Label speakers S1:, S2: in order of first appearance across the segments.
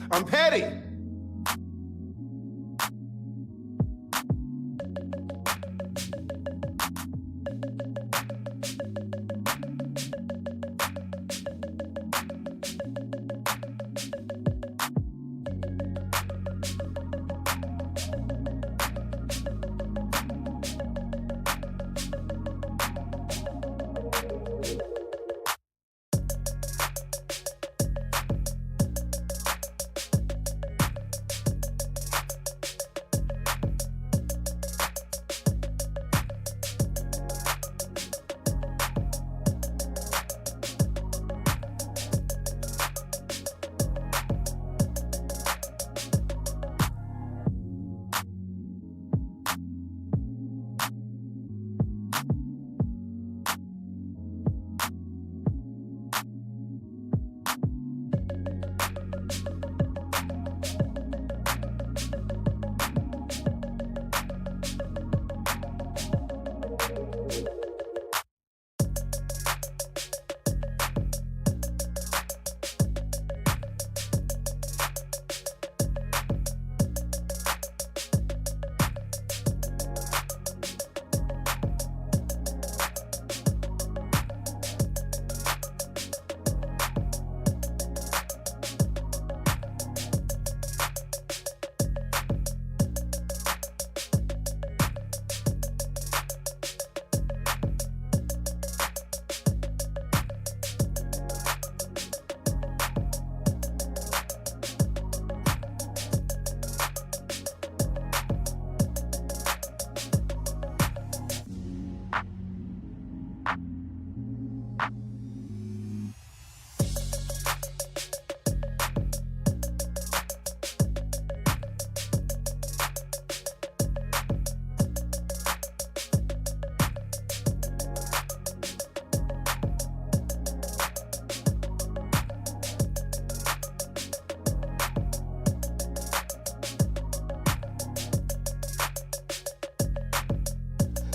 S1: I'm petty.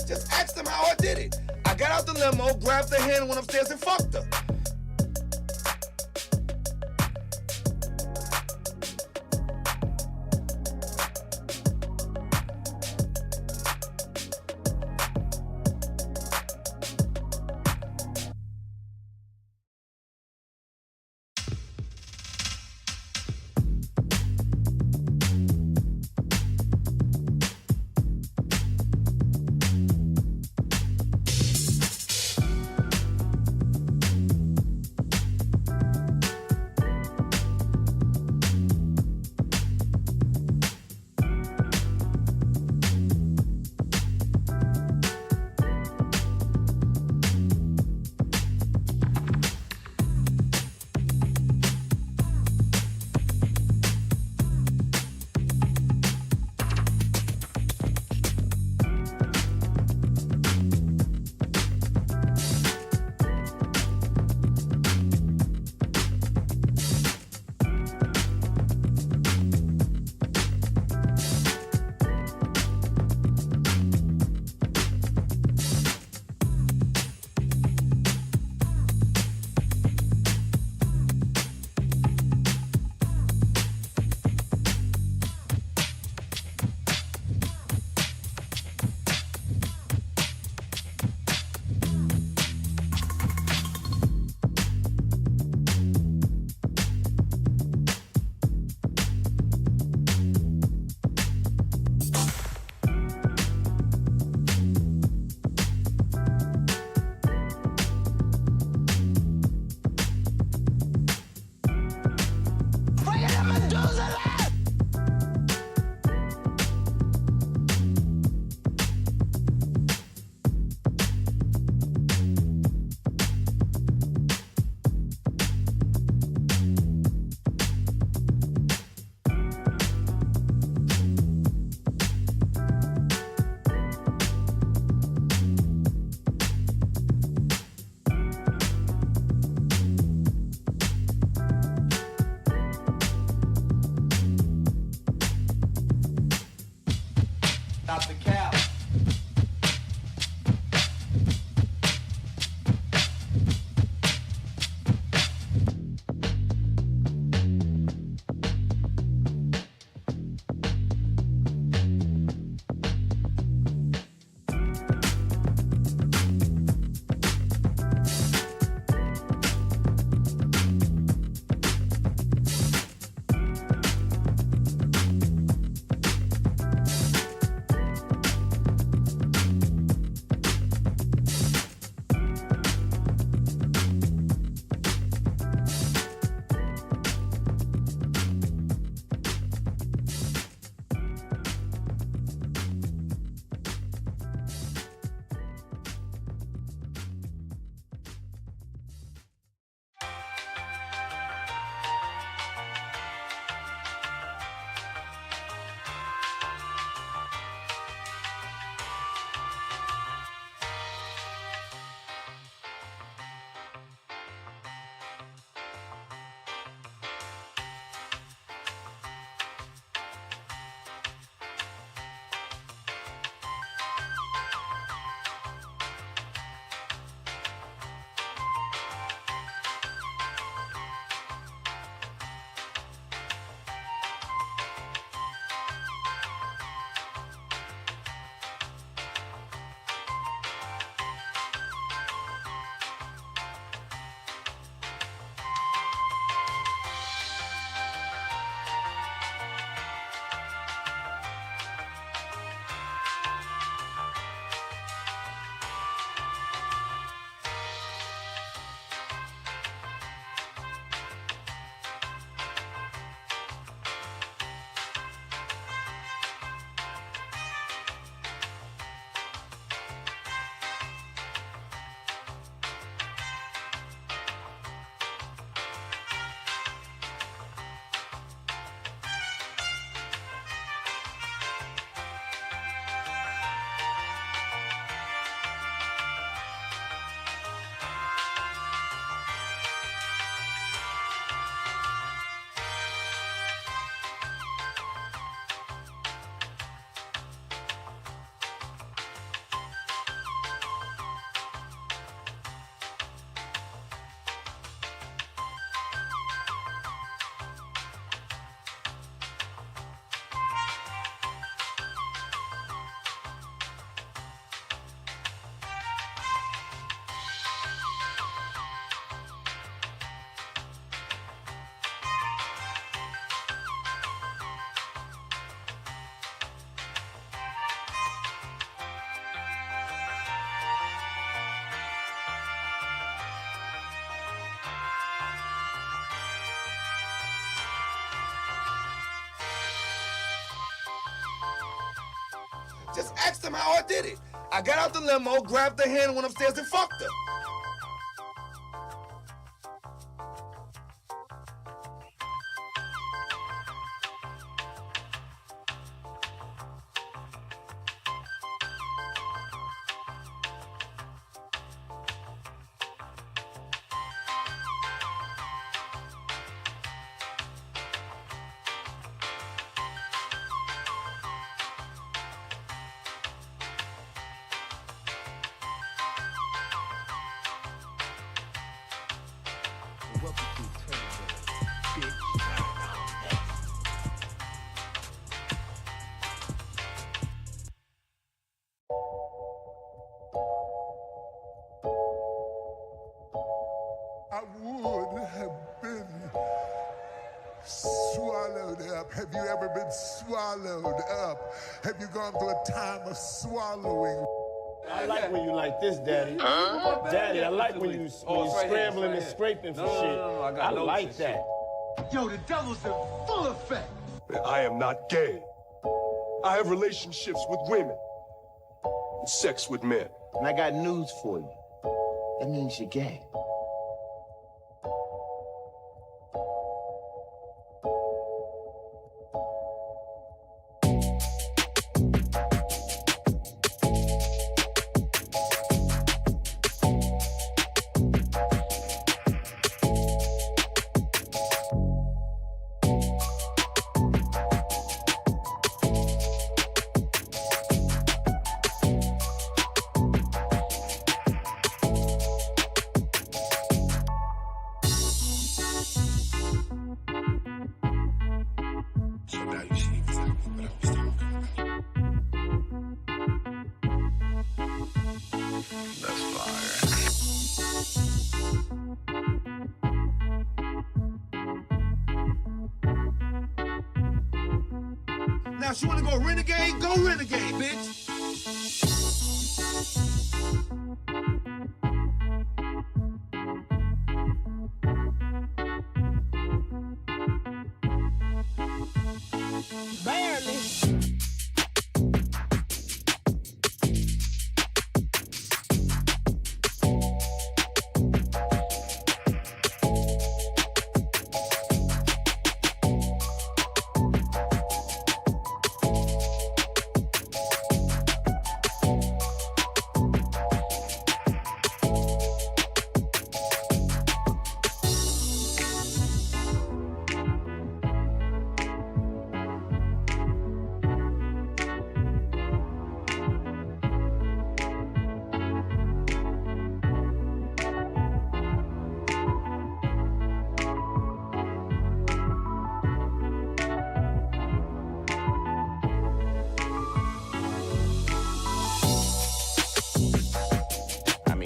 S1: Just asked them how I did it. I got out the limo, grabbed the hand, and went upstairs and fucked her. Just ask them how I did it. I got out the limo, grabbed the hand, went upstairs and fucked her.
S2: I would have been swallowed up. Have you ever been swallowed up? Have you gone through a time of swallowing?
S3: I like when you like this, Daddy. Daddy, I like when you scrambling and scraping for shit. I like that.
S4: Yo, the devil's in full effect.
S5: I am not gay. I have relationships with women and sex with men.
S6: And I got news for you. That means you're gay.
S1: Now, if you want to go renegade, bitch.
S7: Barely.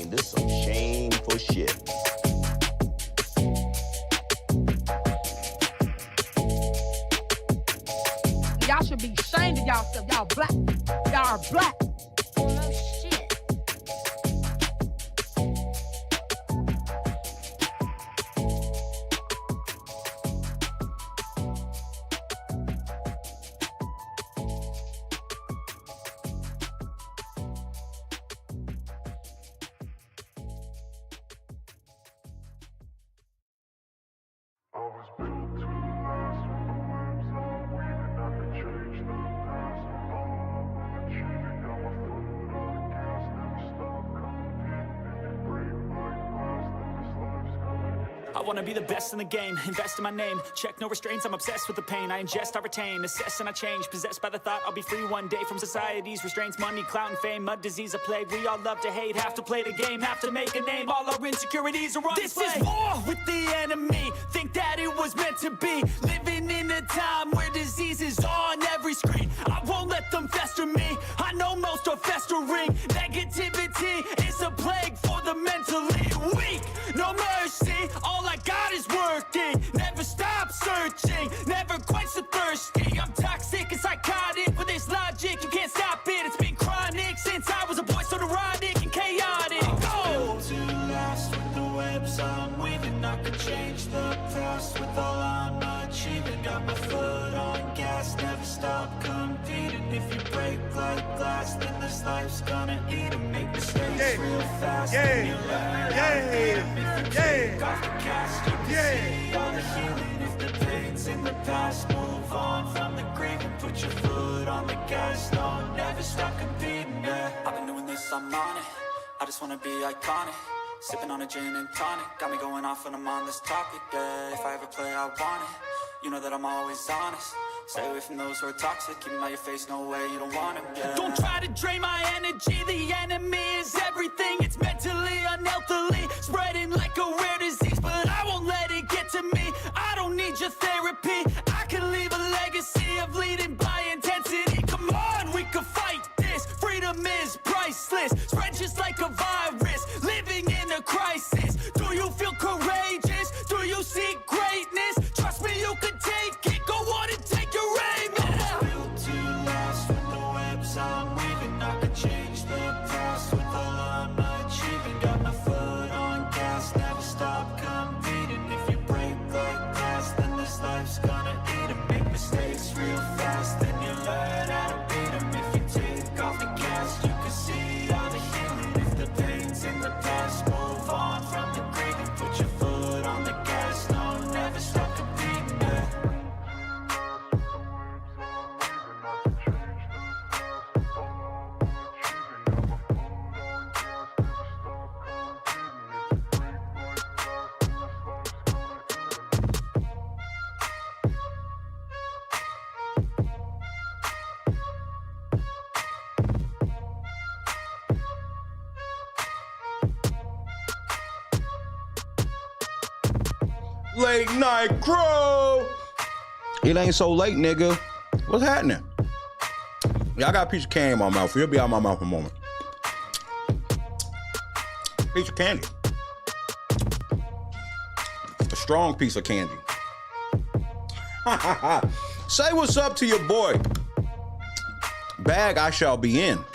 S6: This some shameful shit.
S7: Y'all should be ashamed of y'allself. Y'all black. Y'all are black.
S8: No shit.
S9: I wanna be the best in the game, invest in my name, check no restraints, I'm obsessed with the pain. I ingest, I retain, assess and I change, possessed by the thought I'll be free one day from society's restraints. Money, clout and fame, mud, disease, a plague. We all love to hate, have to play the game, have to make a name. All our insecurities are on display. This is war with the enemy, think that it was meant to be. Living in a time where disease is on every screen. I won't let them fester me, I know most are festering. Negativity is a plague for the mentally weak. No mercy, all I got is working. Never stop searching, never quench the thirsty. I'm toxic and psychotic with this logic, you can't stop it. It's been chronic since I was a boy, so neurotic and chaotic. Go! To last with the webs I'm weaving, I could change the past with all I'm achieving. Got my foot on gas, never stop competing. If you break like glass, then this life's gonna eat 'em. Make mistakes real fast, then you learn how to beat 'em. If you take off the cast, you can see all the healing. If the pain's in the past, move on from the grave and put your foot on the gas. No, never stop competing, yeah. I've been doing this, I'm on it. I just wanna be iconic. Sipping on a gin and tonic, got me going off when I'm on this topic, yeah. If I ever play, I want it. You know that I'm always honest. Stay away from those who are toxic. Keep them out your face, no way, you don't want them, yeah. Don't try to drain my energy. The enemy is everything. It's mentally, unhealthily, spreading like a rare disease. But I won't let it get to me. I don't need your therapy. I can leave a legacy of leading by intensity. Come on, we can fight this. Freedom is priceless. Spread just like a virus. Living in a crisis. Do you feel courageous? Do you seek greatness? Trust me, you can take it. Go on and take your aim. Yeah. Built to last with the webs I'm weaving. I could change the past with all I'm achieving. Got my foot on gas, never stop competing. If you break like glass, then this life's gonna eat 'em. Make mistakes real fast, then you learn how to beat 'em. If you take off the cast, you can see all the healing. If the pain's in the past, move on from the grave and put your foot on the gas. No, never stop competing, yeah.
S10: Late night crow. It ain't so late, nigga. What's happening? Yeah, I got a piece of candy in my mouth. It'll be out of my mouth in a moment. Piece of candy. A strong piece of candy. Say what's up to your boy. Bag I shall be in.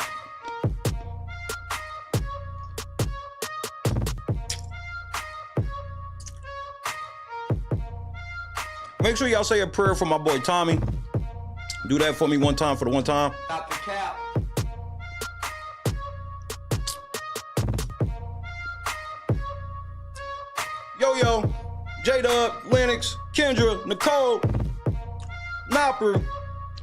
S10: Make sure y'all say a prayer for my boy Tommy. Do that for me one time for the one time.
S1: Stop the cap.
S10: Yo, J-Dub, Lennox, Kendra, Nicole, Nopper.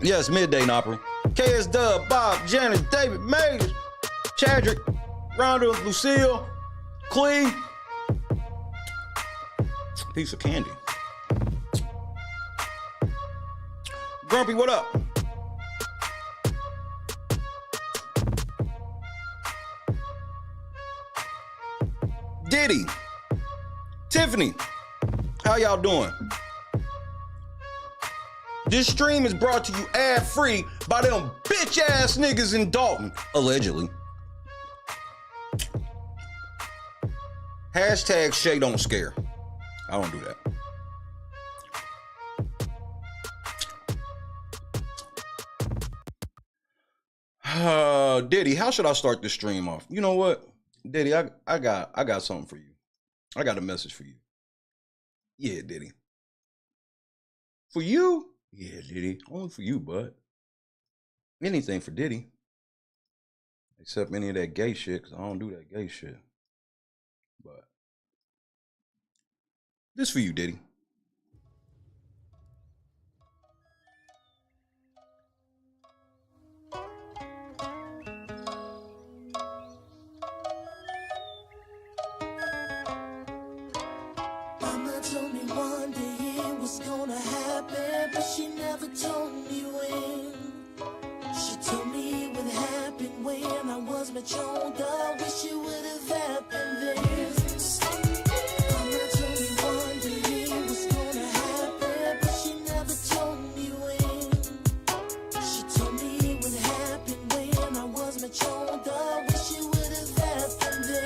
S10: Yes, Midday Nopper. KS Dub, Bob, Janice, David, Mase, Chadrick, Rhonda, Lucille, Clee. Piece of candy. Grumpy, what up? Diddy, Tiffany, how y'all doing? This stream is brought to you ad-free by them bitch-ass niggas in Dalton, allegedly. Hashtag Shay don't scare. I don't do that. Diddy, how should I start this stream off? You know what? Diddy, I got something for you. I got a message for you. Yeah, Diddy. For you? Yeah, Diddy. Only for you, bud. Anything for Diddy. Except any of that gay shit, because I don't do that gay shit. But this for you, Diddy.
S11: Told me one day it was gonna happen, but she never told me when. She told me it would happen when I was much older. Wish it would have happened then. Mama told me one day it was gonna happen, but she never told me when. She told me it would happen when I was much older. Wish it would have happened then.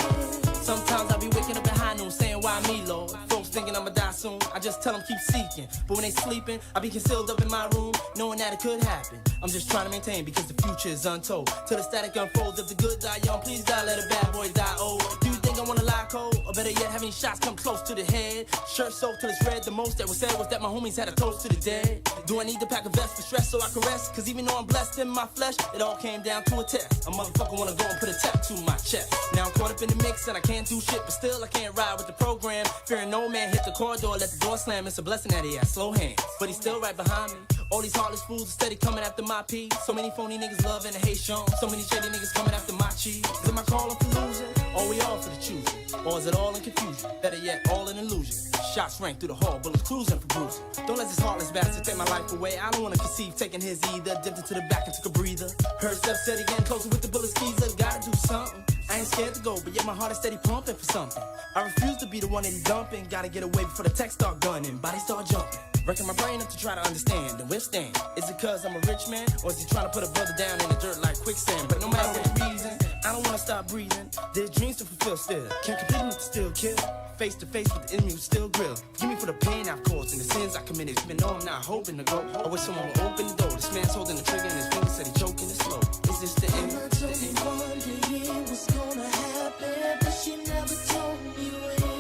S12: Sometimes I be waking up behind them saying, why me, Lord? Thinking I'ma die soon, I just tell them keep seeking. But when they sleeping, I be concealed up in my room, knowing that it could happen. I'm just trying to maintain because the future is untold. Till the static unfolds, if the good die young, please die, let the bad boys die old. Do you think I wanna lie cold? Or better yet, have any shots come close to the head? Shirt soaked till it's red, the most that was said was that my homies had a toast to the dead. Do I need to pack a vest for stress so I can rest? Cause even though I'm blessed in my flesh, it all came down to a test. A motherfucker wanna go and put a tattoo on my chest. Now I'm caught up in the mix and I can't do shit, but still I can't ride with the program. Fearing no man hit the corridor, let the door slam. It's a blessing that he has slow hands, but he's still right behind me. All these heartless fools are steady coming after my pee. So many phony niggas love and hate Sean. So many shady niggas coming after my cheese. Is it my calling for losing? Or we all for the choosing? Or is it all in confusion? Better yet, all in illusion. Shots rang through the hall, bullets cruising for bruising. Don't let this heartless bastard take my life away. I don't wanna conceive taking his either. Dipped into the back and took a breather. Heard steps steady getting closer with the bullet skeezer. Gotta do something. I ain't scared to go, but yet my heart is steady pumping for something. I refuse to be the one that he's dumping. Gotta get away before the tech start gunning. Body start jumping. Wrecking my brain up to try to understand and withstand. Is it cause I'm a rich man? Or is he trying to put a brother down in the dirt like quicksand? But no matter what the reason, I don't wanna stop breathing. There's dreams to fulfill still. Can't complete them to still kill. Face to face with the enemy who still grill. Give me for the pain I've caused and the sins I committed. Even though I'm not hoping to go, I wish someone would open the door. This man's holding the trigger and his fingers said he choking it slow. Is this the end?
S11: I told you one day it was gonna happen, but she never told me when.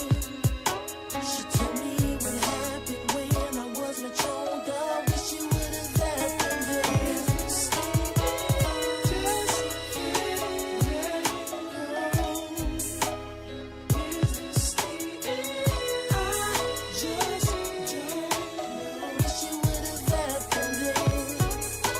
S11: She told me what happened when I was much older. Wish you would have happened then. Just can't let it go. Is this the end? I just don't know. Wish you would have happened then.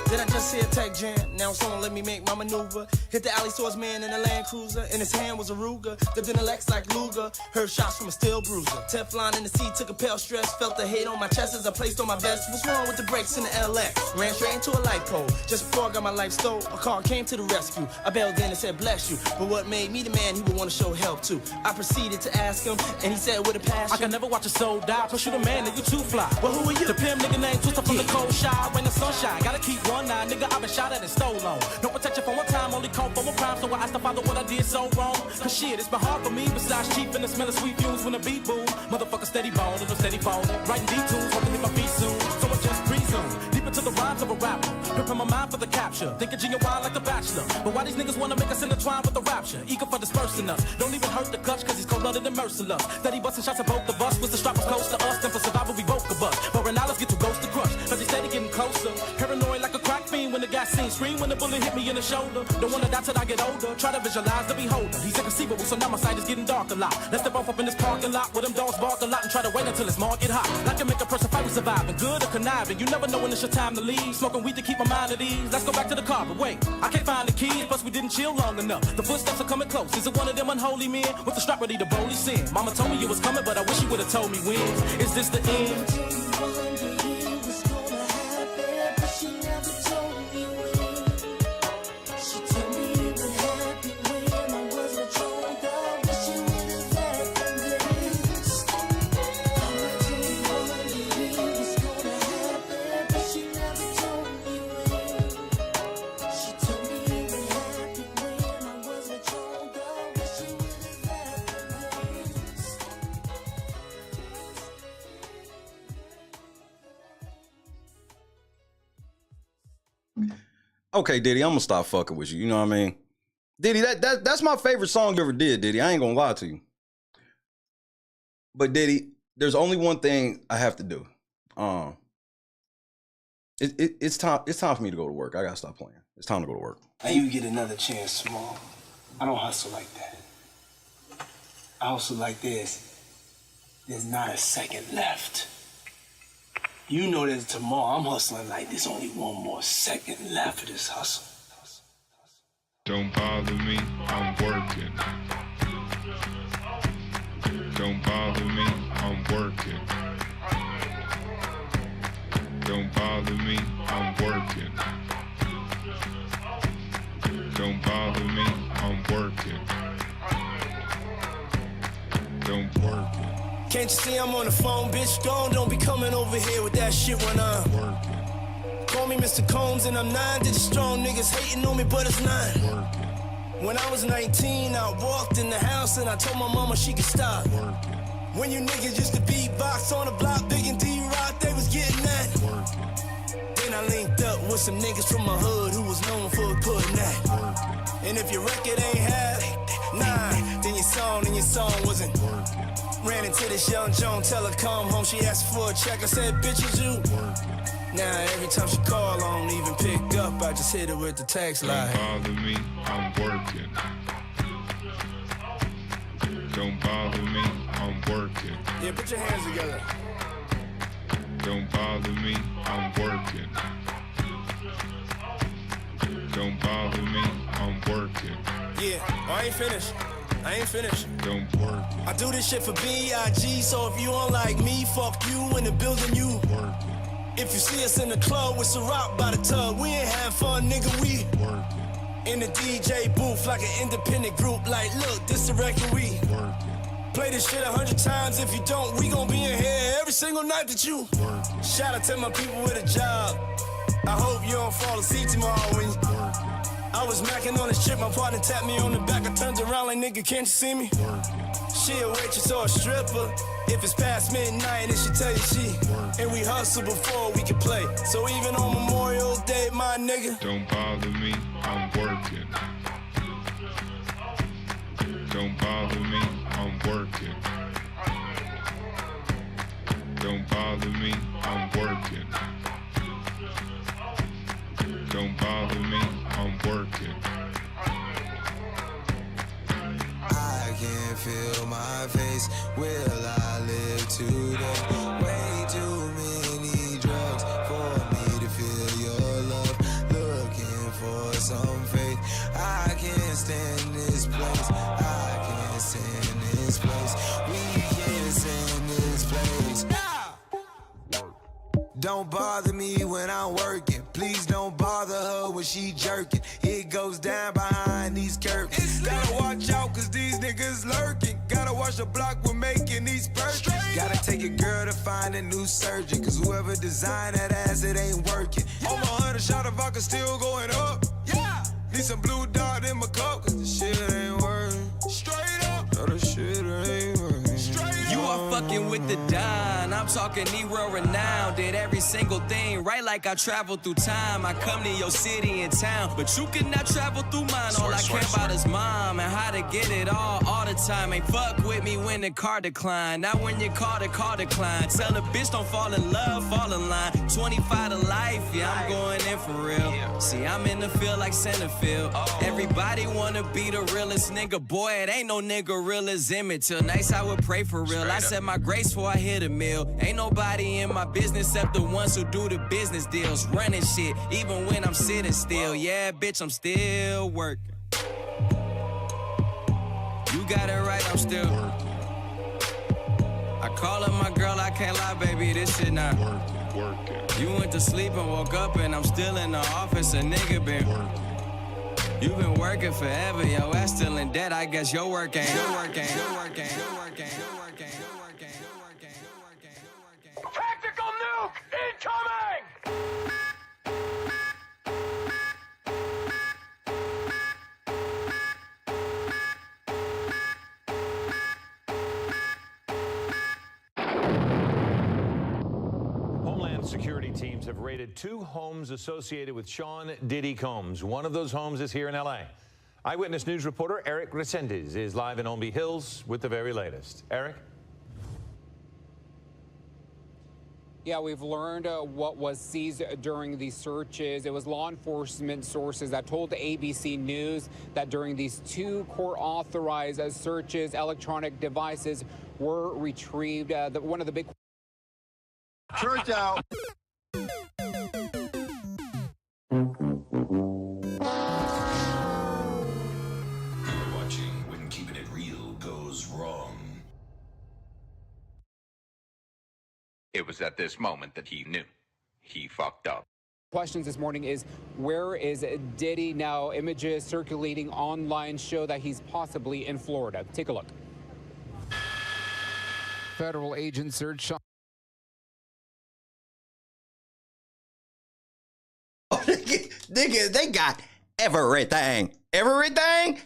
S12: Did I just see a tech jam? Now someone let me make my maneuver. Hit the alley swordsman in a Land Cruiser. In his hand was a Ruger. Dipped in a Lex like Luger. Heard shots from a steel bruiser. Teflon in the seat, took a pale stress. Felt the hate on my chest as I placed on my vest. What's wrong with the brakes in the LX? Ran straight into a light pole. Just before I got my life stole, a car came to the rescue. I bailed in and said, bless you. But what made me the man he would want to show help to? I proceeded to ask him, and he said with a passion,
S13: I can never watch a soul die. Plus you the man, and you too fly.
S12: Well, who are you?
S13: The pimp nigga named Twister from the cold shy. When the sunshine, gotta keep one eye. Nigga, I've been shot at and stole on. No protection for one time, only call for one crime. So I asked the father what I did so wrong. Cause shit, it's been hard for me. Besides cheap and the smell of sweet fumes when the beat boom. Motherfucker steady bone and I'm steady bone. Writing D-tunes, hoping to hit my feet soon. So I just presume. Deep into the rhymes of a rapper. Preparing my mind for the capture. Thinking genuine like the Bachelor. But why these niggas wanna make us intertwine with the rapture? Eager for dispersing us. Don't even hurt the clutch cause he's cold-blooded and merciless. Steady busting shots at both of us. With the strap was close to us. Then for survival we both could bust. But Ronaldo's get to ghost to crush. Cause he's steady getting closer. Paranoid like a crack fiend when the gas scene. Scream when the bullet hit me in the shoulder. Don't wanna die till I get older. Try to visualize the beholder. He's inconceivable, so now my sight is getting dark a lot. Let's step off up in this parking lot where them dogs bark a lot and try to wait until it's market hot. Like can make a person fight with surviving, good or conniving. You never know when it's your time to leave. Smoking weed to keep my mind at ease. Let's go back to the car, but wait, I can't find the keys. Plus we didn't chill long enough. The footsteps are coming close. Is it one of them unholy men with the strap ready to boldly sin? Mama told me you was coming, but I wish you would've told me when. Is this the end?
S10: Okay, Diddy, I'm gonna stop fucking with you. You know what I mean? Diddy, that's my favorite song you ever did, Diddy. I ain't gonna lie to you. But Diddy, there's only one thing I have to do. It's time for me to go to work. I gotta stop playing. It's time to go to work.
S14: Now you get another chance, Small. I don't hustle like that. I hustle like this. There's not a second left. You know that tomorrow I'm hustling like there's only one more second left of this hustle.
S15: Don't bother me, I'm working. Don't bother me, I'm working. Don't bother me, I'm working. Don't bother me, I'm working. Don't work it.
S12: Can't you see I'm on the phone, bitch? Gone, don't be coming over here with that shit when I'm working. Call me Mr. Combs and I'm 9 digit strong. Niggas hating on me, but it's 9. When I was 19, I walked in the house and I told my mama she could stop. When you niggas used to beatbox on the block, Big and D-Rock, they was getting that. Then I linked up with some niggas from my hood who was known for putting that. And if your record ain't had 9, then your song wasn't. Ran into this young Joan, tell her come home, she asked for a check, I said, bitch, is you? Now every time she call, I don't even pick up. I just hit her with the text line.
S15: Don't bother me, I'm working. Don't bother me, I'm working.
S3: Yeah, put your hands together.
S15: Don't bother me, I'm working. Don't bother me, I'm working.
S12: Yeah, I ain't finished. I ain't finished.
S15: Don't work it.
S12: I do this shit for B.I.G. So if you don't like me, fuck you in the building, you.
S15: Work it.
S12: If you see us in the club with Ciroc by the tub, we ain't have fun, nigga, we.
S15: Work it.
S12: In the DJ booth like an independent group, like, look, this the record we.
S15: Work it.
S12: Play this shit 100 times, if you don't, we gon' be in here every single night that you.
S15: Work it.
S12: Shout out to my people with a job. I hope you don't fall asleep tomorrow when you.
S15: Work it.
S12: I was macking on this shit, my partner tapped me on the back. I turned around like, nigga, can't you see me?
S15: Work it.
S12: She a waitress or a stripper. If it's past midnight, then she tell you she. And we hustle before we can play. So even on Memorial Day, my nigga.
S15: Don't bother me, I'm working. Don't bother me, I'm working. Don't bother me, I'm working. Don't bother me, I'm working.
S16: I can feel my face. Will I live today? Way too many drugs for me to feel your love. Looking for some faith. I can't stand this place. I can't stand this place. We can't stand this place. Don't bother me when I'm working. Please don't bother her when she jerking. It goes down behind these curtains. Gotta watch out cause these niggas lurking. Gotta watch the block when making these purchases. Gotta take a girl to find a new surgeon. Cause whoever designed that ass, it ain't working. On my 100 shot of vodka still going up. Yeah. Need some blue dot in my cup. Cause the shit ain't working. Straight up. No, the shit ain't working. Straight
S17: You are fucking with the Don. I'm talking Negro renowned. Did every single thing right like I traveled through time. I come to your city and town, but you cannot travel through mine. All I care about is mom and how to get it all the time. Ain't fuck with me when the car decline. Not when you call the car decline. Tell a bitch don't fall in love, fall in line. 25 to life, yeah, I'm going in for real. See, I'm in the field like Centerfield. Everybody wanna be the realest nigga. Boy, it ain't no nigga real as Emmett Till. Nice, I would pray for real. I said my grace before I hit a mill. Ain't nobody in my business except the ones who do the business deals. Running shit, even when I'm sitting still. Yeah, bitch, I'm still working. You got it right, I'm still working. I call her my girl, I can't lie, baby, this shit not
S15: working.
S17: You went to sleep and woke up and I'm still in the office. A nigga been working. You been working forever, yo ass still in debt. I guess your work ain't. Your work ain't. Your work ain't. Your work ain't. Your work ain't. Your work ain't. Your work ain't. Your work ain't. Your work ain't.
S12: Tactical nuke incoming!
S18: Homeland Security teams have raided 2 homes associated with Sean Diddy Combs. One of those homes is here in L.A. Eyewitness News reporter Eric Resendez is live in Olney Hills with the very latest. Eric?
S19: Yeah, we've learned what was seized during these searches. It was law enforcement sources that told ABC News that during these 2 court-authorized searches, electronic devices were retrieved. One of the big...
S4: Church out.
S20: Watching when keeping it real goes wrong.
S21: It was at this moment that he knew. He fucked up.
S19: Questions this morning is, where is Diddy now? Images circulating online show that he's possibly in Florida. Take a look. Federal agents search Sean.
S10: Nigga, they got everything. Everything?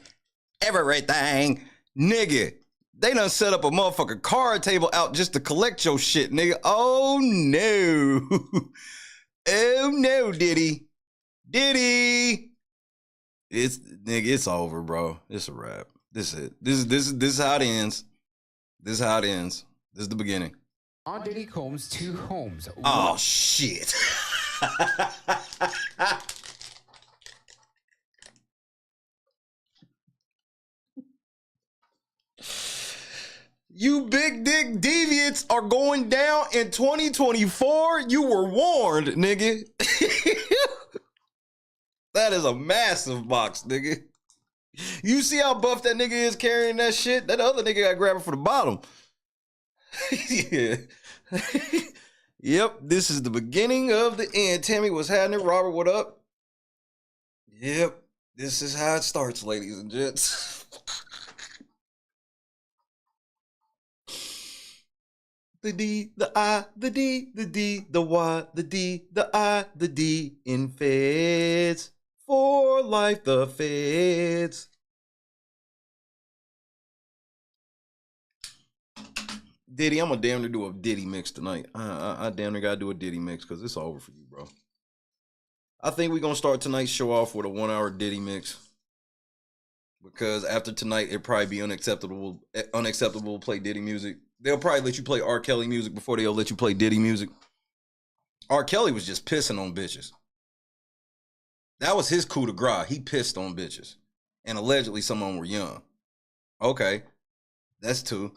S10: Everything. Nigga, they done set up a motherfucking card table out just to collect your shit, nigga. Oh, no. Oh, no, Diddy. Diddy. It's over, bro. It's a wrap. This is it. This is how it ends. This is how it ends. This is the beginning.
S19: On Diddy Combs' 2 homes.
S10: Oh, shit. You big dick deviants are going down in 2024. You were warned, nigga. That is a massive box, nigga. You see how buff that nigga is carrying that shit? That other nigga got grabbing for the bottom. Yeah. Yep, this is the beginning of the end. Tammy, what's happening? Robert, what up? Yep, this is how it starts, ladies and gents. The D, the I, the D, the D, the Y, the D, the I, the D in feds. For life, the feds. Diddy, I'm gonna damn near do a Diddy mix tonight. I damn near gotta do a Diddy mix because it's over for you, bro. I think we're gonna start tonight's show off with a 1 hour Diddy mix. Because after tonight, it'd probably be unacceptable to play Diddy music. They'll probably let you play R. Kelly music before they'll let you play Diddy music. R. Kelly was just pissing on bitches. That was his coup de grace. He pissed on bitches. And allegedly some of them were young. Okay. That's two.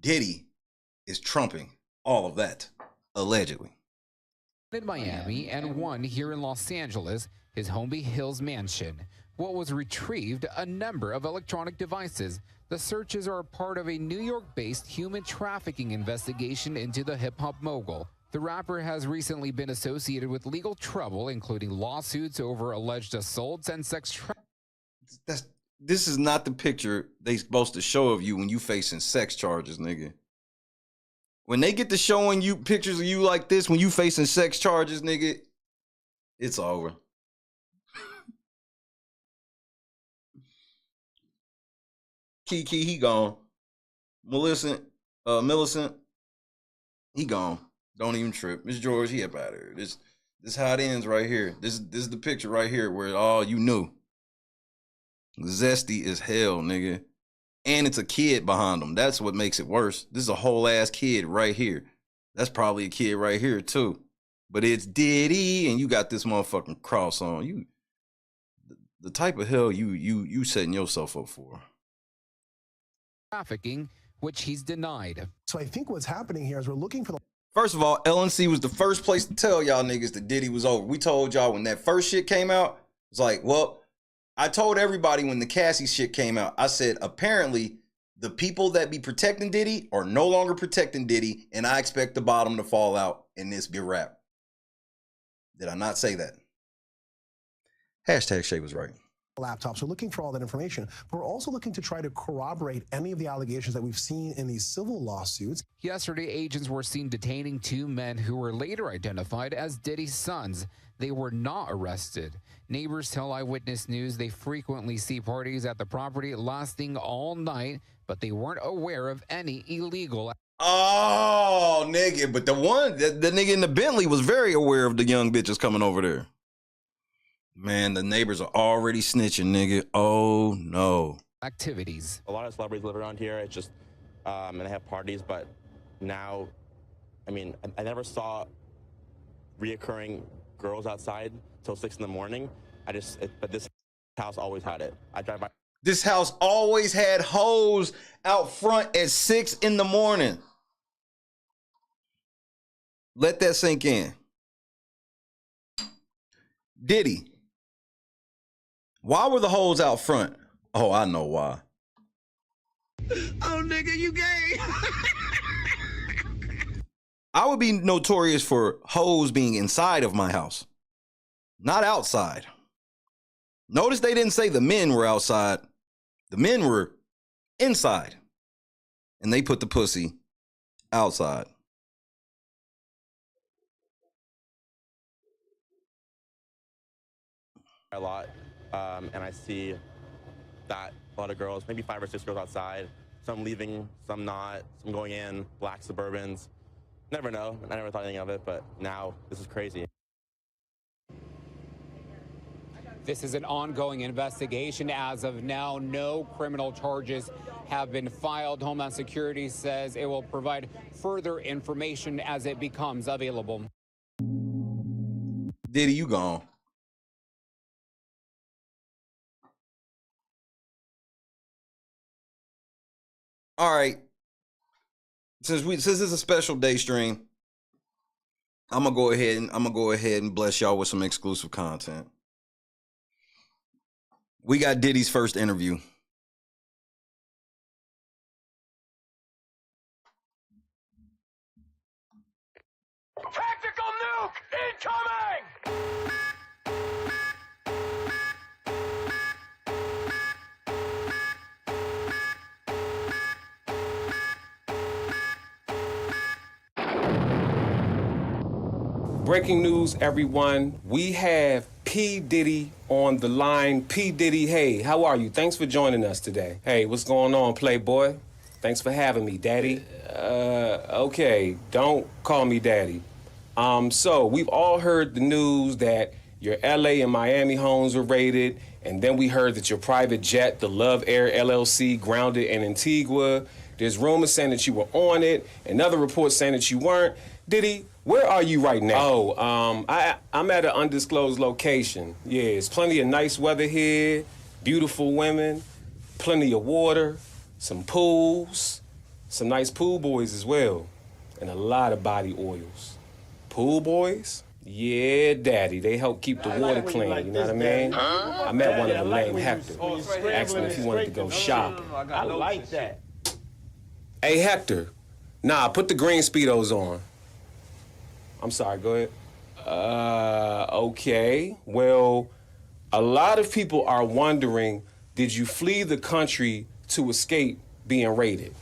S10: Diddy is trumping all of that. Allegedly.
S19: In Miami and one here in Los Angeles, his Homeland Hills mansion. What was retrieved? A number of electronic devices. The searches are a part of a New York-based human trafficking investigation into the hip-hop mogul. The rapper has recently been associated with legal trouble, including lawsuits over alleged assaults and sex trafficking.
S10: This is not the picture they supposed to show of you when you facing sex charges, nigga. When they get to showing you pictures of you like this when you facing sex charges, nigga, it's over. Kiki, he gone. Millicent, he gone. Don't even trip. Miss George, he up out of here. This how it ends right here. This is the picture right here where all you knew. Zesty as hell, nigga. And it's a kid behind him. That's what makes it worse. This is a whole ass kid right here. That's probably a kid right here too. But it's Diddy, and you got this motherfucking cross on you. The type of hell you setting yourself up for.
S19: Trafficking, which he's denied.
S2: So I think what's happening here is we're looking for the...
S10: First of all, LNC was the first place to tell y'all niggas that Diddy was over. We told y'all when that first shit came out, it's like, well, I told everybody when the Cassie shit came out, I said, apparently the people that be protecting Diddy are no longer protecting Diddy, and I expect the bottom to fall out and this be a wrap. Did I not say that? Hashtag Shay was right.
S2: Laptops. We're looking for all that information. But we're also looking to try to corroborate any of the allegations that we've seen in these civil lawsuits.
S19: Yesterday, agents were seen detaining two men who were later identified as Diddy's sons. They were not arrested. Neighbors tell Eyewitness News they frequently see parties at the property lasting all night, but they weren't aware of any illegal.
S10: Oh, nigga. But the nigga in the Bentley was very aware of the young bitches coming over there. Man, the neighbors are already snitching, nigga. Oh, no.
S19: Activities.
S22: A lot of celebrities live around here. It's just, and they have parties, but now, I mean, I never saw reoccurring girls outside till 6 in the morning. But this house always had it. I drive by.
S10: This house always had hoes out front at 6 in the morning. Let that sink in. Diddy. Why were the hoes out front? Oh, I know why.
S1: Oh, nigga, you gay.
S10: I would be notorious for hoes being inside of my house, not outside. Notice they didn't say the men were outside. The men were inside. And they put the pussy outside.
S22: A lot, and I see that a lot of girls, maybe 5 or 6 girls outside, some leaving, some not, some going in, black Suburbans. Never know. I never thought anything of it, but now this is crazy.
S19: This is an ongoing investigation. As of now, no criminal charges have been filed. Homeland Security says it will provide further information as it becomes available.
S10: Diddy, you gone. All right. Since this is a special day stream, I'm gonna go ahead and bless y'all with some exclusive content. We got Diddy's first interview.
S5: Tactical nuke incoming!
S6: Breaking news, everyone. We have P. Diddy on the line. P. Diddy, hey, how are you? Thanks for joining us today. Hey, what's going on, Playboy? Thanks for having me, Daddy. Okay, don't call me Daddy. So we've all heard the news that your LA and Miami homes were raided, and then we heard that your private jet, the Love Air LLC, grounded in Antigua. There's rumors saying that you were on it, and other reports saying that you weren't. Diddy, where are you right now? Oh, I'm at an undisclosed location. Yeah, it's plenty of nice weather here, beautiful women, plenty of water, some pools, some nice pool boys as well, and a lot of body oils. Pool boys? Yeah, Daddy, they help keep the water clean, you know what I mean? I met one of them named Hector. Asked him if he wanted to go shopping.
S3: I like that.
S6: Hey, Hector, nah, put the green Speedos on. I'm sorry, go ahead. Okay. Well, a lot of people are wondering, did you flee the country to escape being raided?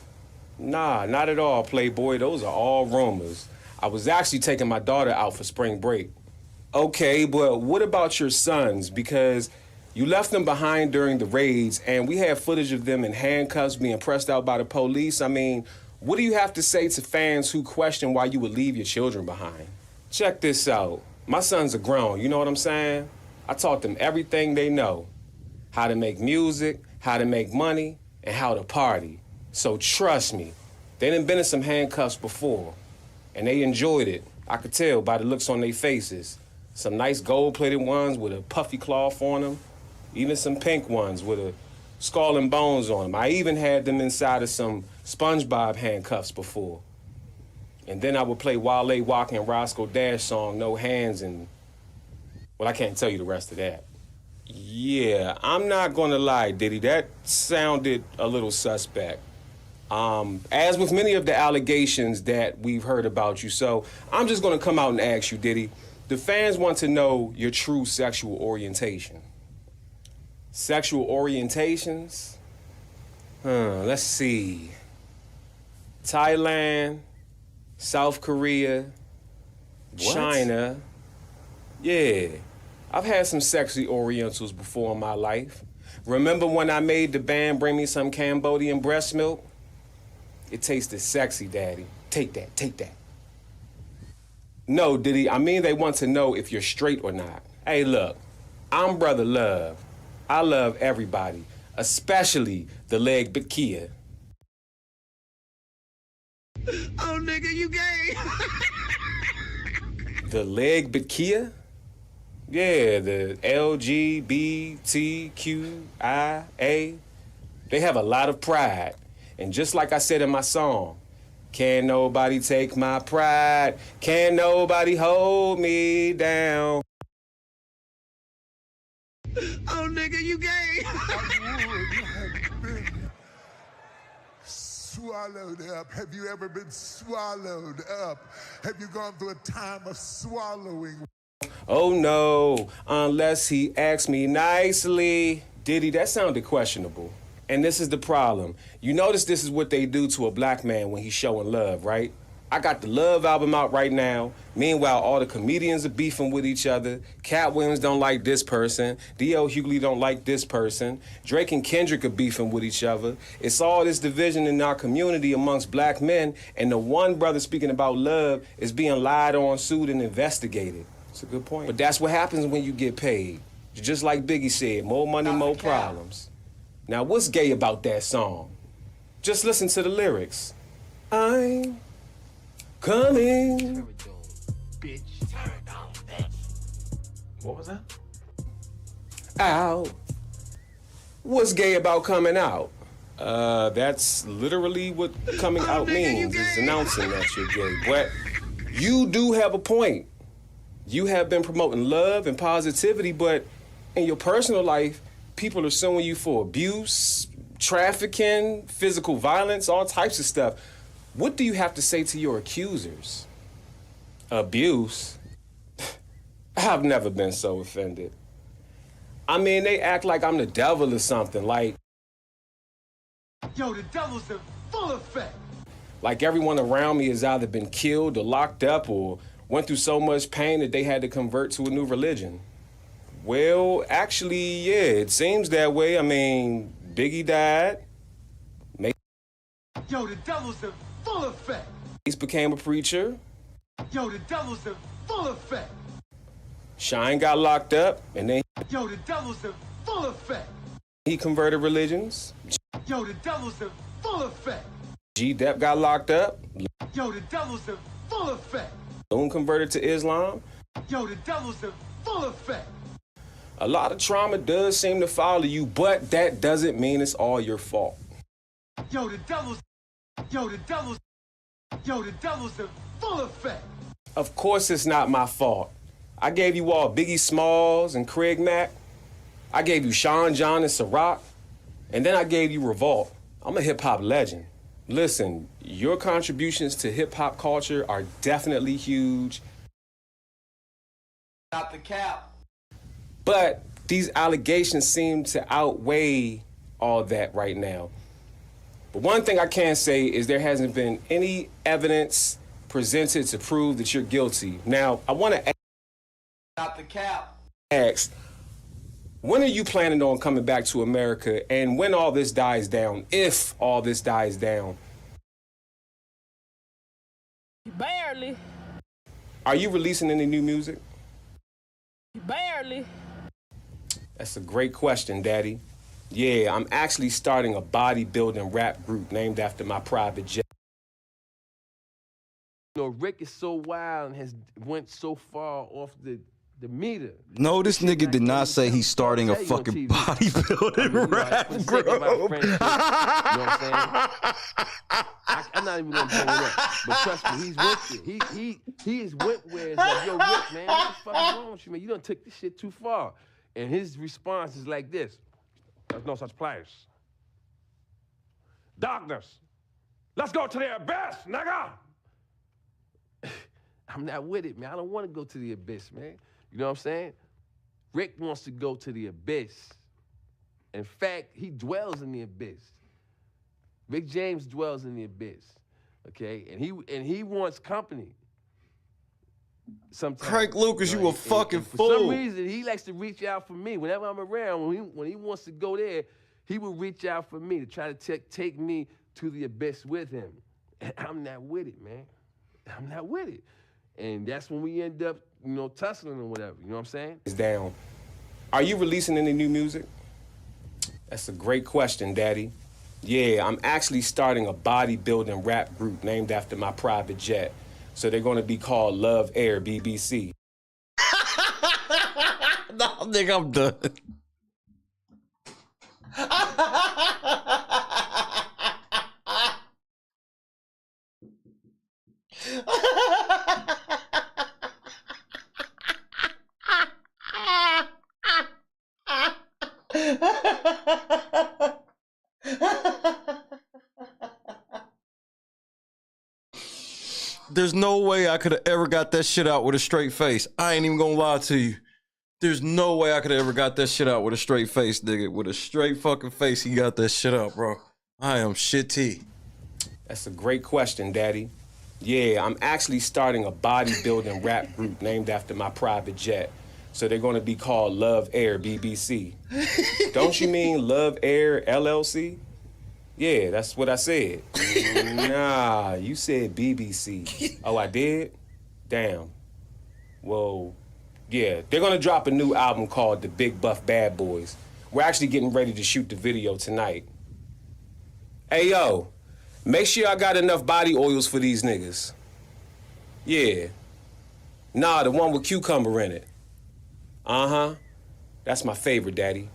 S6: Nah, not at all, Playboy. Those are all rumors. I was actually taking my daughter out for spring break. Okay, but what about your sons? Because you left them behind during the raids, and we have footage of them in handcuffs being pressed out by the police. I mean, what do you have to say to fans who question why you would leave your children behind? Check this out. My sons are grown, you know what I'm saying? I taught them everything they know. How to make music, how to make money, and how to party. So trust me, they done been in some handcuffs before, and they enjoyed it. I could tell by the looks on their faces. Some nice gold-plated ones with a puffy cloth on them, even some pink ones with a skull and bones on them. I even had them inside of some SpongeBob handcuffs before. And then I would play Wale Walking and Roscoe Dash song, No Hands, and, well, I can't tell you the rest of that. Yeah, I'm not gonna lie, Diddy, that sounded a little suspect. As with many of the allegations that we've heard about you, so I'm just gonna come out and ask you, Diddy, the fans want to know your true sexual orientation. Sexual orientations? Let's see. Thailand, South Korea, what? China. Yeah, I've had some sexy orientals before in my life. Remember when I made the band bring me some Cambodian breast milk? It tasted sexy, Daddy. Take that, take that. No, Diddy, I mean they want to know if you're straight or not. Hey, look, I'm Brother Love. I love everybody, especially the leg Bakia.
S5: Oh, nigga, you gay.
S6: The leg Bakia? Yeah, the LGBTQIA. They have a lot of pride. And just like I said in my song, can't nobody take my pride, can't nobody hold me down.
S5: Oh, nigga, you gay.
S23: Swallowed up. Have you ever been swallowed up? Have you gone through a time of swallowing?
S6: Oh no, unless he asks me nicely. Diddy, that sounded questionable. And this is the problem. You notice this is what they do to a black man when he's showing love, right? I got the Love album out right now. Meanwhile, all the comedians are beefing with each other. Cat Williams don't like this person. D.L. Hughley don't like this person. Drake and Kendrick are beefing with each other. It's all this division in our community amongst black men, and the one brother speaking about love is being lied on, sued, and investigated. It's a good point. But that's what happens when you get paid. Just like Biggie said, more money, more problems. Now, what's gay about that song? Just listen to the lyrics. I'm coming.
S18: What was that?
S6: Out. What's gay about coming out? That's literally what coming out means, is announcing that you're gay. But you do have a point. You have been promoting love and positivity, but in your personal life, people are suing you for abuse, trafficking, physical violence, all types of stuff. What do you have to say to your accusers? Abuse? I've never been so offended. I mean, they act like I'm the devil or something, like...
S5: Yo, the devil's in full effect.
S6: Like everyone around me has either been killed or locked up or went through so much pain that they had to convert to a new religion. Well, actually, yeah, it seems that way. I mean, Biggie died.
S5: Yo, the devil's in full effect.
S6: Mase became a preacher.
S5: Yo, the devil's in full effect.
S6: Shine got locked up, and then
S5: Yo, the devil's in full effect.
S6: he converted religions.
S5: Yo, the devil's in full effect.
S6: G-Dep got locked up.
S5: Yo, the devil's in full effect.
S6: Loon converted to Islam.
S5: Yo, the devil's in full effect.
S6: A lot of trauma does seem to follow you, but that doesn't mean it's all your fault.
S5: Yo, the devil's in full effect.
S6: Of course it's not my fault. I gave you all Biggie Smalls and Craig Mack. I gave you Sean John and Ciroc. And then I gave you Revolt. I'm a hip-hop legend. Listen, your contributions to hip-hop culture are definitely huge.
S5: Not the cap.
S6: But these allegations seem to outweigh all that right now. But one thing I can say is there hasn't been any evidence presented to prove that you're guilty. Now, I want to
S5: Not the cap.
S6: ask, when are you planning on coming back to America, and when all this dies down, if all this dies down?
S7: Barely.
S6: Are you releasing any new music?
S7: Barely.
S6: That's a great question, Daddy. Yeah, I'm actually starting a bodybuilding rap group named after my private jet.
S8: You know, Rick is so wild and has went so far off the meter.
S10: No, this nigga did not say he's starting a fucking bodybuilding rap group.
S8: You know what I'm saying? I'm not even gonna bring it up, but trust me, he's with it. He is went where it's like, yo, Rick, man, what the fuck is wrong with you, man? You done took this shit too far. And his response is like this: there's no such place. Darkness. Let's go to the abyss, nigga. I'm not with it, man. I don't want to go to the abyss, man. You know what I'm saying? Rick wants to go to the abyss. In fact, he dwells in the abyss. Rick James dwells in the abyss, okay? And he wants company. Sometimes.
S10: Craig Lucas, you a fucking
S8: for
S10: fool.
S8: For some reason, he likes to reach out for me. Whenever I'm around, when he wants to go there, he will reach out for me to try to take me to the abyss with him. And I'm not with it, man. I'm not with it. And that's when we end up, you know, tussling or whatever. You know what I'm saying?
S6: It's down. Are you releasing any new music? That's a great question, Daddy. Yeah, I'm actually starting a bodybuilding rap group named after my private jet. So they're going to be called Love Air BBC.
S10: No, nigga, I'm done. There's no way I could have ever got that shit out with a straight face. I ain't even gonna lie to you. There's no way I could have ever got that shit out with a straight face, nigga. With a straight fucking face, he got that shit out, bro. I am shitty.
S6: That's a great question, Daddy. Yeah, I'm actually starting a bodybuilding rap group named after my private jet. So they're going to be called Love Air BBC. Don't you mean Love Air LLC? Yeah, that's what I said. Nah, you said BBC. Oh, I did? Damn. Well, yeah, they're gonna drop a new album called The Big Buff Bad Boys. We're actually getting ready to shoot the video tonight. Hey, yo, make sure I got enough body oils for these niggas. Yeah. Nah, the one with cucumber in it. Uh-huh. That's my favorite, Daddy.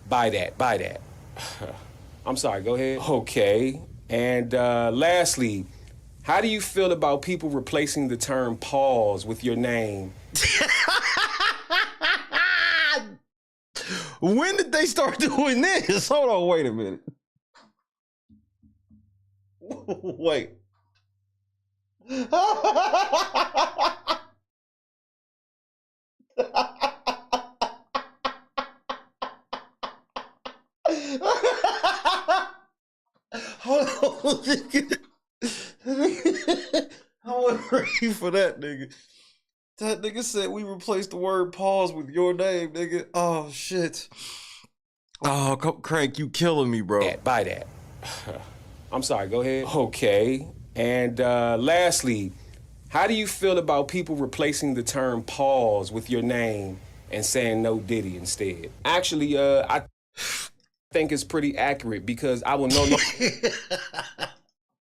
S6: Buy that, buy that. I'm sorry, go ahead. Okay. And lastly, how do you feel about people replacing the term pause with your name?
S10: When did they start doing this? Hold on, wait a minute. Wait. Hold on. I wasn't ready for that, nigga. That nigga said we replaced the word pause with your name, nigga. Oh, shit. Oh, Crank, you killing me, bro.
S6: Buy that. I'm sorry, go ahead. Okay. And lastly, how do you feel about people replacing the term pause with your name and saying no Diddy instead? Actually, I think it's pretty accurate because I will no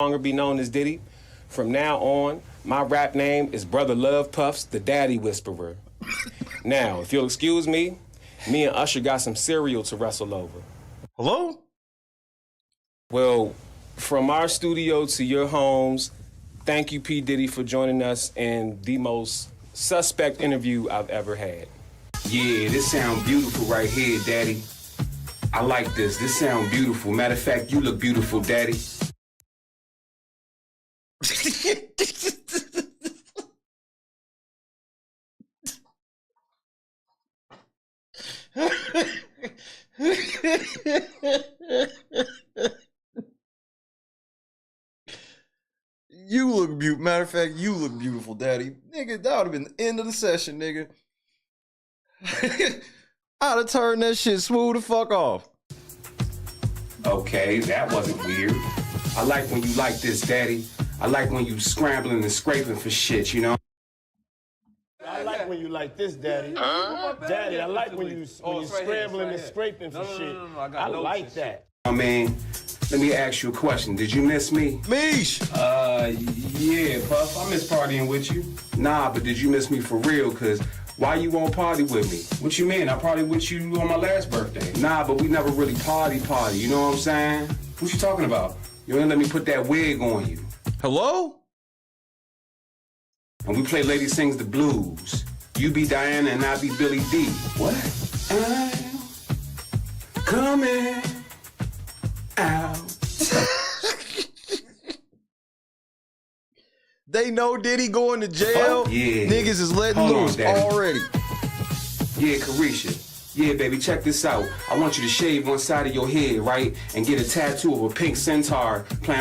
S6: longer be known as Diddy. From now on, my rap name is Brother Love Puffs, the Daddy Whisperer. Now, if you'll excuse me, me and Usher got some cereal to wrestle over.
S10: Hello?
S6: Well, from our studio to your homes, thank you, P. Diddy, for joining us in the most suspect interview I've ever had. Yeah, this sound beautiful right here, Daddy. I like this. This sound beautiful. Matter of fact, you look beautiful, Daddy.
S10: You look beautiful. Matter of fact, you look beautiful, Daddy. Nigga, that would have been the end of the session, nigga. I'd have turned that shit smooth the fuck off.
S6: Okay, that wasn't weird. I like when you like this, Daddy. I like when you scrambling and scraping for shit, you know?
S3: I like when you like this, Daddy. Daddy, I like when you scrambling and scraping for shit. I like that.
S6: I mean, let me ask you a question. Did you miss me?
S10: Mish!
S6: Yeah, Puff, I miss partying with you. Nah, but did you miss me for real? Cause why you won't party with me? What you mean? I partied with you on my last birthday. Nah, but we never really party, you know what I'm saying? What you talking about? You ain't let me put that wig on you.
S10: Hello?
S6: And we play Lady Sings the Blues. You be Diana and I be Billy D. What? I'm coming out.
S10: They know Diddy going to jail.
S6: Yeah.
S10: Niggas is letting loose already.
S6: Yeah, Carisha. Yeah, baby, check this out. I want you to shave one side of your head, right? And get a tattoo of a pink centaur playing.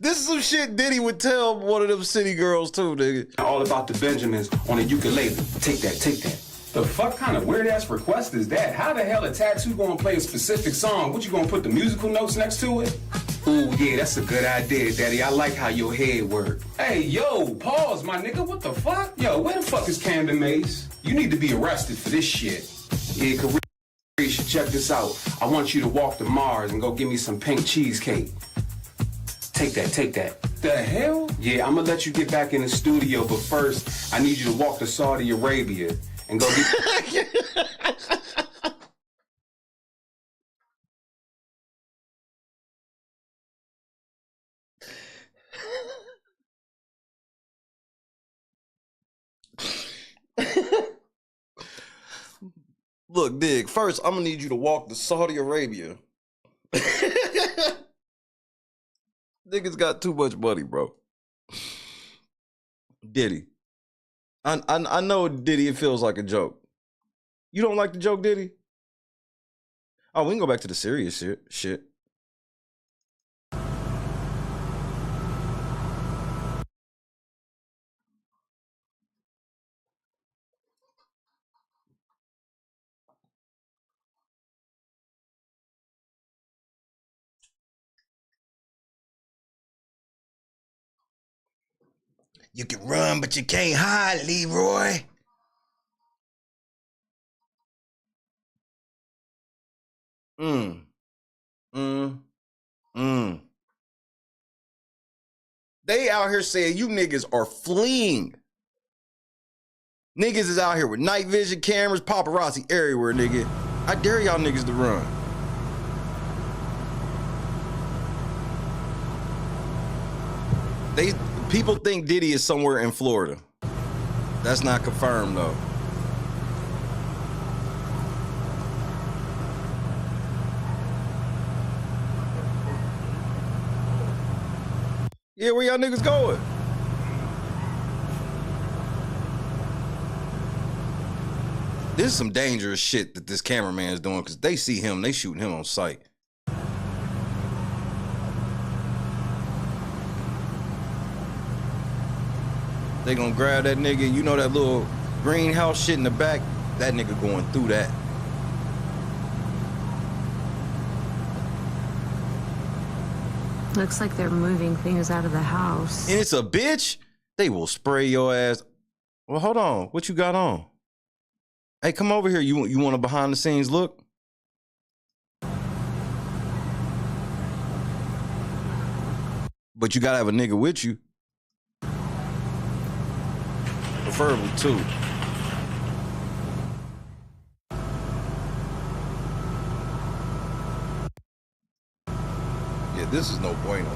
S10: This is some shit Diddy would tell one of them city girls too, nigga.
S6: All about the Benjamins on a ukulele. Take that, take that. The fuck kind of weird ass request is that? How the hell a tattoo gonna play a specific song? What, you gonna put the musical notes next to it? Ooh, yeah, that's a good idea, Daddy. I like how your head work. Hey, yo, pause, my nigga. What the fuck? Yo, where the fuck is Camden Mase? You need to be arrested for this shit. Yeah, Carisha, check this out. I want you to walk to Mars and go get me some pink cheesecake. Take that, take that. The hell? Yeah, I'm gonna let you get back in the studio, but first, I need you to walk to Saudi Arabia and go get...
S10: Look, Dig, first I'm gonna need you to walk to Saudi Arabia. Niggas got too much money, bro. Diddy. I know Diddy, it feels like a joke. You don't like the joke, Diddy? Oh, we can go back to the serious shit. You can run, but you can't hide, Leroy. They out here saying you niggas are fleeing. Niggas is out here with night vision cameras, paparazzi everywhere, nigga. I dare y'all niggas to run. People think Diddy is somewhere in Florida. That's not confirmed though. Yeah, where y'all niggas going? This is some dangerous shit that this cameraman is doing because they see him, they shooting him on sight. They gonna grab that nigga, you know that little greenhouse shit in the back? That nigga going through that.
S9: Looks like they're moving things out of the house.
S10: And it's a bitch? They will spray your ass. Well, hold on. What you got on? Hey, come over here. You want a behind the scenes look? But you gotta have a nigga with you. Preferably two. Yeah, this is no bueno.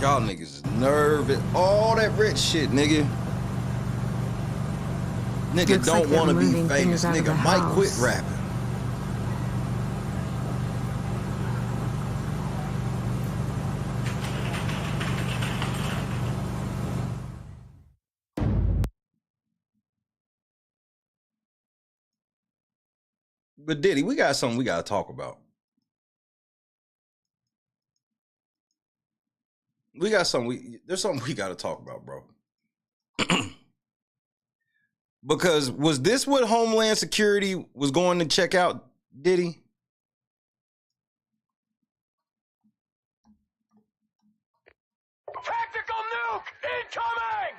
S10: Y'all niggas is nervous. All that rich shit, nigga. Nigga
S9: Looks
S10: don't
S9: like they're
S10: want to be
S9: moving
S10: famous.
S9: things out of
S10: Nigga
S9: the
S10: might quit
S9: house.
S10: rapping. But Diddy, we got something we got to talk about. There's something we got to talk about, bro. Because was this what Homeland Security was going to check out, Diddy?
S11: Tactical nuke incoming!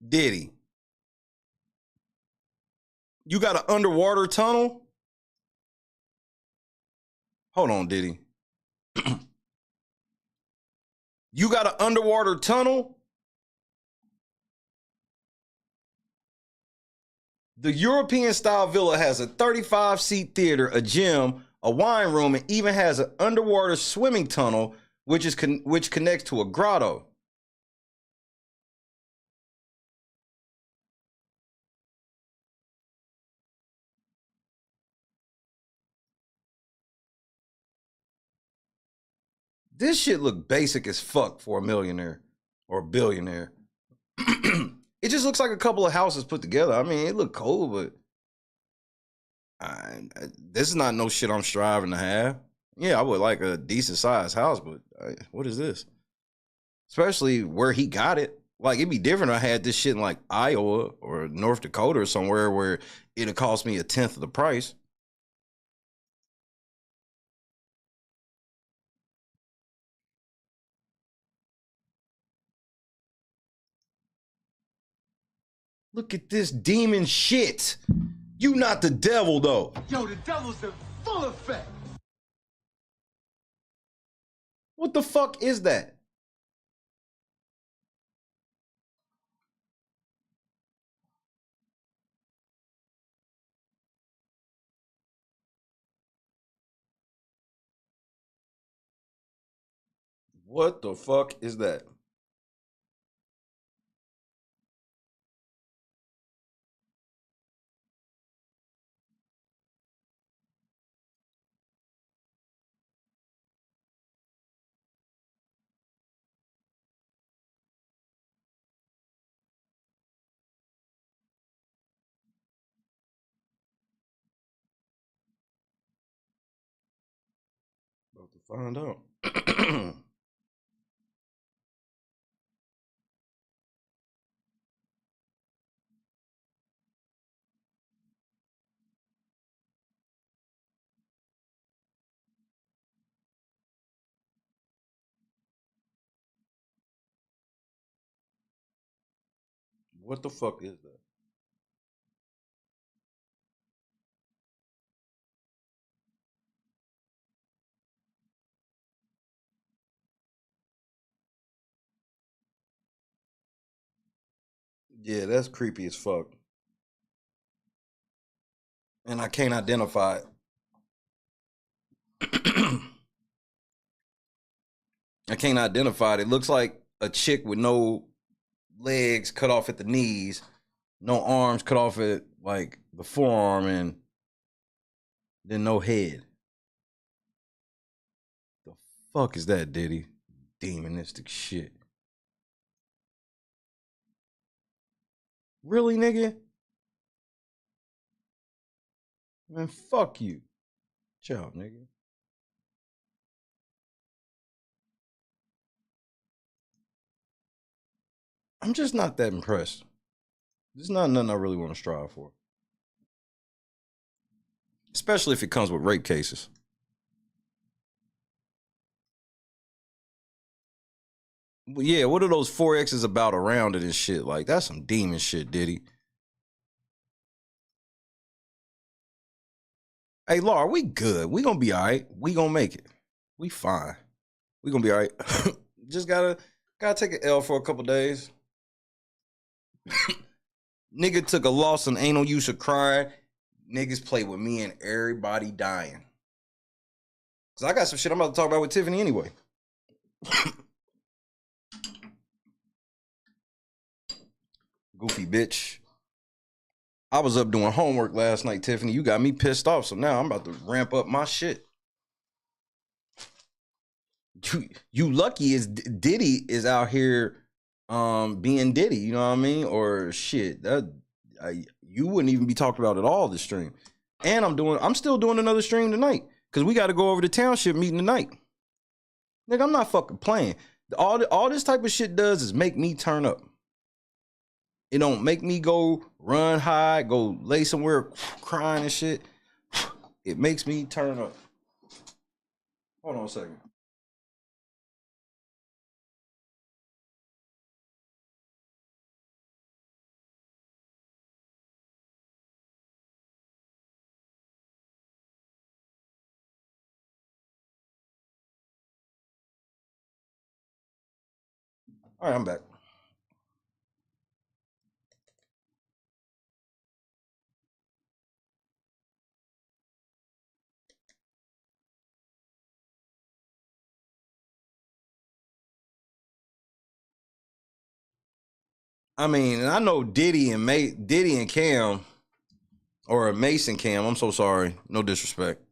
S10: Diddy, you got an underwater tunnel? Hold on, Diddy. You got an underwater tunnel? The European style villa has a 35-seat theater, a gym, a wine room, and even has an underwater swimming tunnel, which connects to a grotto. This shit look basic as fuck for a millionaire or a billionaire. It just looks like a couple of houses put together. I mean, it look cool, but this is not no shit I'm striving to have. Yeah, I would like a decent sized house, but what is this? Especially where he got it. Like, it'd be different if I had this shit in like Iowa or North Dakota or somewhere where it'd cost me 1/10 of the price. Look at this demon shit. You not the devil, though.
S5: Yo, the devil's in full effect.
S10: What the fuck is that? What the fuck is that? About to find out. What the fuck is that? Yeah, that's creepy as fuck. And I can't identify it. I can't identify it. It looks like a chick with no legs cut off at the knees, no arms cut off at like the forearm, and then no head. The fuck is that, Diddy? Demonistic shit. Really, nigga? Man, fuck you. Ciao, nigga. I'm just not that impressed. There's not nothing I really want to strive for. Especially if it comes with rape cases. But yeah, what are those 4X's about around it and shit? Like, that's some demon shit, Diddy. Hey, Laura, we good. We gonna be all right. We gonna make it. We fine. We gonna be all right. Just gotta take an L for a couple days. Nigga took a loss and ain't no use of crying. Niggas play with me and everybody dying. Cause I got some shit I'm about to talk about with Tiffany anyway. Goofy bitch. I was up doing homework last night, Tiffany. You got me pissed off, so now I'm about to ramp up my shit. You lucky as Diddy is out here being Diddy, you know what I mean? Or shit, you wouldn't even be talked about at all this stream. And I'm still doing another stream tonight because we got to go over to township meeting tonight. Nigga, I'm not fucking playing. All this type of shit does is make me turn up. It don't make me go run high, go lay somewhere crying and shit. It makes me turn up. Hold on a second. All right, I'm back. I mean, I know Diddy and Cam, or Mase and Cam. I'm so sorry, no disrespect,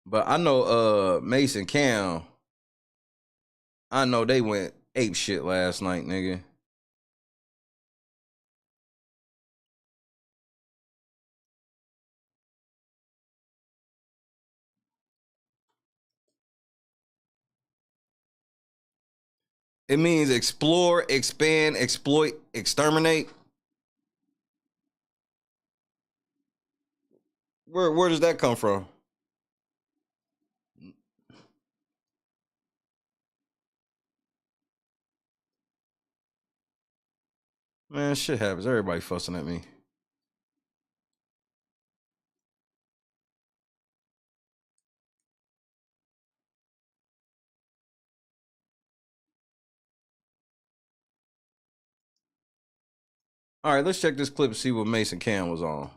S10: but I know Mase and Cam. I know they went ape shit last night, nigga. It means explore, expand, exploit, exterminate. Where does that come from? Man, shit happens. Everybody fussing at me. All right, let's check this clip and see what Mase and Cam was on.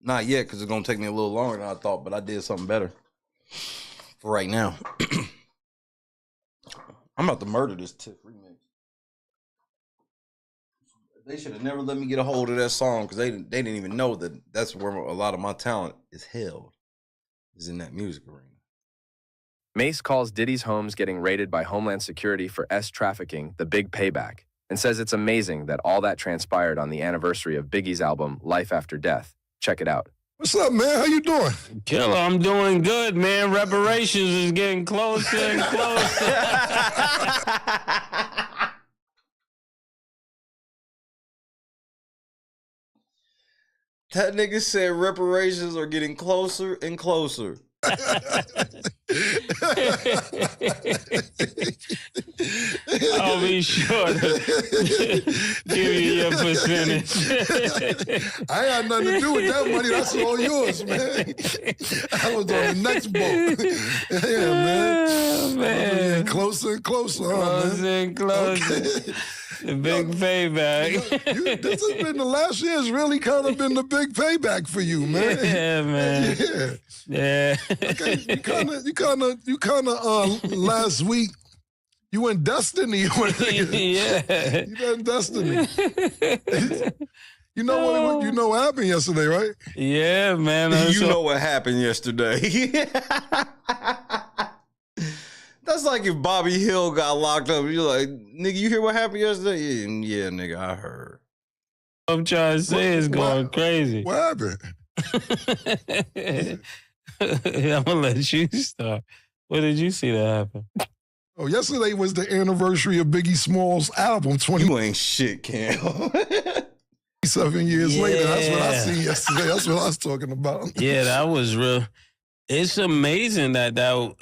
S10: Not yet, because it's going to take me a little longer than I thought, but I did something better for right now. I'm about to murder this Tiff remix. They should have never let me get a hold of that song because they didn't even know that that's where a lot of my talent is held, is in that music arena.
S13: Mase calls Diddy's homes getting raided by Homeland Security for S trafficking the big payback. and says it's amazing that all that transpired on the anniversary of Biggie's album, Life After Death. Check it out.
S14: What's up, man? How you doing?
S16: Killer, I'm doing good, man. Reparations is getting closer and closer.
S10: That nigga said reparations are getting closer and closer.
S16: I'll be sure to give you your percentage.
S14: I ain't had nothing to do with that money. That's all yours, man. I was on the next boat. Yeah, man.
S16: Oh, man.
S14: Closer and closer,
S16: Closer
S14: man.
S16: and closer.
S14: Okay.
S16: The big payback.
S14: This has been the last year's really kind of been the big payback for you, man.
S16: Yeah, man.
S14: Yeah. Okay, you kind of last week you went Destiny.
S16: Yeah.
S14: You went Destiny. You know what happened yesterday, right?
S16: Yeah, man.
S10: You know what happened yesterday. That's like if Bobby Hill got locked up. You're like, nigga, you hear what happened yesterday? Yeah, nigga, I heard.
S16: I'm trying to say it's going crazy.
S14: What happened?
S16: I'm gonna let you start. What did you see that happen?
S14: Oh, yesterday was the anniversary of Biggie Smalls' album.
S10: You ain't shit, Cam.
S14: 7 years later. That's what I seen yesterday. That's what I was talking about.
S16: Yeah, that was real. It's amazing that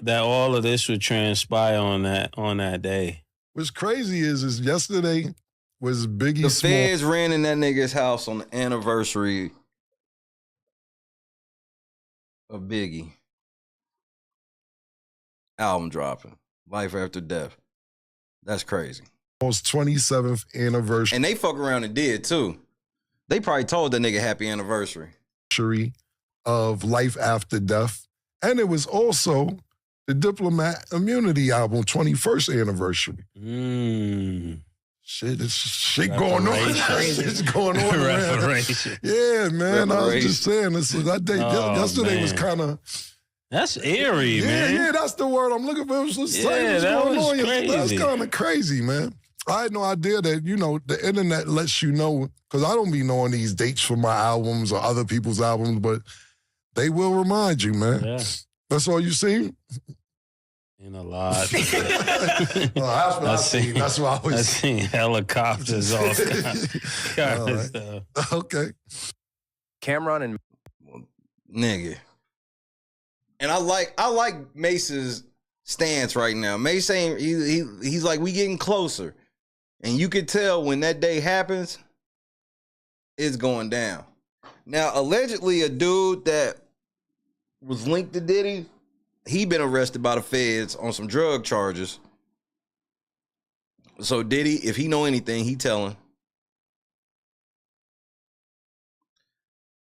S16: all of this would transpire on that day.
S14: What's crazy is yesterday was Biggie
S10: The
S14: Smalls.
S10: feds ran in that nigga's house on the anniversary of Biggie. Album dropping. Life After Death. That's crazy.
S14: 27th anniversary.
S10: And they fuck around and did too. They probably told that nigga happy anniversary.
S14: Of Life After Death. And it was also the Diplomat Immunity album, 21st anniversary. Shit, it's shit going on. Shit's going on around. Yeah, man. I was just saying, that day yesterday was kind of...
S16: That's eerie, man.
S14: Yeah, that's the word I'm looking for. It was just
S16: Yeah, that was crazy.
S14: That's kind of crazy, man. I had no idea that, the internet lets you know, because I don't be knowing these dates for my albums or other people's albums, but they will remind you, man.
S16: Yeah.
S14: That's all you seen?
S16: In a lot.
S14: That's what I seen. That's what I was.
S16: I seen helicopters, all kind of stuff.
S14: Okay.
S13: Cameron and
S10: Nigga. And I like Mace's stance right now. Mace saying he's like, we getting closer. And you could tell when that day happens, it's going down. Now, allegedly, a dude that was linked to Diddy, he been arrested by the feds on some drug charges. So Diddy, if he know anything, he telling.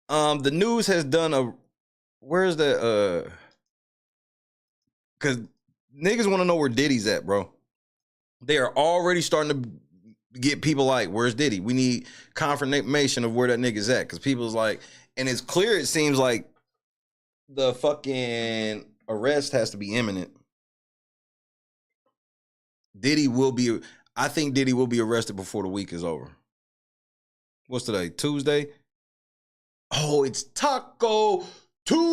S10: The news has done where's the because niggas want to know where Diddy's at, bro. They are already starting to get people like, where's Diddy? We need confirmation of where that nigga's at. Because people's like, and it's clear, it seems like the fucking arrest has to be imminent. I think Diddy will be arrested before the week is over. What's today? Tuesday? Oh, it's Taco Tuesday.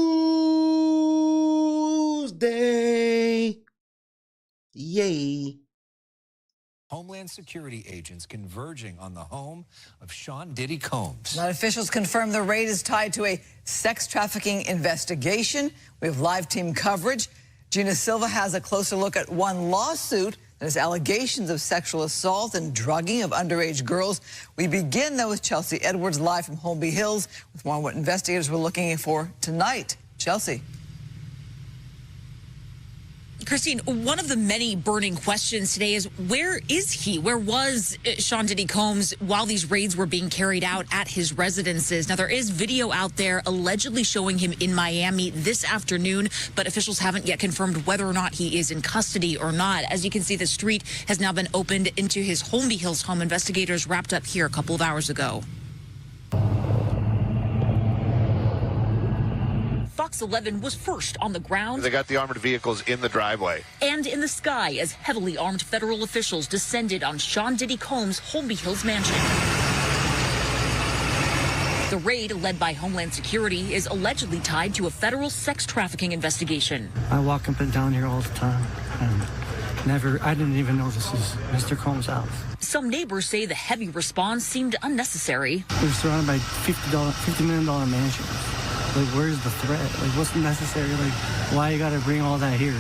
S10: Yay.
S24: Homeland Security agents converging on the home of Sean Diddy Combs.
S25: Now, officials confirm the raid is tied to a sex trafficking investigation. We have live team coverage. Gina Silva has a closer look at one lawsuit that has allegations of sexual assault and drugging of underage girls. We begin, though, with Chelsea Edwards live from Holmby Hills with more on what investigators were looking for tonight. Chelsea.
S26: Christine, one of the many burning questions today is, where is he? Where was Sean Diddy Combs while these raids were being carried out at his residences? Now, there is video out there allegedly showing him in Miami this afternoon, but officials haven't yet confirmed whether or not he is in custody or not. As you can see, the street has now been opened into his Holmby Hills home. Investigators wrapped up here a couple of hours ago. Fox 11 was first on the ground.
S4: They got the armored vehicles in the driveway.
S26: And in the sky as heavily armed federal officials descended on Sean Diddy Combs' Holmby Hills mansion. The raid, led by Homeland Security, is allegedly tied to a federal sex trafficking investigation.
S12: I walk up and down here all the time, and I didn't even know this is Mr. Combs' house.
S26: Some neighbors say the heavy response seemed unnecessary.
S12: We're surrounded by $50 million mansions. Like, where's the threat? Like, what's necessary? Like, why you gotta bring all that here?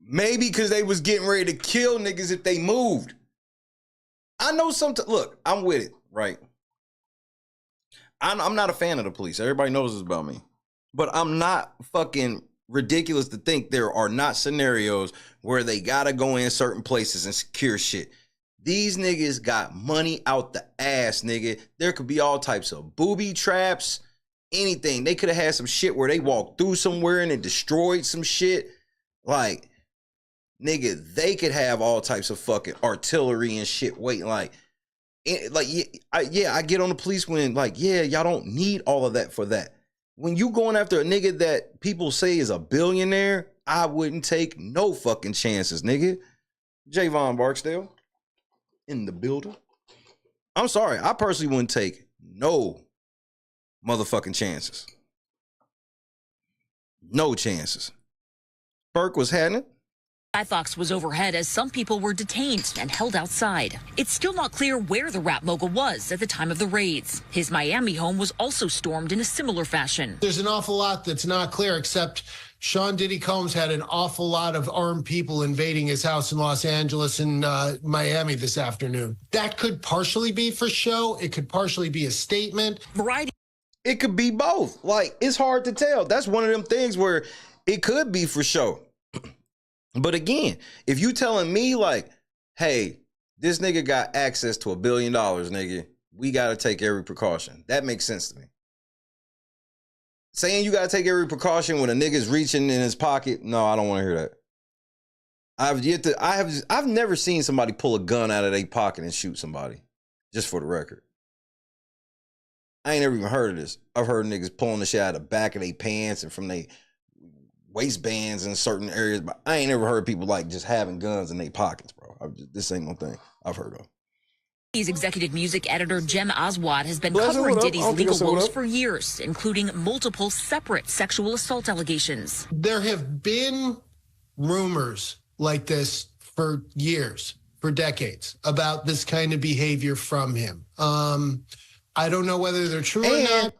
S10: Maybe because they was getting ready to kill niggas if they moved. I know sometimes. Look, I'm with it, right? I'm not a fan of the police. Everybody knows this about me. But I'm not fucking ridiculous to think there are not scenarios where they gotta go in certain places and secure shit. These niggas got money out the ass, nigga. There could be all types of booby traps, anything. They could have had some shit where they walked through somewhere and it destroyed some shit. Like, nigga, they could have all types of fucking artillery and shit waiting. Like, I get on the police when, like, yeah, y'all don't need all of that for that. When you going after a nigga that people say is a billionaire, I wouldn't take no fucking chances, nigga. Javon Barksdale in the building. I'm sorry, I personally wouldn't take no motherfucking chances. No chances. Burke was having it.
S26: Fox was overhead as some people were detained and held outside. It's still not clear where the rap mogul was at the time of the raids. His Miami home was also stormed in a similar fashion.
S15: There's an awful lot that's not clear, except Sean Diddy Combs had an awful lot of armed people invading his house in Los Angeles and Miami this afternoon. That could partially be for show. It could partially be a statement.
S26: Variety.
S10: It could be both. Like, it's hard to tell. That's one of them things where it could be for show. But again, if you telling me like, hey, this nigga got access to $1 billion, nigga, we got to take every precaution. That makes sense to me. Saying you got to take every precaution when a nigga's reaching in his pocket, no, I don't want to hear that. I've never seen somebody pull a gun out of their pocket and shoot somebody, just for the record. I ain't never even heard of this. I've heard niggas pulling the shit out of the back of their pants and from their waistbands in certain areas, but I ain't never heard people like just having guns in their pockets, bro. This ain't no thing I've heard of.
S26: His executive music editor, Jem Oswald, has been covering Diddy's legal woes for years, including multiple separate sexual assault allegations.
S15: There have been rumors like this for years, for decades, about this kind of behavior from him. I don't know whether they're true or not.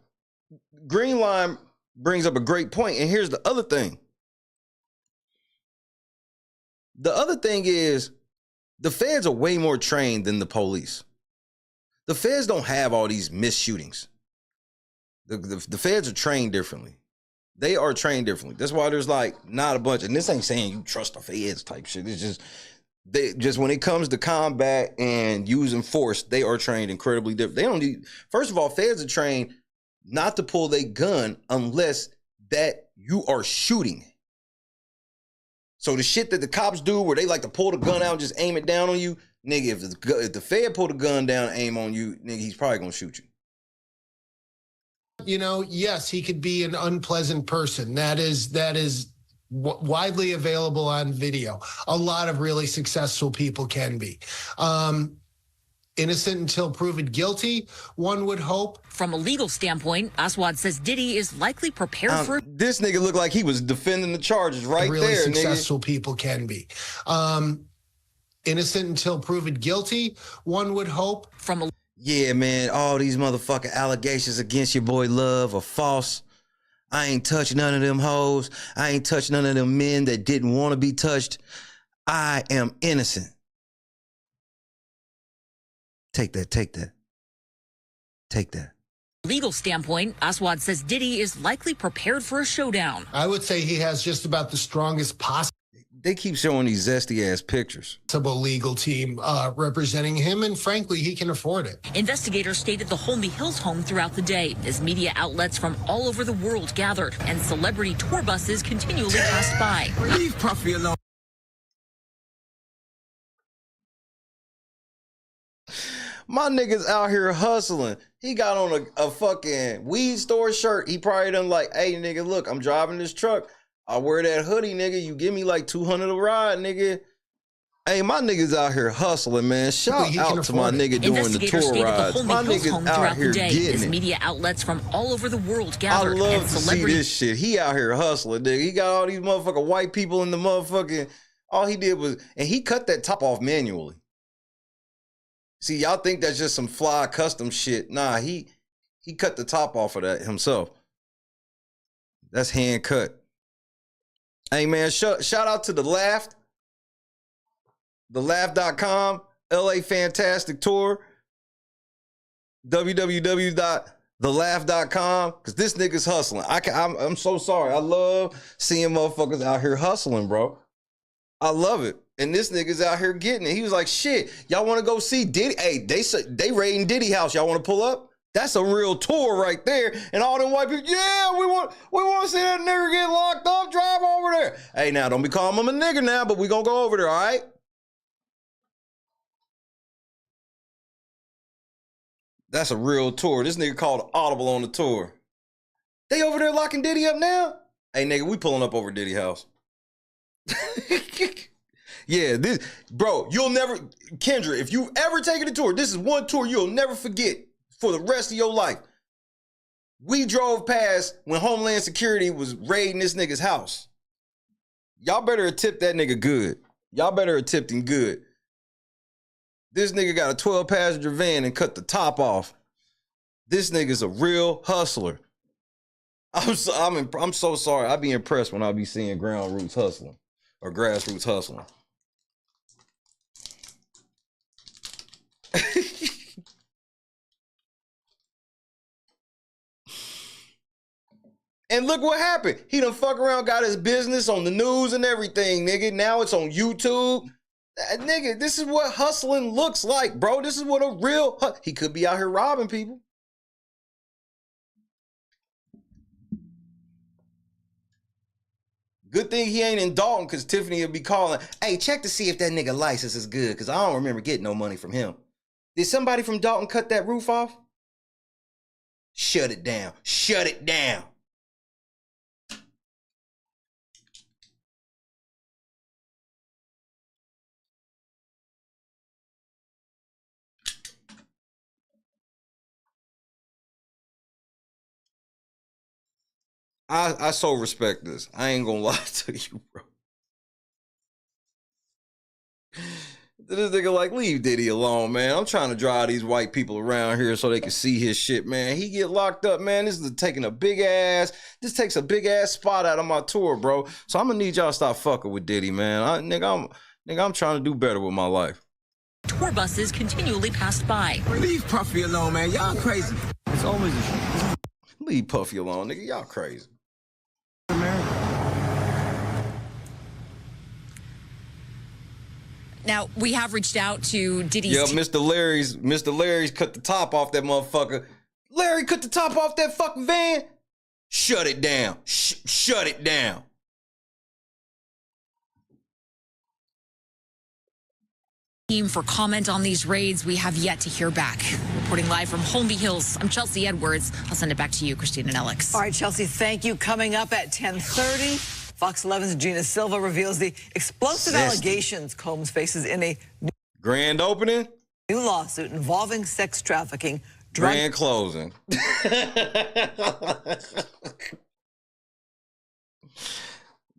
S10: Green Line brings up a great point, and here's the other thing. The other thing is the feds are way more trained than the police. The feds don't have all these missed shootings. The feds are trained differently. They are trained differently. That's why there's like not a bunch, and this ain't saying you trust the feds type shit. It's just when it comes to combat and using force, they are trained incredibly different. They don't need, first of all, feds are trained not to pull their gun unless that you are shooting. So the shit that the cops do where they like to pull the gun out and just aim it down on you, nigga, if the fed pull the gun down and aim on you, nigga, he's probably gonna shoot you.
S15: You know, yes, he could be an unpleasant person. That is widely available on video. A lot of really successful people can be. Innocent until proven guilty, one would hope.
S26: From a legal standpoint, Oswald says Diddy is likely prepared for...
S10: This nigga looked like he was defending the charges right
S15: really
S10: there,
S15: successful
S10: nigga.
S15: People can be. Innocent until proven guilty, one would hope.
S26: From a...
S10: Yeah, man, all these motherfucking allegations against your boy Love are false. I ain't touched none of them hoes. I ain't touched none of them men that didn't want to be touched. I am innocent. Take that, take that. Take that.
S26: Legal standpoint, Oswald says Diddy is likely prepared for a showdown.
S15: I would say he has just about the strongest possible.
S10: They keep showing these zesty ass pictures.
S15: Legal team representing him, and frankly, he can afford it.
S26: Investigators stayed at the Holmby Hills home throughout the day as media outlets from all over the world gathered and celebrity tour buses continually passed by.
S1: Leave Puffy alone.
S10: My nigga's out here hustling. He got on a fucking weed store shirt. He probably done like, hey, nigga, look, I'm driving this truck. I wear that hoodie, nigga. You give me like $200 a ride, nigga. Hey, my niggas out here hustling, man. Shout out to my nigga doing the tour rides. My niggas out here getting it.
S26: Media outlets from all over the world
S10: I
S26: gathered.
S10: love to see this shit. He out here hustling, nigga. He got all these motherfucking white people in the motherfucking. All he did was, and he cut that top off manually. See, y'all think that's just some fly custom shit. Nah, he cut the top off of that himself. That's hand cut. Hey, man, shout out to The Laugh. TheLaugh.com, LA Fantastic Tour, www.thelaugh.com, because this nigga's hustling. I'm so sorry. I love seeing motherfuckers out here hustling, bro. I love it. And this nigga's out here getting it. He was like, shit, y'all want to go see Diddy? Hey, they raiding Diddy house. Y'all want to pull up? That's a real tour right there. And all them white people, yeah, we want to see that nigga get locked up. Drive over there. Hey, now, don't be calling him a nigga now, but we going to go over there, all right? That's a real tour. This nigga called Audible on the tour. They over there locking Diddy up now? Hey, nigga, we pulling up over Diddy house. Yeah, this, bro, you'll never, Kendra, if you ever taken a tour, this is one tour you'll never forget for the rest of your life. We drove past when Homeland Security was raiding this nigga's house. Y'all better have tipped that nigga good. Y'all better have tipped him good. This nigga got a 12-passenger van and cut the top off. This nigga's a real hustler. I'm so sorry. I be impressed when I be seeing ground roots hustling or grassroots hustling. And look what happened. He done fuck around, got his business on the news and everything, nigga. Now it's on YouTube. Nigga, this is what hustling looks like, bro. This is what a real... He could be out here robbing people. Good thing he ain't in Dalton, because Tiffany would be calling, hey, check to see if that nigga license is good, because I don't remember getting no money from him. Did somebody from Dalton cut that roof off? Shut it down. Shut it down. I so respect this. I ain't gonna lie to you, bro. This nigga like, leave Diddy alone, man. I'm trying to drive these white people around here so they can see his shit, man. He get locked up, man. This takes a big ass spot out of my tour, bro. So I'm gonna need y'all to stop fucking with Diddy, man. I'm trying to do better with my life.
S26: Tour buses continually passed by.
S2: Leave Puffy alone, man. Y'all crazy. It's always a show.
S10: Leave Puffy alone, nigga. Y'all crazy.
S26: Now, we have reached out to Diddy's...
S10: Yeah, Mr. Larry's cut the top off that motherfucker. Larry cut the top off that fucking van. Shut it down. Shut it down.
S26: Team for comment on these raids. We have yet to hear back. Reporting live from Holmby Hills, I'm Chelsea Edwards. I'll send it back to you, Christina and Alex.
S25: All right, Chelsea, thank you. Coming up at 10:30, Fox 11's Gina Silva reveals the explosive allegations Combs faces in a
S10: grand opening,
S25: new lawsuit involving sex trafficking,
S10: grand closing.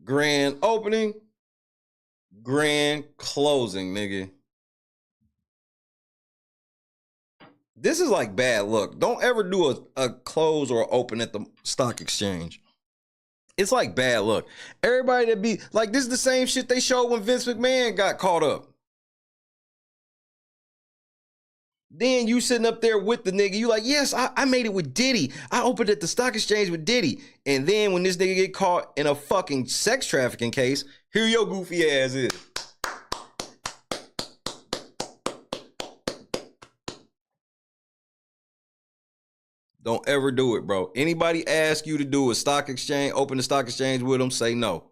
S10: Grand opening, grand closing, nigga. This is like bad luck. Don't ever do a close or open at the stock exchange. It's like bad luck. Everybody that be like, this is the same shit they showed when Vince McMahon got caught up. Then you sitting up there with the nigga, you like, yes, I made it with Diddy. I opened at the stock exchange with Diddy. And then when this nigga get caught in a fucking sex trafficking case, here your goofy ass is. Don't ever do it, bro. Anybody ask you to do a stock exchange, open the stock exchange with them, say no.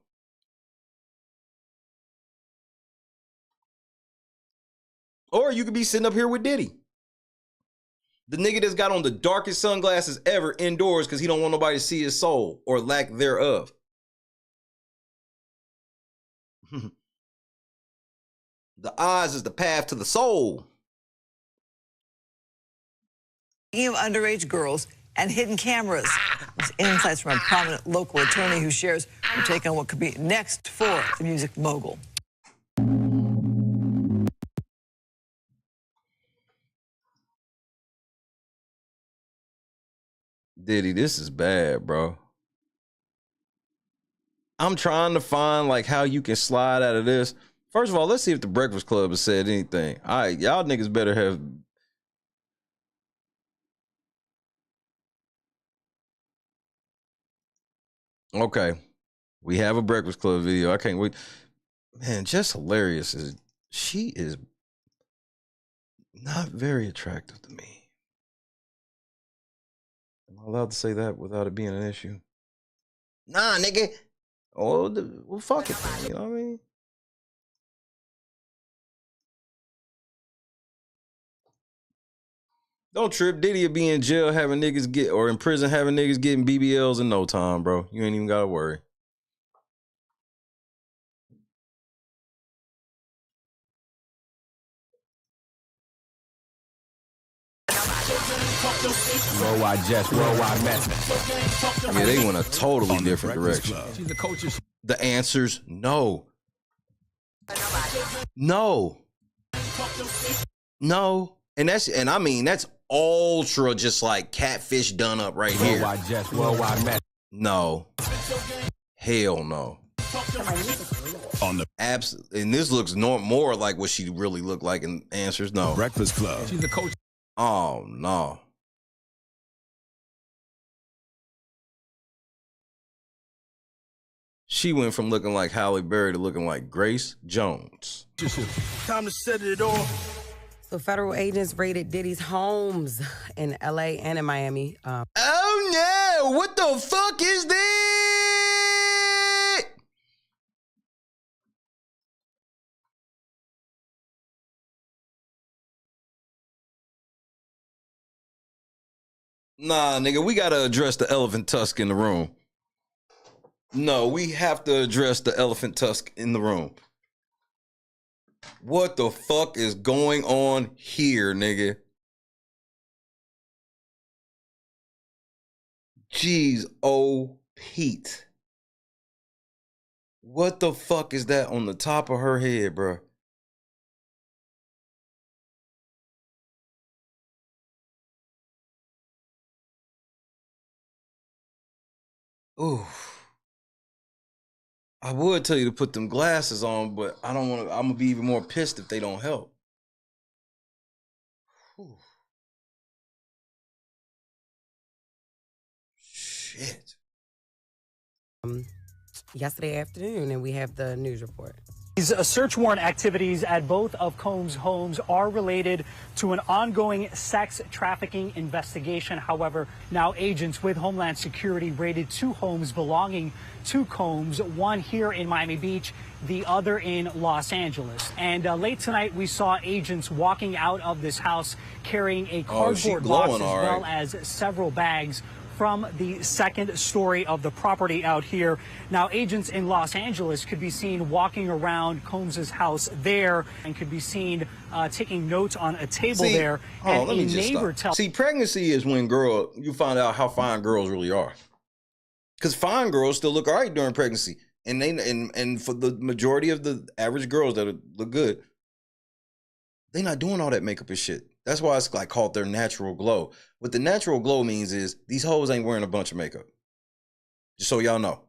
S10: Or you could be sitting up here with Diddy. The nigga that's got on the darkest sunglasses ever indoors because he don't want nobody to see his soul or lack thereof. The eyes is the path to the soul.
S25: Speaking of underage girls and hidden cameras, there's insights from a prominent local attorney who shares her take on what could be next for the music mogul.
S10: Diddy, this is bad, bro. I'm trying to find like how you can slide out of this. First of all, let's see if the Breakfast Club has said anything. All right, y'all niggas better have. Okay, we have a Breakfast Club video. I can't wait. Man, just hilarious. She is not very attractive to me. Am I allowed to say that without it being an issue? Nah, nigga. Oh, well, fuck it. You know what I mean? Don't trip. Diddy will be in jail having niggas get, or in prison having niggas getting BBLs in no time, bro. You ain't even got to worry.
S2: Worldwide Jets, worldwide mess.
S10: Yeah, they went a totally different direction. The answer's no. No. No. And I mean that's ultra just like catfish done up right here.
S2: Worldwide Jets, worldwide mess.
S10: No. Hell no.
S2: On the
S10: and this looks more like what she really looked like in answers no.
S2: Breakfast Club. She's the coach.
S10: Oh no. She went from looking like Halle Berry to looking like Grace Jones.
S2: Time to set it off.
S17: So federal agents raided Diddy's homes in LA and in Miami.
S10: Oh no! What the fuck is this? Nah, nigga, we gotta address the elephant tusk in the room. No, we have to address the elephant tusk in the room. What the fuck is going on here, nigga? Jeez, oh, Pete. What the fuck is that on the top of her head, bro? Ooh. I would tell you to put them glasses on, but I don't want to. I'm gonna be even more pissed if they don't help. Whew. Shit.
S17: Yesterday afternoon, and we have the news report.
S19: These search warrant activities at both of Combs' homes are related to an ongoing sex trafficking investigation. However, now agents with Homeland Security raided two homes belonging to Combs, one here in Miami Beach, the other in Los Angeles. And late tonight, we saw agents walking out of this house carrying a cardboard box as well as several bags from the second story of the property out here. Now, agents in Los Angeles could be seen walking around Combs' house there and could be seen taking notes on a table there. And a neighbor tells.
S10: See, pregnancy is when you find out how fine girls really are. Because fine girls still look all right during pregnancy. And for the majority of the average girls that look good, they're not doing all that makeup and shit. That's why it's like called their natural glow. What the natural glow means is these hoes ain't wearing a bunch of makeup. Just so y'all know.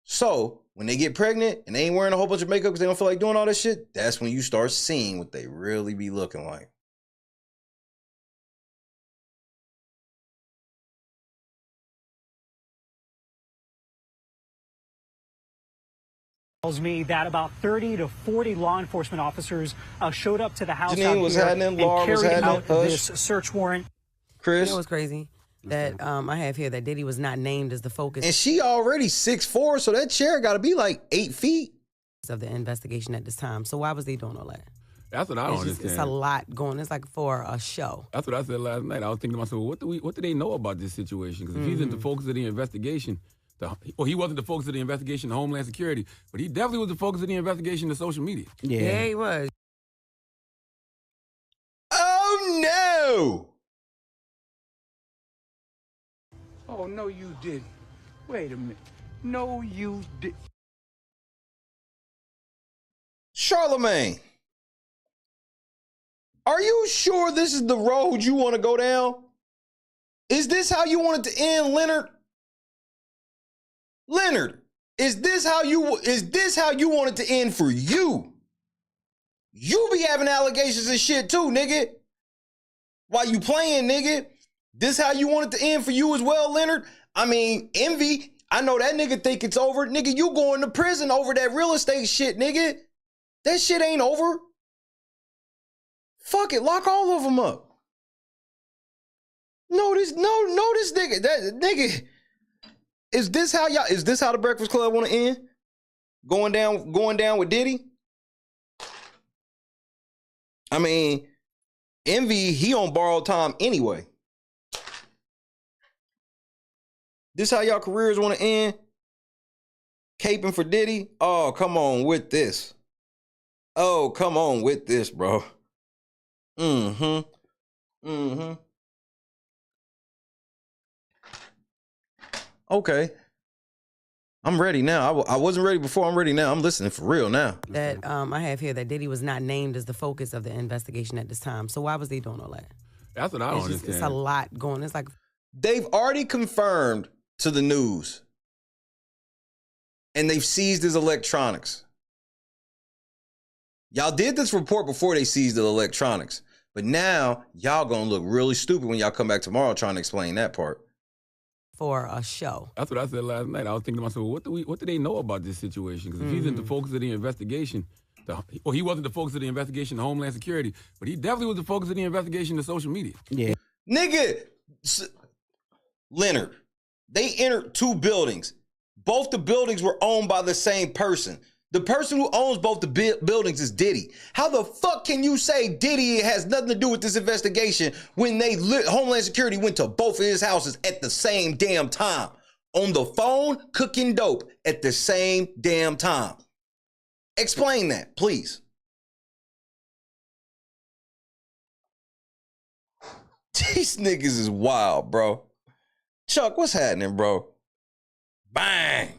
S10: So when they get pregnant and they ain't wearing a whole bunch of makeup because they don't feel like doing all this shit, that's when you start seeing what they really be looking like.
S19: Tells me that about 30 to 40 law enforcement officers showed up to the house
S10: Janine
S19: out
S10: was
S19: here
S10: happening,
S19: and
S10: Laura was
S19: carried
S10: happening,
S19: out
S10: Hush.
S19: this search warrant.
S10: Chris?
S17: You know what's crazy? That I have here that Diddy was not named as the focus.
S10: And she already 6'4", so that chair got to be like 8 feet.
S17: Of the investigation at this time. So why was they doing all that?
S7: That's what I don't understand.
S17: It's a lot going. It's like for a show.
S7: That's what I said last night. I was thinking to myself, what do they know about this situation? Because if he's in the focus of the investigation, he wasn't the focus of the investigation to Homeland Security, but he definitely was the focus of the investigation to social media.
S17: Yeah, he was.
S10: Oh no!
S5: Oh, no, you didn't. Wait a minute. No, you didn't.
S10: Charlemagne, are you sure this is the road you want to go down? Is this how you want it to end, Leonard? Leonard, is this how you want it to end for you? You be having allegations and shit too, nigga. While you playing, nigga. This how you want it to end for you as well, Leonard? I mean, Envy, I know that nigga think it's over. Nigga, you going to prison over that real estate shit, nigga. That shit ain't over. Fuck it, lock all of them up. No, this nigga. That nigga. Is this how the Breakfast Club want to end? Going down with Diddy? I mean, Envy, he on borrowed time anyway. This how y'all careers want to end? Caping for Diddy? Oh, come on with this. Oh, come on with this, bro. Okay. I'm ready now. I wasn't ready before. I'm ready now. I'm listening for real now.
S17: That I have here that Diddy was not named as the focus of the investigation at this time. So why was they doing all that?
S7: That's what I don't understand.
S17: It's a lot going. It's like
S10: they've already confirmed to the news, and they've seized his electronics. Y'all did this report before they seized the electronics, but now y'all gonna look really stupid when y'all come back tomorrow trying to explain that part.
S17: For a show.
S7: That's what I said last night. I was thinking to myself, what do they know about this situation? Because if he's in the focus of the investigation, he wasn't the focus of the investigation to Homeland Security, but he definitely was the focus of the investigation to social media.
S17: Yeah.
S10: Nigga, Leonard, they entered 2 buildings. Both the buildings were owned by the same person. The person who owns both the buildings is Diddy. How the fuck can you say Diddy has nothing to do with this investigation when Homeland Security went to both of his houses at the same damn time? On the phone, cooking dope at the same damn time. Explain that, please. These niggas is wild, bro. Chuck, what's happening, bro? Bang!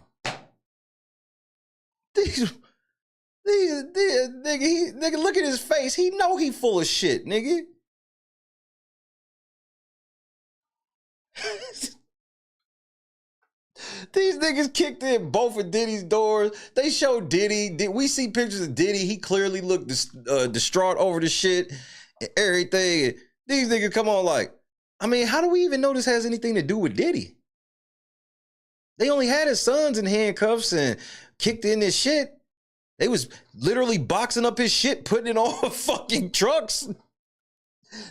S10: Nigga, look at his face. He know he full of shit, nigga. These niggas kicked in both of Diddy's doors. They showed Diddy. We see pictures of Diddy. He clearly looked distraught over the shit and everything. These niggas come on like, I mean, how do we even know this has anything to do with Diddy? They only had his sons in handcuffs and kicked in this shit. They was literally boxing up his shit, putting it on fucking trucks.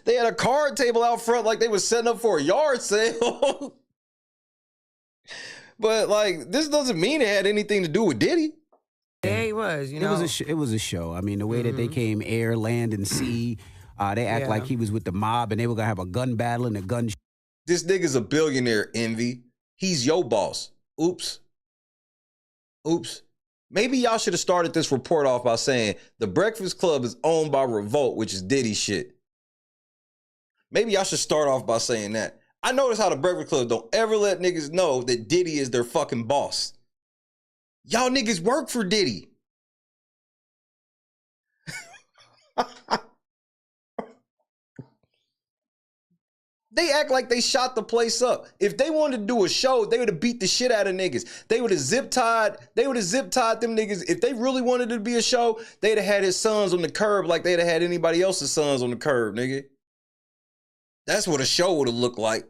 S10: They had a card table out front like they was setting up for a yard sale. But like, this doesn't mean it had anything to do with Diddy.
S17: Yeah, he was. You know,
S2: it was a show. I mean, the way that they came air, land, and sea, they act like he was with the mob, and they were gonna have a gun battle and a gun.
S10: This nigga's a billionaire, Envy. He's your boss. Oops. Maybe y'all should have started this report off by saying the Breakfast Club is owned by Revolt, which is Diddy shit. Maybe y'all should start off by saying that. I notice how the Breakfast Club don't ever let niggas know that Diddy is their fucking boss. Y'all niggas work for Diddy. They act like they shot the place up. If they wanted to do a show, they would have beat the shit out of niggas. They would have zip tied them niggas. If they really wanted it to be a show, they'd have had his sons on the curb like they'd have had anybody else's sons on the curb, nigga. That's what a show would have looked like.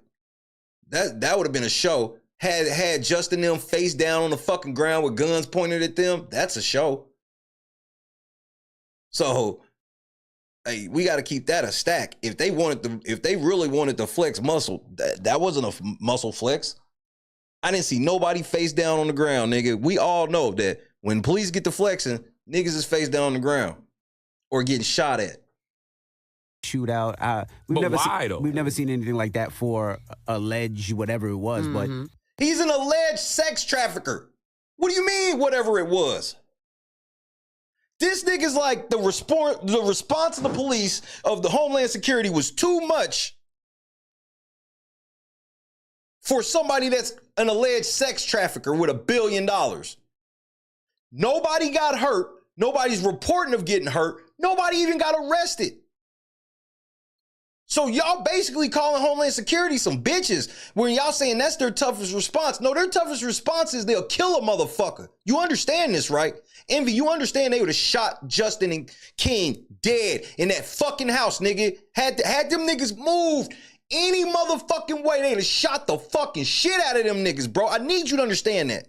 S10: That would have been a show. Had Justin them face down on the fucking ground with guns pointed at them. That's a show. So, hey, we got to keep that a stack. If they really wanted to flex muscle, that wasn't a muscle flex. I didn't see nobody face down on the ground, nigga. We all know that when police get to flexing, niggas is face down on the ground. or getting shot at.
S2: Shootout. We've never seen anything like that for alleged whatever it was, but
S10: he's an alleged sex trafficker. What do you mean, whatever it was? This nigga's like the response of the police of the Homeland Security was too much for somebody that's an alleged sex trafficker with $1 billion. Nobody got hurt. Nobody's reporting of getting hurt. Nobody even got arrested. So y'all basically calling Homeland Security some bitches when y'all saying that's their toughest response. No, their toughest response is they'll kill a motherfucker. You understand this, right? Envy, you understand they would have shot Justin and King dead in that fucking house, nigga. Had them niggas moved any motherfucking way, they'd have shot the fucking shit out of them niggas, bro. I need you to understand that.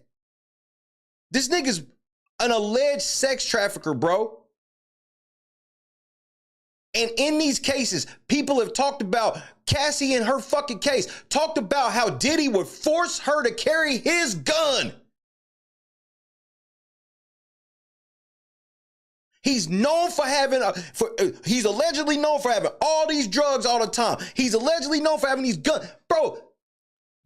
S10: This nigga's an alleged sex trafficker, bro. And in these cases, people have talked about Cassie in her fucking case, talked about how Diddy would force her to carry his gun. He's known for having, he's allegedly known for having all these drugs all the time. He's allegedly known for having these guns. Bro,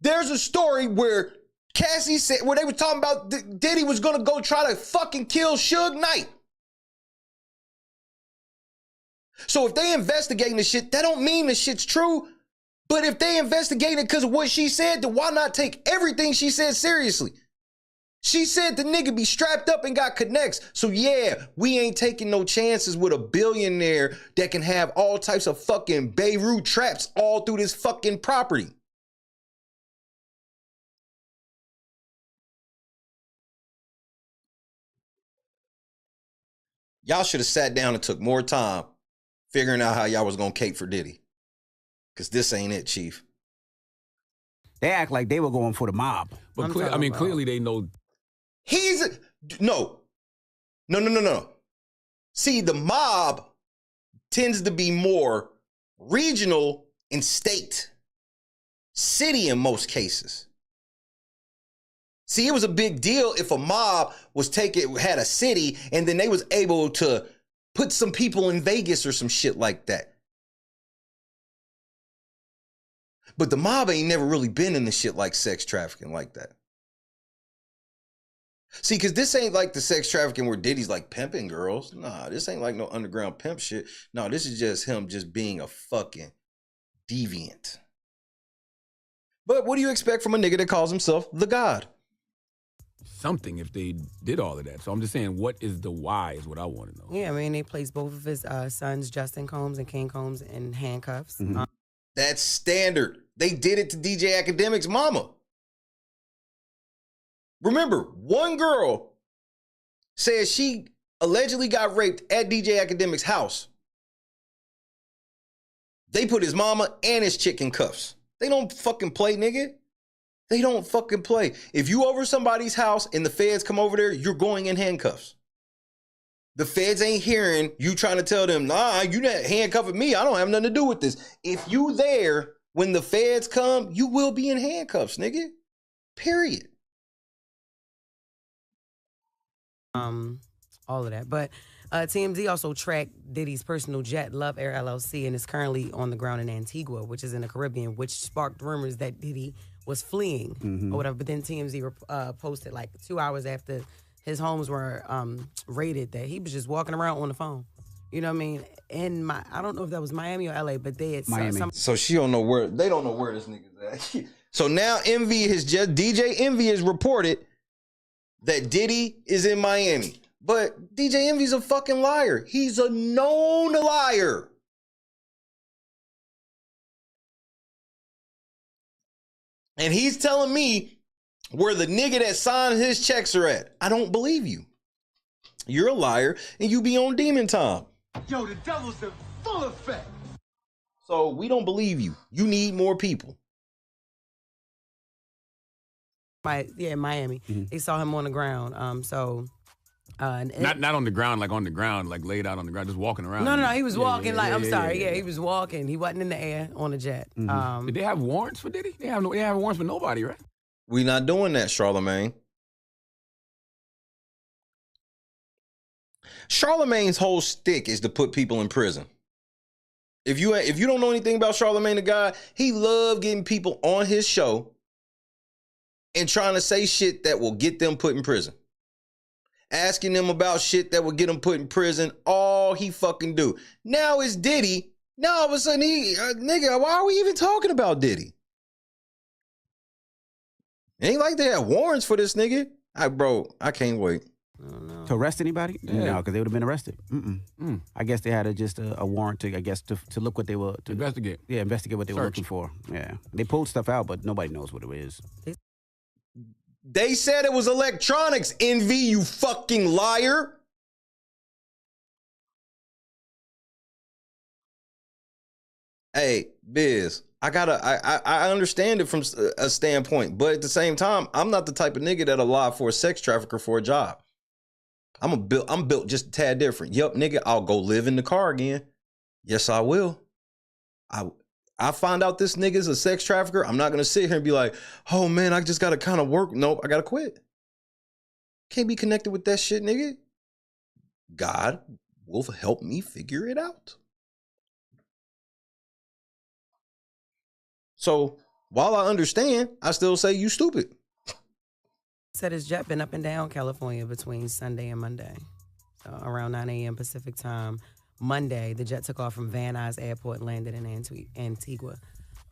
S10: there's a story where Cassie said, where they were talking about Diddy was going to go try to fucking kill Suge Knight. So if they investigating the shit, that don't mean the shit's true. But if they investigating it because of what she said, then why not take everything she said seriously? She said the nigga be strapped up and got connects. So yeah, we ain't taking no chances with a billionaire that can have all types of fucking Beirut traps all through this fucking property. Y'all should have sat down and took more time figuring out how y'all was gonna cape for Diddy. Cause this ain't it, Chief.
S2: They act like they were going for the mob.
S7: But clearly they know.
S10: No. See, the mob tends to be more regional and state. City in most cases. See, it was a big deal if a mob had a city and then they was able to put some people in Vegas or some shit like that. But the mob ain't never really been in the shit like sex trafficking like that. See, because this ain't like the sex trafficking where Diddy's like pimping girls. Nah, this ain't like no underground pimp shit. No, this is just him just being a fucking deviant. But what do you expect from a nigga that calls himself the God?
S7: Something if they did all of that. So I'm just saying, what is the why is what I want to know.
S17: Yeah, I mean, they placed both of his sons, Justin Combs and King Combs, in handcuffs.
S10: Mm-hmm. That's standard. They did it to DJ Academic's mama. Remember, one girl says she allegedly got raped at DJ Academic's house. They put his mama and his chick in cuffs. They don't fucking play, nigga. They don't fucking play. If you over somebody's house and the feds come over there, you're going in handcuffs. The feds ain't hearing you trying to tell them, nah, you not handcuffing me. I don't have nothing to do with this. If you there when the feds come, you will be in handcuffs, nigga. Period.
S17: All of that. But TMZ also tracked Diddy's personal jet, Love Air LLC, and is currently on the ground in Antigua, which is in the Caribbean, which sparked rumors that Diddy was fleeing or whatever. But then TMZ posted like 2 hours after his homes were raided that he was just walking around on the phone. You know what I mean? I don't know if that was Miami or LA, but they had
S2: Miami.
S10: So they don't know where this nigga's at. So now DJ Envy has reported that Diddy is in Miami. But DJ Envy's a fucking liar. He's a known liar. And he's telling me where the nigga that signed his checks are at. I don't believe you. You're a liar and you be on demon time.
S11: Yo, the devil's in full effect.
S10: So we don't believe you. You need more people.
S17: Miami. They saw him on the ground.
S7: Not on the ground, like laid out on the ground, just walking around.
S17: No, he was walking he was walking. He wasn't in the air on a jet.
S7: Did they have warrants for Diddy? They have warrants for nobody, right?
S10: We not doing that, Charlamagne. Charlamagne's whole stick is to put people in prison. If you don't know anything about Charlamagne the God, he loved getting people on his show and trying to say shit that will get them put in prison. Asking them about shit that will get them put in prison. All he fucking do. Now it's Diddy. Now all of a sudden nigga, why are we even talking about Diddy? Ain't like they have warrants for this nigga. Bro, I can't wait.
S2: To arrest anybody?
S10: Yeah.
S2: No, because they would have been arrested. I guess they had a warrant to, to look what they were... To
S7: investigate.
S2: Yeah, investigate what they were
S7: Search.
S2: looking for. Yeah. They pulled stuff out, but nobody knows what it is.
S10: They said it was electronics, Envy, you fucking liar. Hey, Biz, I understand it from a standpoint, but at the same time, I'm not the type of nigga that'll lie for a sex trafficker for a job. I'm built just a tad different. Yup, nigga, I'll go live in the car again. Yes, I will. I find out this nigga's a sex trafficker. I'm not gonna sit here and be like, oh man, I just gotta kind of work. Nope, I gotta quit. Can't be connected with that shit, nigga. God will help me figure it out. So while I understand, I still say you stupid.
S17: Said his jet been up and down California between Sunday and Monday. So around 9 a.m. Pacific time. Monday, the jet took off from Van Nuys Airport and landed in Antigua.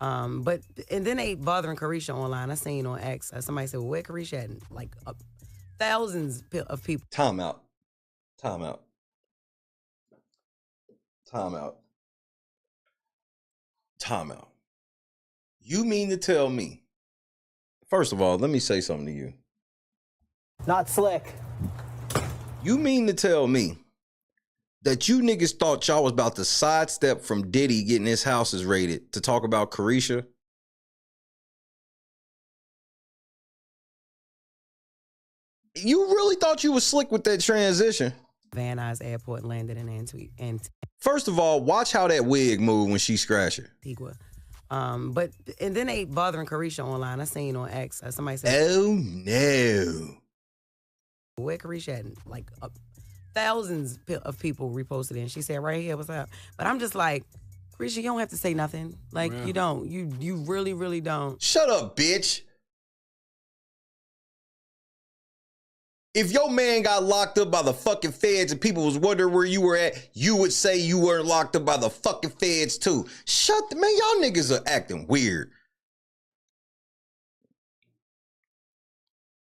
S17: And then they bothering Carisha online. I seen on X. Somebody said, well, where Carisha at? Like thousands of people.
S10: Time out. You mean to tell me, first of all, let me say something to you.
S8: Not slick.
S10: You mean to tell me that you niggas thought y'all was about to sidestep from Diddy getting his houses raided to talk about Carisha? You really thought you was slick with that transition?
S17: Van Nuys Airport and landed in Antigua.
S10: First of all, watch how that wig move when she scratch it.
S17: And then they bothering Carisha online. I seen on X. Somebody said,
S10: oh no.
S17: Where Carisha at? Like thousands of people reposted it. And she said, right here, what's up? But I'm just like, Carisha, you don't have to say nothing. Like, you don't. You really, really don't.
S10: Shut up, bitch. If your man got locked up by the fucking feds and people was wondering where you were at, you would say you weren't locked up by the fucking feds too. Man, y'all niggas are acting weird.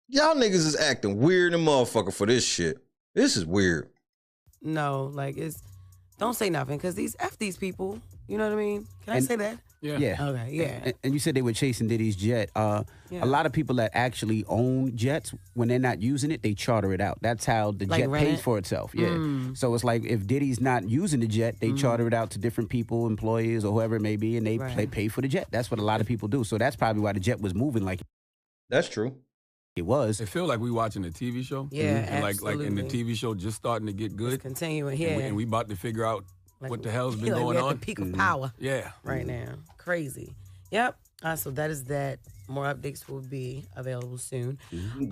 S10: Y'all niggas is acting weird and motherfucker for this shit. This is weird.
S17: No, like don't say nothing because F these people. You know what I mean? Can I say that?
S2: Yeah.
S17: Okay, yeah.
S2: And you said they were chasing Diddy's jet. A lot of people that actually own jets, when they're not using it, they charter it out. That's how the jet pays for itself. Yeah. So it's like if Diddy's not using the jet, they charter it out to different people, employees or whoever it may be, and they pay for the jet. That's what a lot of people do. So that's probably why the jet was moving like
S10: that's true.
S2: It was.
S7: It feel like we watching a TV show.
S17: Yeah,
S7: and
S17: absolutely.
S7: and the TV show just starting to get good.
S17: It's continuing, yeah.
S7: And we about to figure out what the hell's been
S17: like
S7: going
S17: we're at
S7: on.
S17: the peak of power.
S7: Yeah.
S17: Right now. Crazy. Yep. So that is that. More updates will be available soon.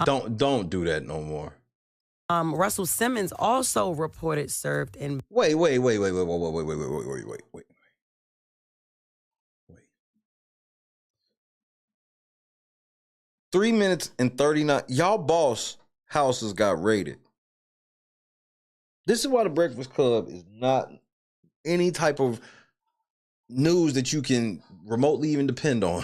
S10: Don't do that no more.
S17: Russell Simmons also reported served in.
S10: Wait. 3 minutes and 39. Y'all boss houses got raided. This is why the Breakfast Club is not any type of news that you can remotely even depend on.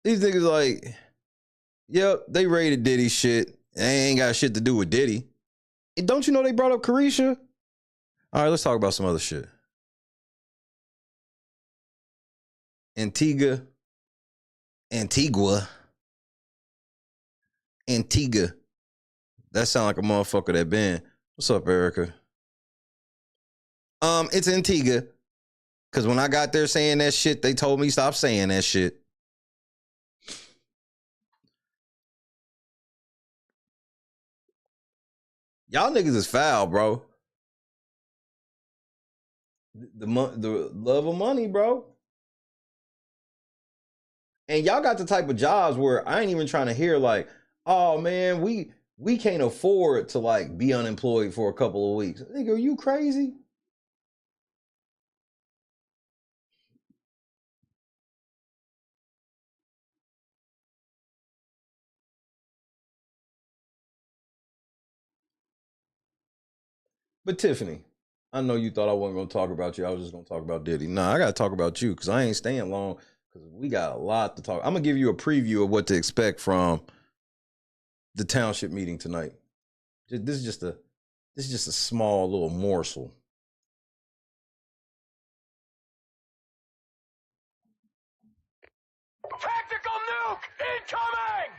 S10: These niggas like, yep, they raided Diddy shit. They ain't got shit to do with Diddy. Don't you know they brought up Carisha? All right, let's talk about some other shit. Antigua. That sound like a motherfucker that been. What's up, Erica? It's Antigua. Cause when I got there saying that shit, they told me stop saying that shit. Y'all niggas is foul, bro. The love of money, bro. And y'all got the type of jobs where I ain't even trying to hear like, oh man, we can't afford to like be unemployed for a couple of weeks. Nigga, are you crazy? But Tiffany, I know you thought I wasn't going to talk about you. I was just going to talk about Diddy. Nah, I got to talk about you because I ain't staying long because we got a lot to talk. I'm going to give you a preview of what to expect from the township meeting tonight. This is just a small little morsel.
S11: Tactical nuke incoming!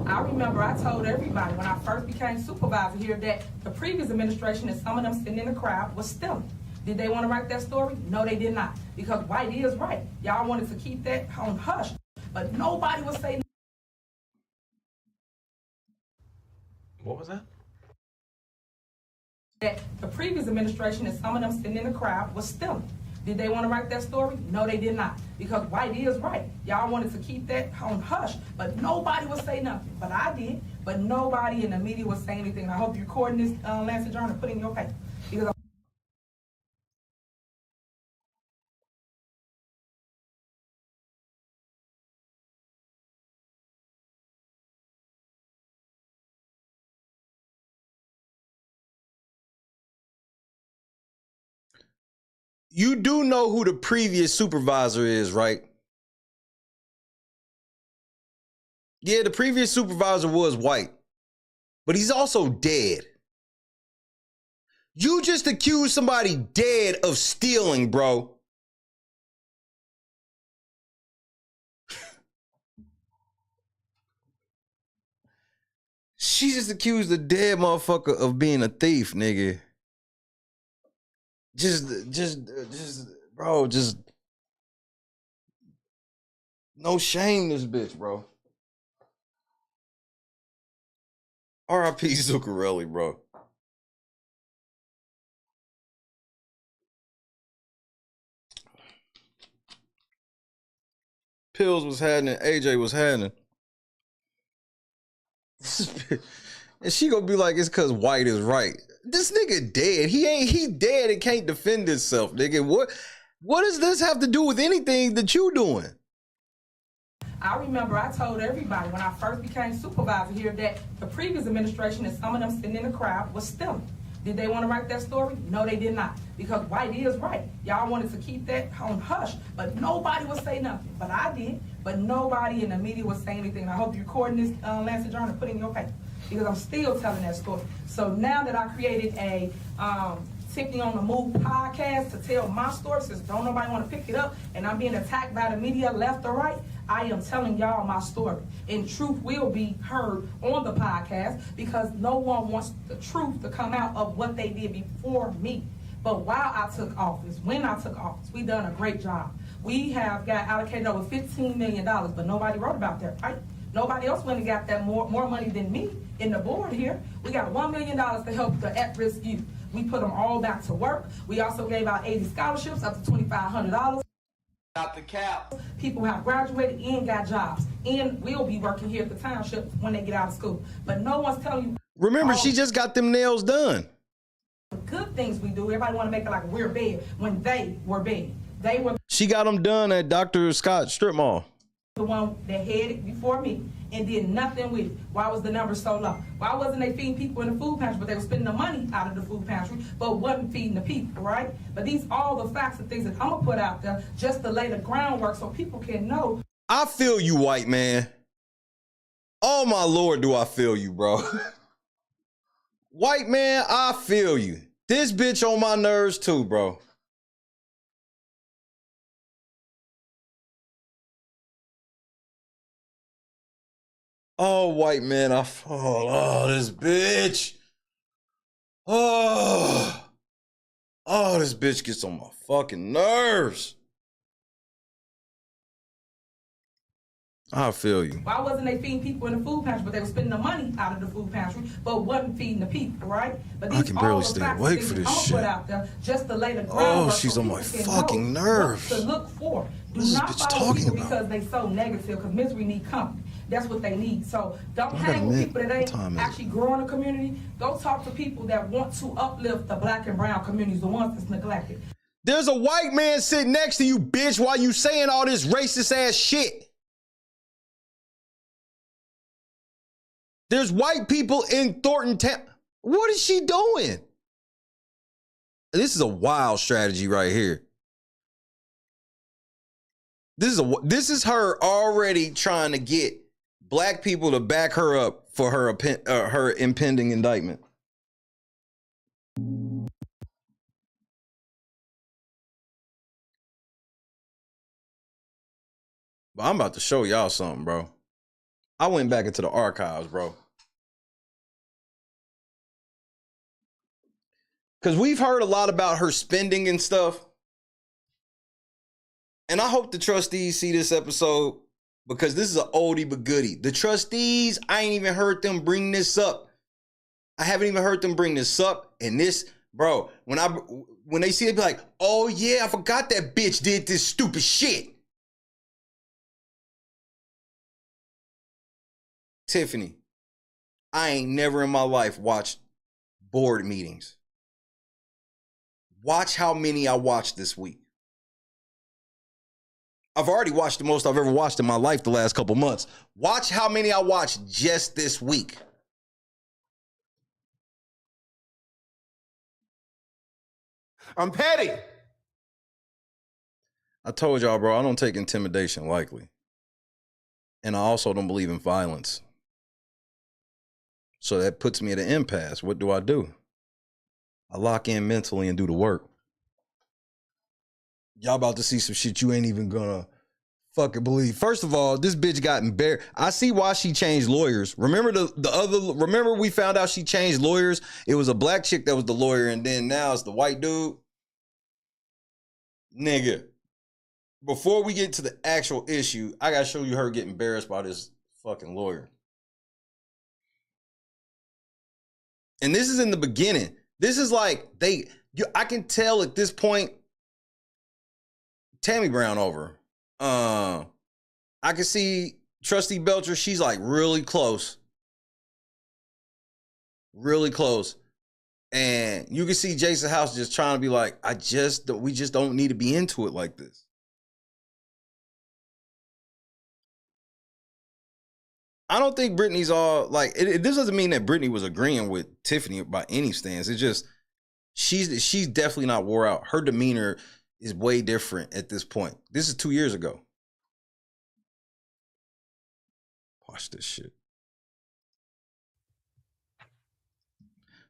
S3: I remember I told everybody when I first became supervisor here that the previous administration and some of them sitting in the crowd was stealing. Did they want to write that story? No, they did not. Because white is right. Y'all wanted to keep that on hush. But nobody was saying.
S6: What was that?
S3: That the previous administration and some of them sitting in the crowd was stealing. Did they want to write that story? No, they did not. Because white is right. Y'all wanted to keep that on hush, but nobody would say nothing. But I did. But nobody in the media was saying anything. And I hope you're recording this, Lance and John, and putting in your paper. Because
S10: You do know who the previous supervisor is, right? Yeah, the previous supervisor was white, but he's also dead. You just accused somebody dead of stealing, bro. She just accused a dead motherfucker of being a thief, nigga. Bro, just no shame this bitch, bro. R.I.P. Zuccarelli, bro. Pills was happening, AJ was happening. And she gonna be like, it's cause white is right. This nigga dead. He dead and can't defend himself, nigga. What does this have to do with anything that you doing?
S3: I remember I told everybody when I first became supervisor here that the previous administration and some of them sitting in the crowd was stealing. Did they want to write that story? No, they did not. Because white is right. Y'all wanted to keep that on hush, but nobody would say nothing. But I did. But nobody in the media was saying anything. And I hope you're recording this, Lance and John, and putting in your paper. Because I'm still telling that story. So now that I created a Tiffany on the Move podcast to tell my story, since don't nobody want to pick it up, and I'm being attacked by the media left or right, I am telling y'all my story. And truth will be heard on the podcast because no one wants the truth to come out of what they did before me. But while I took office, when I took office, we done a great job. We have got allocated over $15 million, but nobody wrote about that, right? Nobody else went and got that more money than me in the board here. We got $1 million to help the at-risk youth. We put them all back to work. We also gave out 80 scholarships up to $2,500.
S1: Out the cap.
S3: People have graduated and got jobs and will be working here at the township when they get out of school. But no one's telling you.
S10: Remember, she just got them nails done.
S3: Good things we do. Everybody want to make it like we're bad when they were bad. They were.
S10: She got them done at Dr. Scott's strip mall.
S3: The one that had it before me and did nothing with it. Why was the number so low? Why wasn't they feeding people in the food pantry, but they were spending the money out of the food pantry, but wasn't feeding the people, right? But these all the facts and things that I'm gonna put out there just to lay the groundwork so people can know.
S10: I feel you, white man. Oh my Lord, do I feel you, bro. White man, I feel you. This bitch on my nerves too, bro. Oh, white man, oh, this bitch. Oh, this bitch gets on my fucking nerves. I feel you.
S3: Why wasn't they feeding people in the food pantry, but they were spending the money out of the food pantry, but wasn't feeding the people, right? But
S10: I can barely stay awake for this shit.
S3: Put out there just to lay the groundwork.
S10: Oh, she's on my fucking nerves.
S3: To look for. Do
S10: What is this
S3: not
S10: bitch
S3: follow
S10: talking
S3: people
S10: about?
S3: because they so negative, because misery need company. That's what they need. So don't hang with people that ain't actually growing the community. Go talk to people that want to uplift the black and brown communities, the ones that's neglected.
S10: There's a white man sitting next to you, bitch, while you saying all this racist ass shit. There's white people in Thornton Town. What is she doing? This is a wild strategy right here. This is her already trying to get black people to back her up for her impending indictment. But I'm about to show y'all something, bro. I went back into the archives, bro. Because we've heard a lot about her spending and stuff. And I hope the trustees see this episode because this is an oldie but goodie. The trustees, I ain't even heard them bring this up. I haven't even heard them bring this up. And this, bro, when they see it, be like, oh yeah, I forgot that bitch did this stupid shit. Tiffany, I ain't never in my life watched board meetings. Watch how many I watched this week. I've already watched the most I've ever watched in my life the last couple months. Watch how many I watched just this week.
S1: I'm petty.
S10: I told y'all, bro, I don't take intimidation lightly. And I also don't believe in violence. So that puts me at an impasse. What do? I lock in mentally and do the work. Y'all about to see some shit you ain't even gonna fucking believe. First of all, this bitch got embarrassed. I see why she changed lawyers. Remember remember we found out she changed lawyers? It was a black chick that was the lawyer, and then now it's the white dude. Nigga, before we get to the actual issue, I gotta show you her getting embarrassed by this fucking lawyer. And this is in the beginning. This is like I can tell at this point, Tammy Brown over. I can see Trustee Belcher. She's like really close. Really close. And you can see Jason House just trying to be like, we just don't need to be into it like this. I don't think Brittany's all like this doesn't mean that Brittany was agreeing with Tiffany by any stance. It's just she's definitely not wore out. Her demeanor is way different at this point. This is 2 years ago. Watch this shit.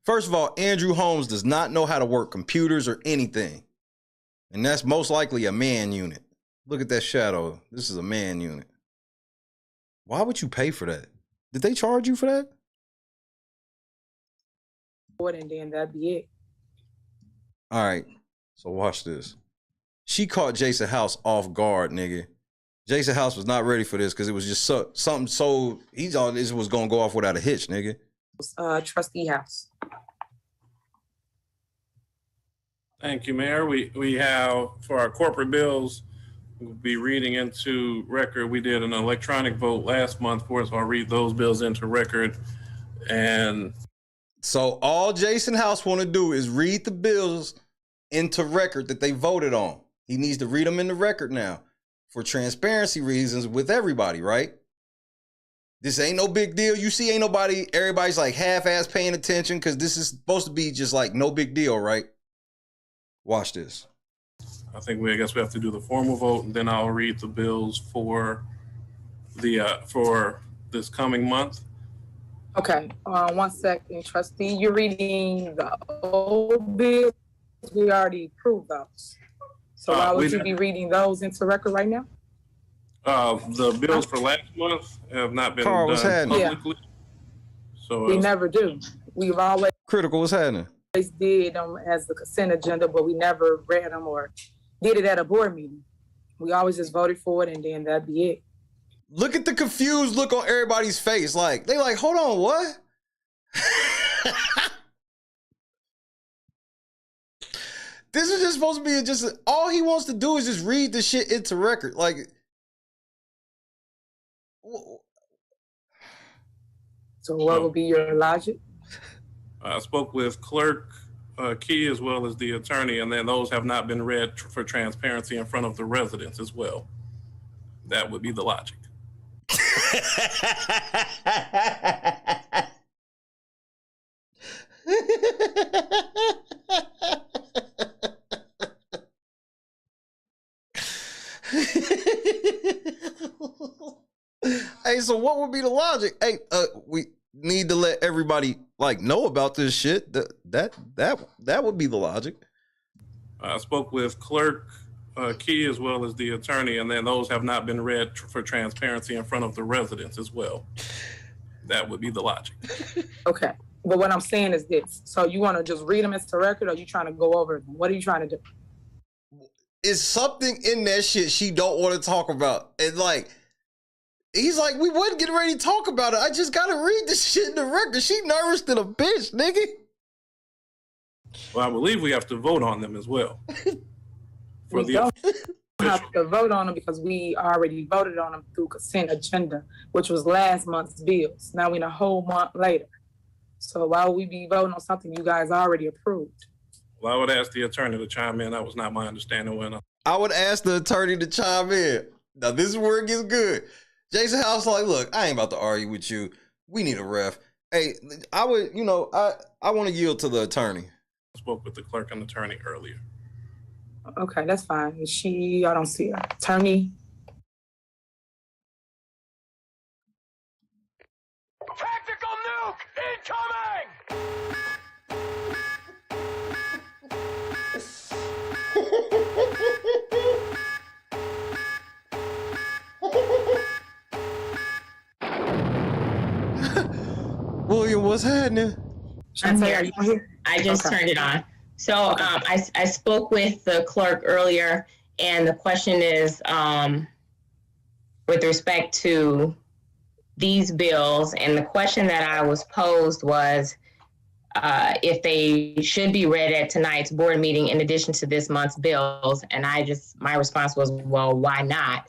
S10: First of all, Andrew Holmes does not know how to work computers or anything. And that's most likely a man unit. Look at that shadow. This is a man unit. Why would you pay for that? Did they charge you for that?
S3: And then that'd be it.
S10: All right. So watch this. She caught Jason House off guard, nigga. Jason House was not ready for this because it was just something so he thought this was gonna go off without a hitch, nigga.
S3: Trustee House.
S9: Thank you, Mayor. We have for our corporate bills. We'll be reading into record. We did an electronic vote last month for us. So I'll read those bills into record. And
S10: so all Jason House want to do is read the bills into record that they voted on. He needs to read them in the record now for transparency reasons with everybody, right? This ain't no big deal. You see, everybody's like half-ass paying attention because this is supposed to be just like no big deal, right? Watch this.
S9: I guess we have to do the formal vote, and then I'll read the bills for this coming month.
S3: Okay, 1 second, Trustee. You're reading the old bills. We already approved those. So why would you be reading those into record right now?
S9: The bills for last month have not been
S10: Carl, what's
S9: done
S10: happening?
S9: publicly. So
S3: We never do. We've always
S10: Critical, what's happening?
S3: did them as the consent agenda, but we never read them or did it at a board meeting. We always just voted for it, and then that'd be it.
S10: Look at the confused look on everybody's face. Like, they like, hold on, what? This is just supposed to be just, all he wants to do is just read the shit into record. Like,
S3: so what would be your logic?
S9: I spoke with Clerk Key as well as the attorney, and then those have not been read for transparency in front of the residents as well. That would be the logic.
S10: Hey, so what would be the logic? Hey, we need to let everybody like know about this shit. That would be the logic.
S9: I spoke with Clerk Key as well as the attorney, and then those have not been read for transparency in front of the residents as well. That would be the logic.
S3: Okay, but what I'm saying is this. So you want to just read them into record, or you trying to go over them? What are you trying to do?
S10: Is something in that shit she don't want to talk about. And like, he's like, we wasn't getting ready to talk about it. I just got to read this shit in the record. She nervous than a bitch, nigga.
S9: Well, I believe we have to vote on them as well.
S3: We don't have to vote on them because we already voted on them through consent agenda, which was last month's bills. Now we're a whole month later. So why would we be voting on something you guys already approved?
S9: Well, I would ask the attorney to chime in. That was not my understanding when
S10: I would ask the attorney to chime in. Now, this is where it gets good. Jason House like, look, I ain't about to argue with you. We need a ref. Hey, I would, I want to yield to the attorney.
S9: I spoke with the clerk and attorney earlier.
S3: Okay, that's fine. I don't see her. Attorney.
S11: Tactical nuke incoming!
S10: William, what's happening?
S16: I'm here. I just turned it on. So I spoke with the clerk earlier, and the question is with respect to these bills, and the question that I was posed was if they should be read at tonight's board meeting in addition to this month's bills, and my response was, well, why not?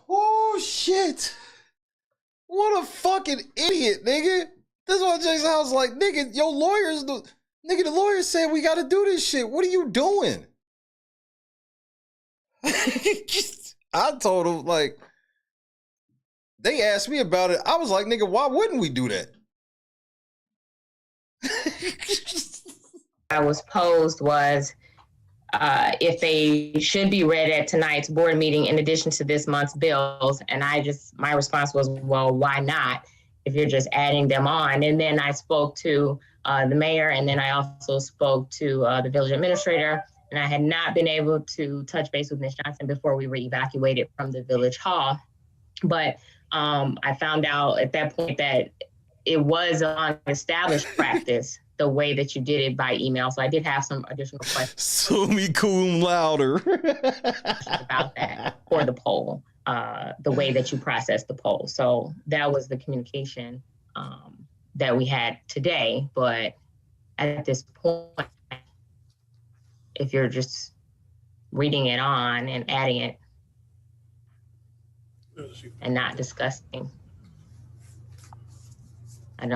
S10: Oh shit. What a fucking idiot, nigga. That's why Jason House like, nigga, your lawyers, the lawyer said we gotta do this shit. What are you doing? I told him, like, they asked me about it. I was like, nigga, why wouldn't we do that?
S16: I was posed was if they should be read at tonight's board meeting in addition to this month's bills. And my response was, well, why not? If you're just adding them on. And then I spoke to the mayor, and then I also spoke to the village administrator. And I had not been able to touch base with Ms. Johnson before we were evacuated from the village hall. But I found out at that point that it was an established practice, the way that you did it by email. So I did have some additional questions.
S10: Sue me cum louder.
S16: about that for the poll, the way that you process the poll. So that was the communication that we had today. But at this point, if you're just reading it on and adding it and not discussing, I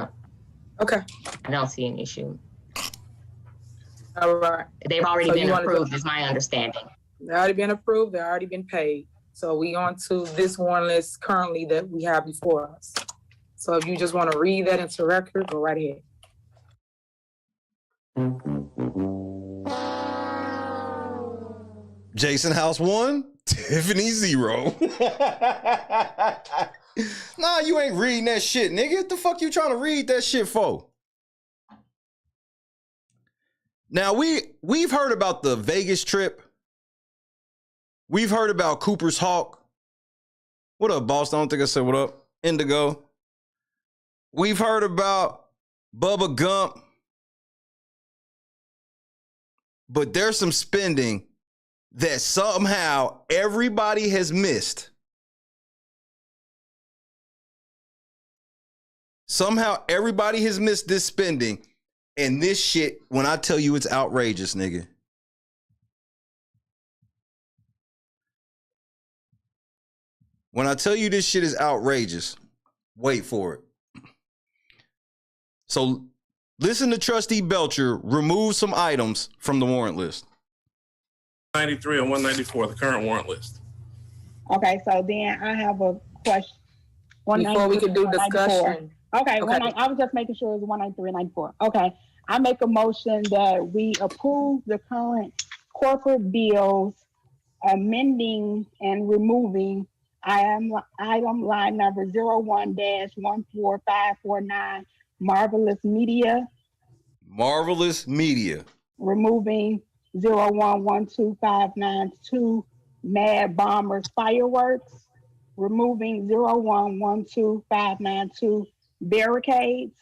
S16: don't see an issue.
S3: All right.
S16: They've already been approved, is my understanding.
S3: They've already been approved. They've already been paid. So we on to this one list currently that we have before us. So if you just want to read that into record, go right ahead.
S10: Jason House 1, Tiffany 0. Nah, you ain't reading that shit, nigga. What the fuck you trying to read that shit for? Now, we've heard about the Vegas trip We've heard about Cooper's Hawk. What up, boss? I don't think I said what up. Indigo. We've heard about Bubba Gump. But there's some spending that somehow everybody has missed. Somehow everybody has missed this spending. And this shit, when I tell you it's outrageous, nigga. When I tell you this shit is outrageous, wait for it. So listen to Trustee Belcher remove some items from the warrant list.
S9: 93 and 194, the current warrant list.
S14: Okay, so then I have a question.
S3: Before we could do discussion.
S14: Okay, I was just making sure it was 193 and 94. Okay, I make a motion that we approve the current corporate bills, amending and removing item line number 01-14549, Marvelous Media.
S10: Marvelous Media.
S14: Removing 01-12592, Mad Bombers Fireworks. Removing 01-12592, Barricades.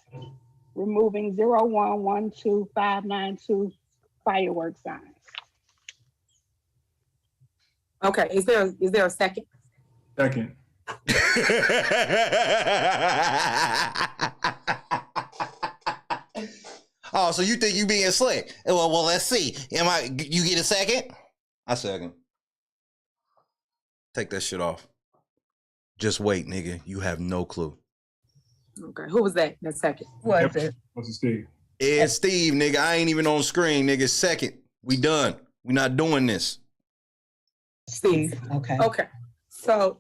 S14: Removing 01-12592, Fireworks signs.
S3: Okay, is there a second?
S5: Second.
S10: Oh, so you think you being slick? Well, let's see. You get a second? I second. Take that shit off. Just wait, nigga. You have no clue.
S3: Okay, who was that? That second.
S14: What is it?
S5: What's it, Steve?
S10: It's Steve, nigga. I ain't even on screen, nigga. Second. We done. We not doing this.
S3: Steve.
S14: Okay.
S3: Okay. So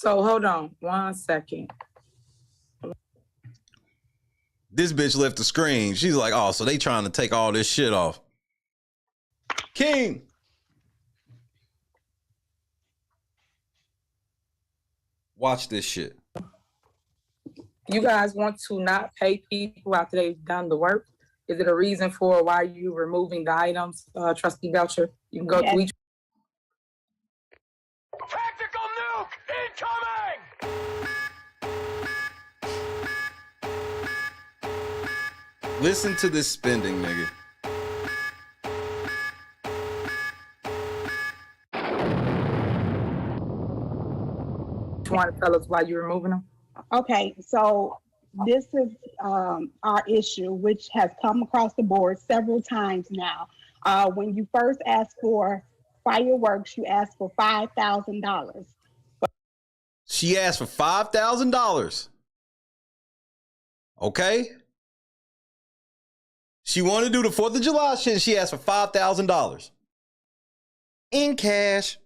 S3: hold on 1 second.
S10: This bitch left the screen. She's like, oh, so they trying to take all this shit off. King. Watch this shit.
S3: You guys want to not pay people after they've done the work? Is it a reason for why you removing the items, Trustee Belcher? You can go through each.
S11: Tactical nuke incoming!
S10: Listen to this spending, nigga.
S3: You want to tell us why you're removing them?
S14: Okay, so this is our issue, which has come across the board several times now. When you first asked for fireworks, you asked for $5,000.
S10: She asked for $5,000. Okay? She wanted to do the 4th of July shit, and she asked for $5,000. In cash.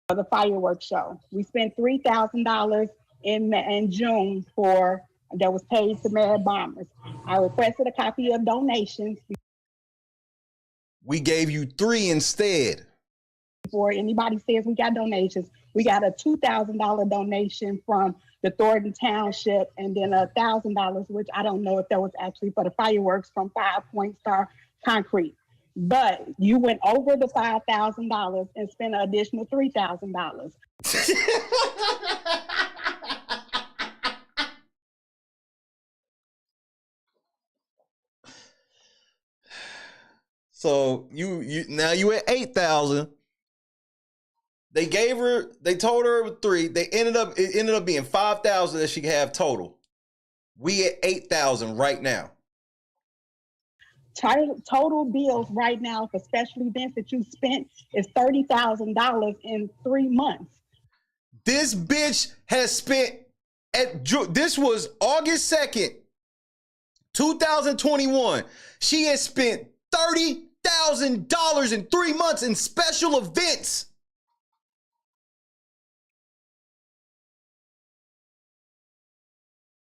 S14: For the fireworks show. We spent $3,000 in June that was paid to Mad Bombers. I requested a copy of donations.
S10: We gave you 3 instead.
S14: Before anybody says we got donations, we got a $2,000 donation from the Thornton Township, and then $1,000, which I don't know if that was actually for the fireworks from 5 Point Star Concrete. But you went over the $5,000 and spent an additional $3,000.
S10: So you now you at 8,000. They told her it was 3. It ended up being 5,000 that she could have total. We at 8,000 right now.
S14: Total bills right now for special events that you spent is $30,000 in 3 months.
S10: This bitch has spent this was August 2nd, 2021. She has spent $30,000 in 3 months in special events.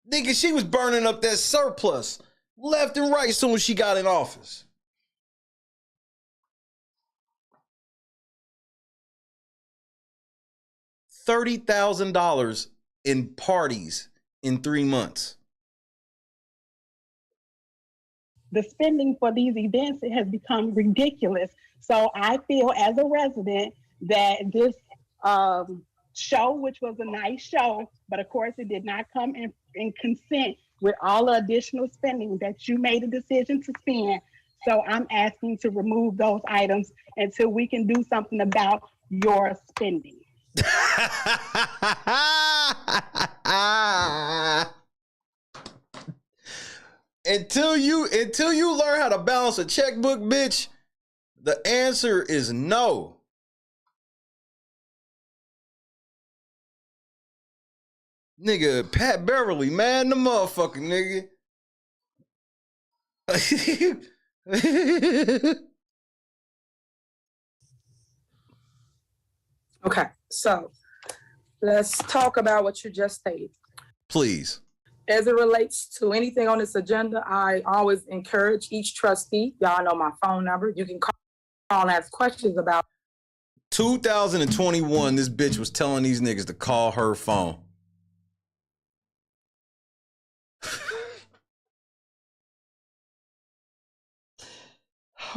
S10: Nigga, she was burning up that surplus left and right as soon as she got in office. $30,000 in parties in 3 months.
S14: The spending for these events has become ridiculous. So I feel as a resident that this show, which was a nice show, but of course it did not come in consent with all the additional spending that you made a decision to spend. So I'm asking to remove those items until we can do something about your spending.
S10: Until you learn how to balance a checkbook, bitch, the answer is no. Nigga, Pat Beverly, man, the motherfucking nigga.
S3: Okay, so let's talk about what you just stated.
S10: Please.
S3: As it relates to anything on this agenda, I always encourage each trustee, y'all know my phone number, you can call and ask questions about.
S10: 2021, this bitch was telling these niggas to call her phone.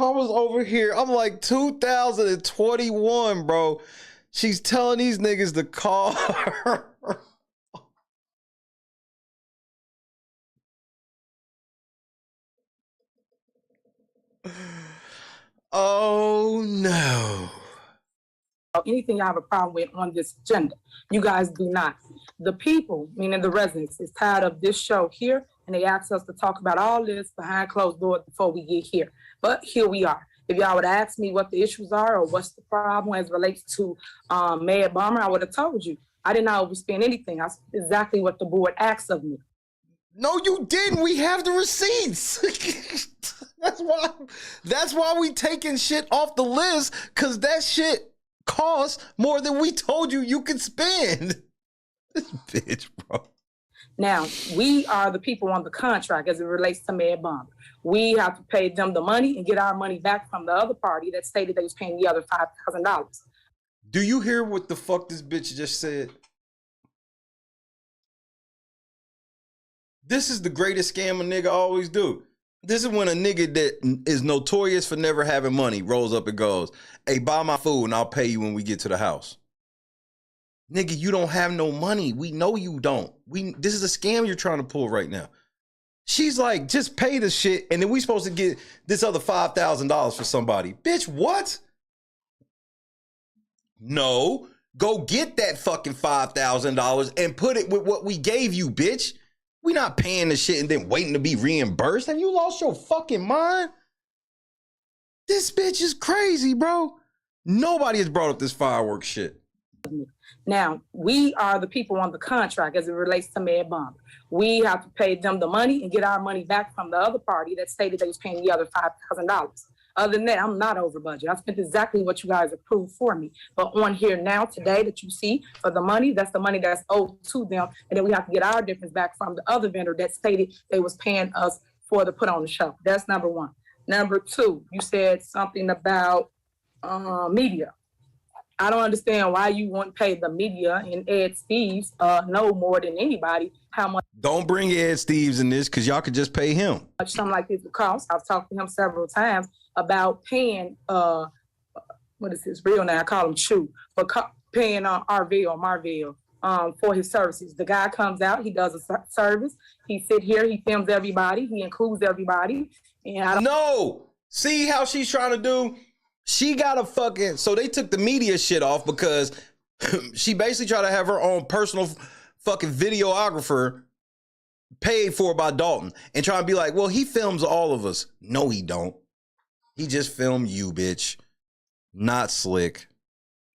S10: I was over here. I'm like 2021, bro. She's telling these niggas to call her. Oh no.
S3: Anything you have a problem with on this agenda. You guys do not. The people, meaning the residents, is tired of this show here, and they asked us to talk about all this behind closed doors before we get here. But here we are. If y'all would ask me what the issues are or what's the problem as it relates to Mayor Bomber, I would have told you. I did not overspend anything. That's exactly what the board asked of me.
S10: No, you didn't. We have the receipts. That's why we taking shit off the list, because that shit costs more than we told you could spend. This bitch, bro.
S3: Now, we are the people on the contract as it relates to Mayor Bomber. We have to pay them the money and get our money back from the other party that stated they was paying the other $5,000.
S10: Do you hear what the fuck this bitch just said? This is the greatest scam a nigga always do. This is when a nigga that is notorious for never having money rolls up and goes, hey, buy my food and I'll pay you when we get to the house. Nigga, you don't have no money. We know you don't. This is a scam you're trying to pull right now. She's like, just pay the shit and then we supposed to get this other $5,000 for somebody. Bitch, what? No, go get that fucking $5,000 and put it with what we gave you, bitch. We not paying the shit and then waiting to be reimbursed. Have you lost your fucking mind? This bitch is crazy, bro. Nobody has brought up this fireworks shit.
S3: Now, we are the people on the contract as it relates to Mayor Bomber. We have to pay them the money and get our money back from the other party that stated they was paying the other $5,000. Other than that, I'm not over budget. I spent exactly what you guys approved for me. But on here now today that you see for the money, that's the money that's owed to them. And then we have to get our difference back from the other vendor that stated they was paying us for the put on the show. That's number one. Number two, you said something about media. I don't understand why you wouldn't pay the media and Ed Steves know more than anybody how much.
S10: Don't bring Ed Steves in this because y'all could just pay him.
S3: Something like this would cost. I've talked to him several times about paying, what is his real name? I call him Chew, but paying Marville for his services. The guy comes out, he does a service, he sit here, he films everybody, he includes everybody. And I don't
S10: No! See how she's trying to do? She got a fucking, so they took the media shit off because she basically tried to have her own personal fucking videographer paid for by Dalton and try to be like, well, he films all of us. No, he don't. He just filmed you, bitch. Not slick.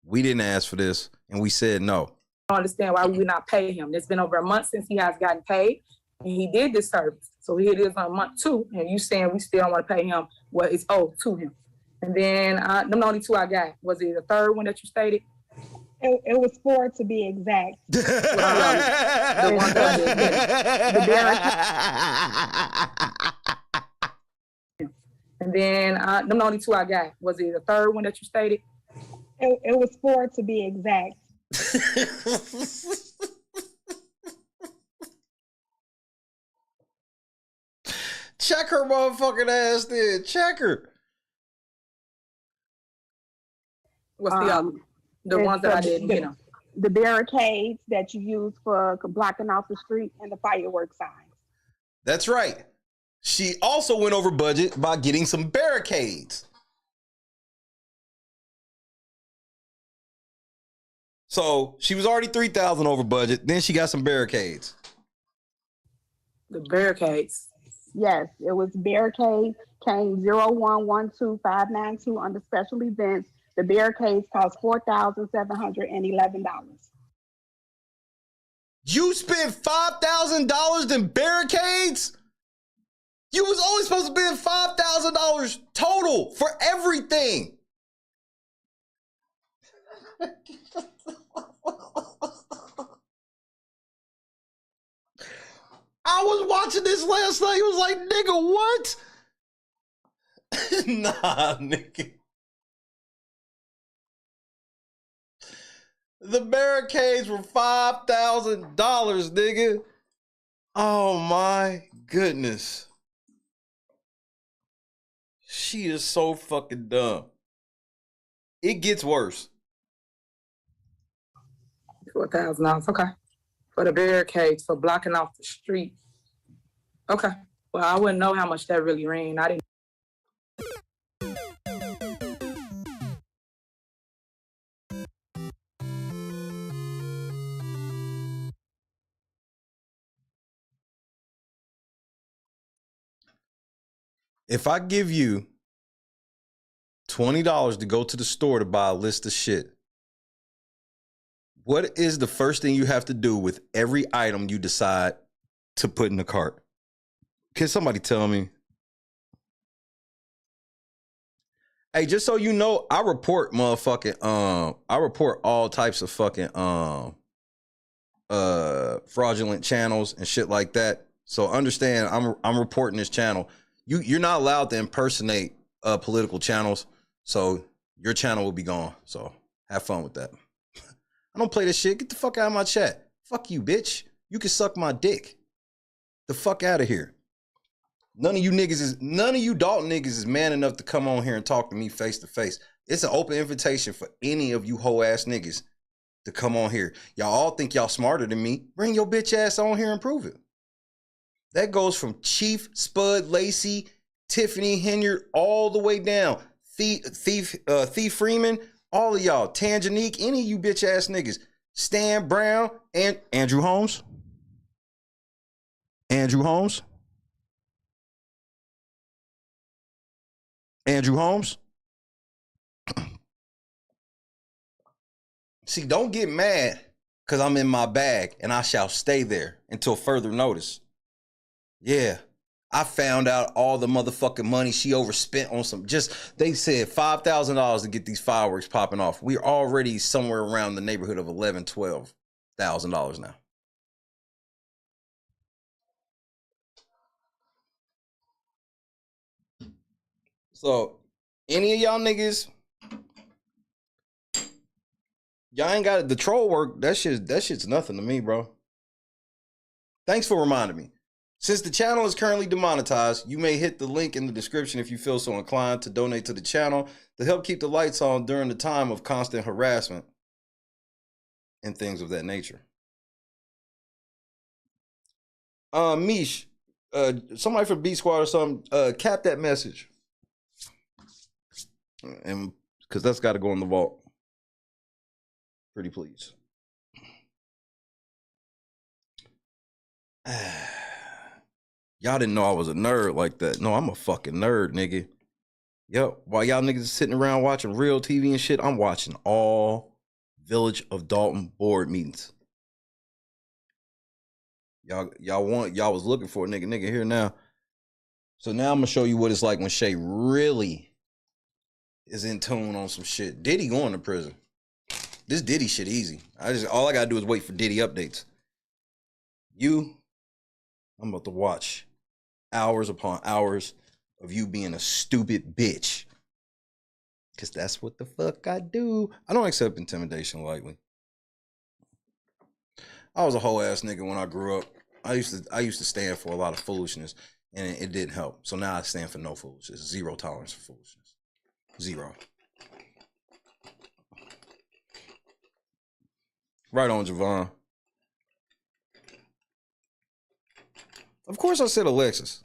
S10: We didn't ask for this and we said no.
S3: I don't understand why we would not pay him. It's been over a month since he has gotten paid and he did this service. So here it is on month 2 and you saying we still don't want to pay him what is owed to him. And then them the only 2 I got. Was it the third one that you stated?
S14: It was 4 to be exact.
S3: The one that and then them the only 2 I got. Was it the third one that you stated?
S14: It was 4 to be exact.
S10: Check her motherfucking ass then. Check her.
S3: What's the other? The ones that I didn't, you know.
S14: The barricades that you use for blocking off the street and the fireworks signs.
S10: That's right. She also went over budget by getting some barricades. So she was already $3,000 over budget. Then she got some barricades.
S3: The barricades.
S14: Yes, it was barricades. Came 0112592 under special events. The barricades cost $4,711.
S10: You spent $5,000 in barricades? You was only supposed to spend $5,000 total for everything. I was watching this last night. It was like, nigga, what? Nah, nigga. The barricades were $5,000, nigga. Oh my goodness. She is so fucking dumb. It gets worse.
S3: $4,000. Okay. For the barricades, for blocking off the street. Okay. Well, I wouldn't know how much that really ran. I didn't.
S10: If I give you $20 to go to the store to buy a list of shit, what is the first thing you have to do with every item you decide to put in the cart? Can somebody tell me? Hey, just so you know, I report motherfucking I report all types of fucking fraudulent channels and shit like that. So understand, I'm reporting this channel. You're not allowed to impersonate political channels, so your channel will be gone. So have fun with that. I don't play this shit. Get the fuck out of my chat. Fuck you, bitch. You can suck my dick. The fuck out of here. None of you Dalton niggas is man enough to come on here and talk to me face to face. It's an open invitation for any of you hoe ass niggas to come on here. Y'all all think y'all smarter than me. Bring your bitch ass on here and prove it. That goes from Chief, Spud, Lacey, Tiffany, Henyard, all the way down. Thief Freeman, all of y'all. Tangenique, any of you bitch ass niggas. Stan Brown and Andrew Holmes. Andrew Holmes. Andrew Holmes. See, don't get mad because I'm in my bag and I shall stay there until further notice. Yeah, I found out all the motherfucking money she overspent on some, they said $5,000 to get these fireworks popping off. We're already somewhere around the neighborhood of $11,000, $12,000 now. So, any of y'all niggas, y'all ain't got the troll work. That shit's nothing to me, bro. Thanks for reminding me. Since the channel is currently demonetized, you may hit the link in the description if you feel so inclined to donate to the channel to help keep the lights on during the time of constant harassment and things of that nature. Mish, somebody from B Squad or something, cap that message. And because that's got to go in the vault. Pretty please. Y'all didn't know I was a nerd like that. No, I'm a fucking nerd, nigga. Yep. While y'all niggas sitting around watching real TV and shit, I'm watching all Village of Dalton Board meetings. Y'all was looking for a nigga here now. So now I'm gonna show you what it's like when Shay really is in tune on some shit. Diddy going to prison. This Diddy shit easy. All I gotta do is wait for Diddy updates. I'm about to watch hours upon hours of you being a stupid bitch. Cause that's what the fuck I do. I don't accept intimidation lightly. I was a whole ass nigga when I grew up. I used to stand for a lot of foolishness and it didn't help. So now I stand for no foolishness. Zero tolerance for foolishness. Zero. Right on, Javon. Of course I said Alexis.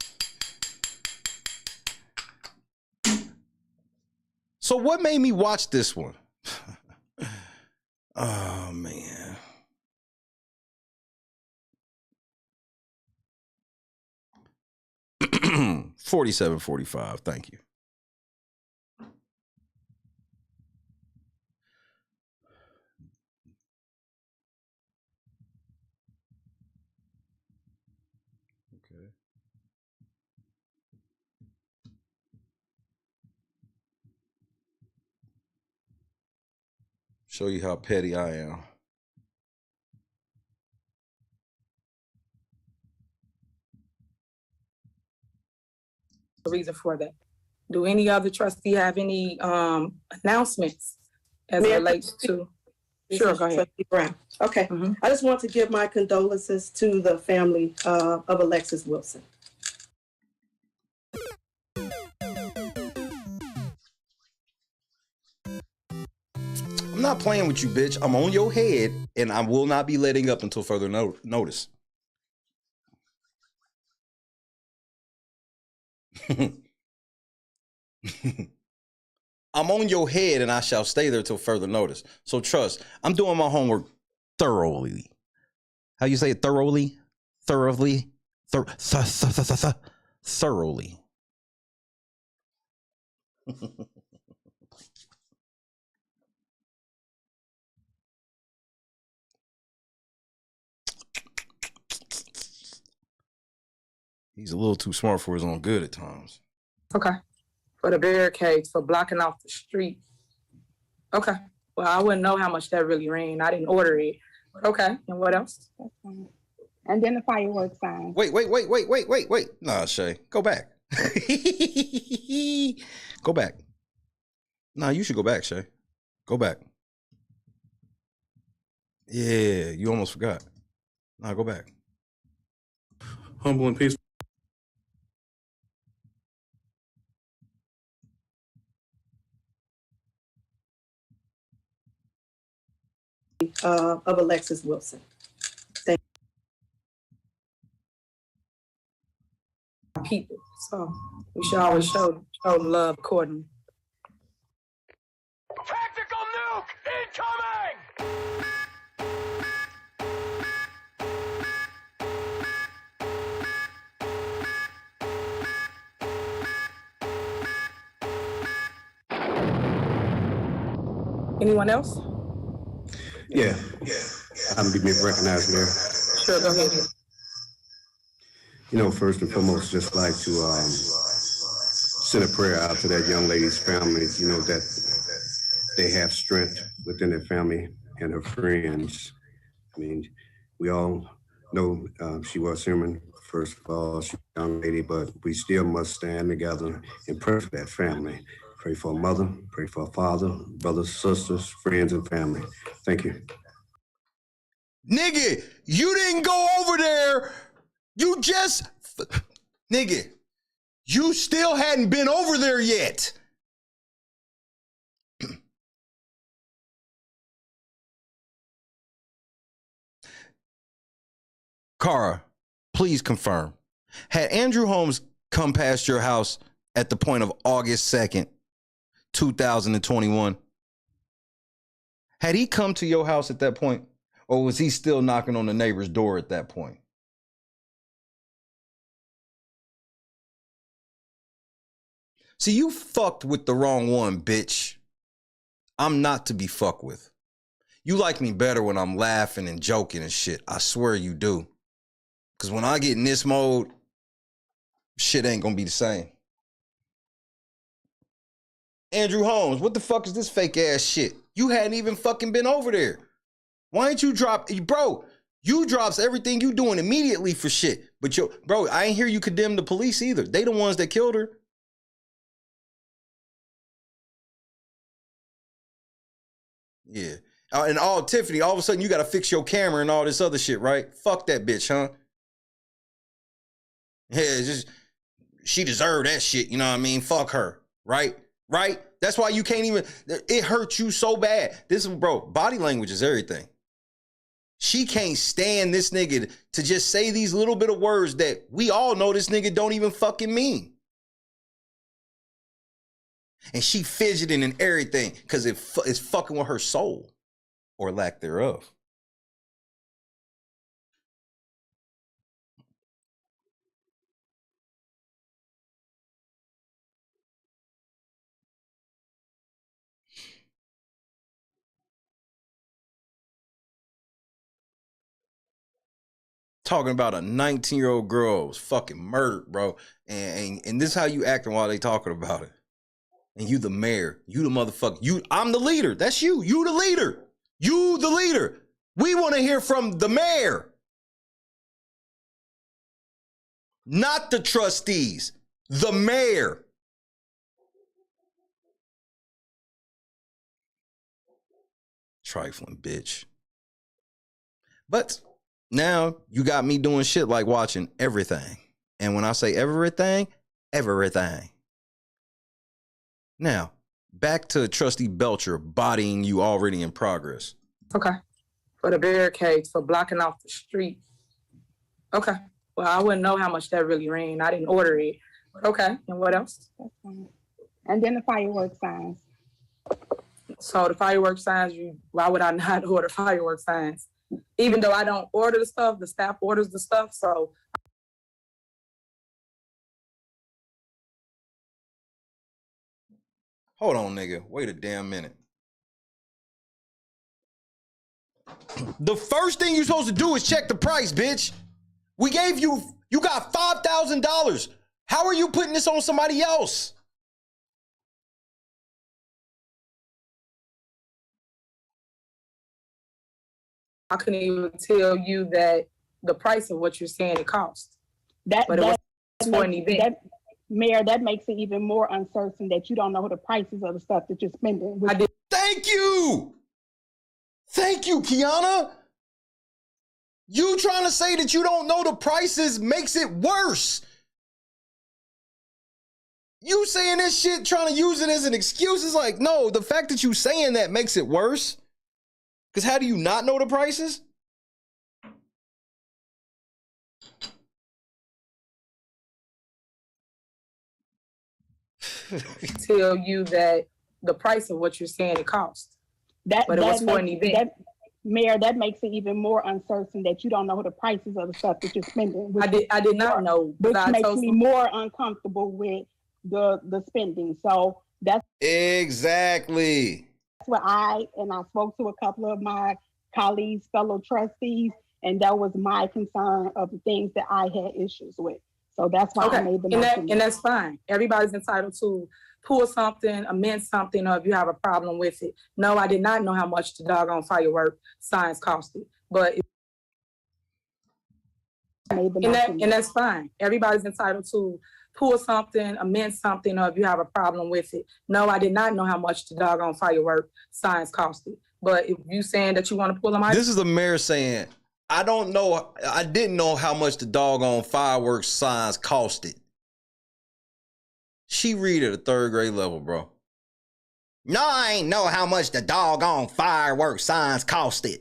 S10: So what made me watch this one? Oh, man. $47.45. Thank you. Okay. Show you how petty I am.
S3: The reason for that. Do any other trustee have any announcements as it relates to? Sure, go ahead.
S13: Trustee Brown. Okay. I just want to give my condolences to the family of Alexis Wilson.
S10: I'm not playing with you, bitch. I'm on your head, and I will not be letting up until further notice. I'm on your head, and I shall stay there till further notice. So trust, I'm doing my homework thoroughly. How you say it? Thoroughly? Thoroughly? Thoroughly. He's a little too smart for his own good at times.
S3: Okay. For the barricades, for blocking off the street. Okay. Well, I wouldn't know how much that really rained. I didn't order it. Okay. And what else?
S14: And then the fireworks sign.
S10: Wait. Nah, Shay, go back. Go back. Nah, you should go back, Shay. Go back. Yeah, you almost forgot. Nah, go back.
S9: Humble and peaceful.
S13: Of Alexis Wilson. Thank
S3: people. So we should always show love accordingly.
S11: Tactical nuke incoming!
S3: Anyone else?
S18: Yeah. I'm being recognized, Mayor.
S3: Sure, go ahead.
S18: You know, first and foremost, just like to send a prayer out to that young lady's family, you know, that they have strength within their family and her friends. I mean, we all know she was human, first of all, she's a young lady, but we still must stand together and pray for that family. Pray for a mother, pray for a father, brothers, sisters, friends, and family. Thank you.
S10: Nigga, you didn't go over there. You just, nigga, you still hadn't been over there yet. Cara, please confirm. Had Andrew Holmes come past your house at the point of August 2nd, 2021? Had he come to your house at that point? Or was he still knocking on the neighbor's door at that point? See, you fucked with the wrong one, bitch. I'm not to be fucked with. You like me better when I'm laughing and joking and shit. I swear you do. Because when I get in this mode, shit ain't gonna be the same. Andrew Holmes, what the fuck is this fake ass shit? You hadn't even fucking been over there. Why ain't you drop, bro? You drops everything you doing immediately for shit. But yo, bro, I ain't hear you condemn the police either. They the ones that killed her. Yeah. And Tiffany, all of a sudden you got to fix your camera and all this other shit, right? Fuck that bitch, huh? Yeah, it's just, she deserved that shit, you know what I mean? Fuck her, right? Right? That's why you can't even, it hurts you so bad. This is, bro, body language is everything. She can't stand this nigga to just say these little bit of words that we all know this nigga don't even fucking mean. And she fidgeting and everything because it's fucking with her soul or lack thereof. Talking about a 19-year-old girl was fucking murdered, bro. And this is how you acting while they talking about it. And you the mayor. You the motherfucker. I'm the leader. That's you. You the leader. You the leader. We want to hear from the mayor. Not the trustees. The mayor. Trifling bitch. But now you got me doing shit like watching everything. And when I say everything, everything. Now, back to Trustee Belcher bodying you already in progress.
S3: Okay. For the barricades, for blocking off the street. Okay. Well, I wouldn't know how much that really ran. I didn't order it. But okay. And what else?
S14: And then the fireworks signs.
S3: So the fireworks signs, why would I not order fireworks signs? Even though I don't order the stuff, the staff orders the stuff. So
S10: hold on, nigga. Wait a damn minute. The first thing you're supposed to do is check the price, bitch. We gave you got $5,000. How are you putting this on somebody else?
S3: I couldn't even tell you that the price of what you're saying it costs. But it was for an event.
S14: Mayor, that makes it even more uncertain that you don't know the prices of the stuff that you're spending.
S10: Thank you. Thank you, Kiana. You trying to say that you don't know the prices makes it worse. You saying this shit, trying to use it as an excuse is like, no, the fact that you saying that makes it worse. Because how do you not know the prices?
S3: Tell you that the price of what you're saying it costs. But it was for an event.
S14: Mayor, that makes it even more uncertain that you don't know the prices of the stuff that you're spending.
S3: I did not know.
S14: Which makes me more uncomfortable with the spending. So that's
S10: exactly
S14: what I spoke to a couple of my colleagues, fellow trustees, and that was my concern of the things that I had issues with. So that's why I made the motion.
S3: And that's fine. Everybody's entitled to pull something, amend something, or if you have a problem with it. No, I did not know how much the doggone firework signs costed. But and that's fine. Everybody's entitled to pull something, amend something, or if you have a problem with it. No, I did not know how much the doggone firework signs costed. But if you saying that you want to pull them out.
S10: This is the mayor saying, I didn't know how much the doggone fireworks signs costed. She read at a third grade level, bro. No, I ain't know how much the doggone fireworks signs costed.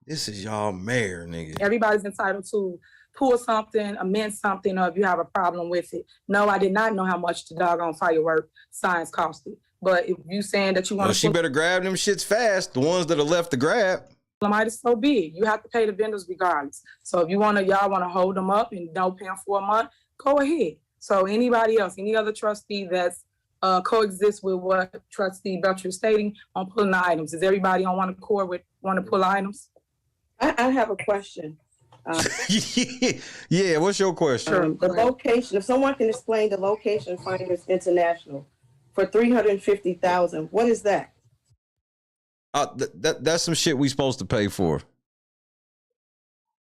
S10: This is y'all mayor, nigga.
S3: Everybody's entitled to pull something, amend something, or if you have a problem with it. No, I did not know how much the doggone firework signs costed. But if you saying that you want to,
S10: she better grab them shits fast. The ones that are left to grab.
S3: Might as so be. You have to pay the vendors regardless. So if y'all want to hold them up and don't pay them for a month, go ahead. So anybody else, any other trustee that's coexists with what Trustee Belcher is stating on pulling the items. Is everybody on one accord with want to pull items?
S13: I have a question.
S10: Yeah, what's your question?
S13: The location, if someone can explain the location of Finders International for $350,000, what is that?
S10: That's some shit we supposed to pay for.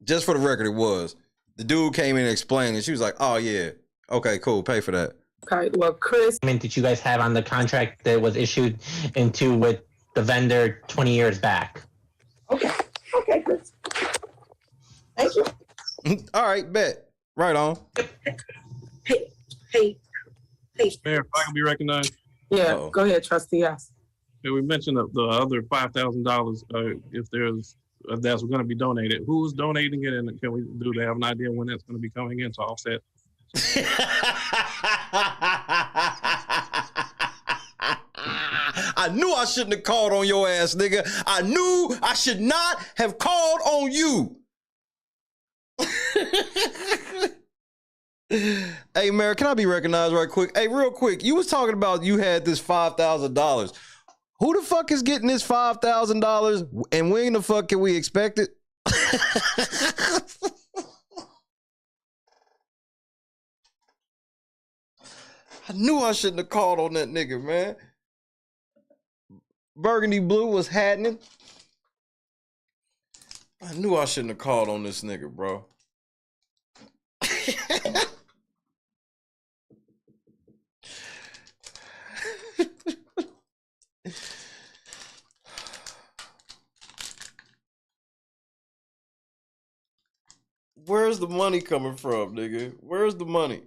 S10: Just for the record, it was. The dude came in and explained it. She was like, oh, yeah. Okay, cool. Pay for that.
S3: Okay, well, Chris.
S4: Did you guys have on the contract that was issued into with the vendor 20 years back?
S13: Okay, Chris. Thank you.
S10: All right, bet. Right on.
S13: Hey.
S9: Mayor, if I can be recognized.
S3: Yeah,
S9: Uh-oh.
S3: Go ahead, Trustee. Yes.
S9: Yeah, we mentioned the other $5,000 if there's that's going to be donated. Who's donating it, and do they have an idea when that's going to be coming in to offset?
S10: I knew I shouldn't have called on your ass, nigga. I knew I should not have called on you. Hey, Mayor, can I be recognized right quick? Hey, real quick, you was talking about you had this $5,000. Who the fuck is getting this $5,000, and when the fuck can we expect it? I knew I shouldn't have called on that nigga, man. Burgundy Blue was happening. I knew I shouldn't have called on this nigga, bro. Where's the money coming from, nigga? Where's the money?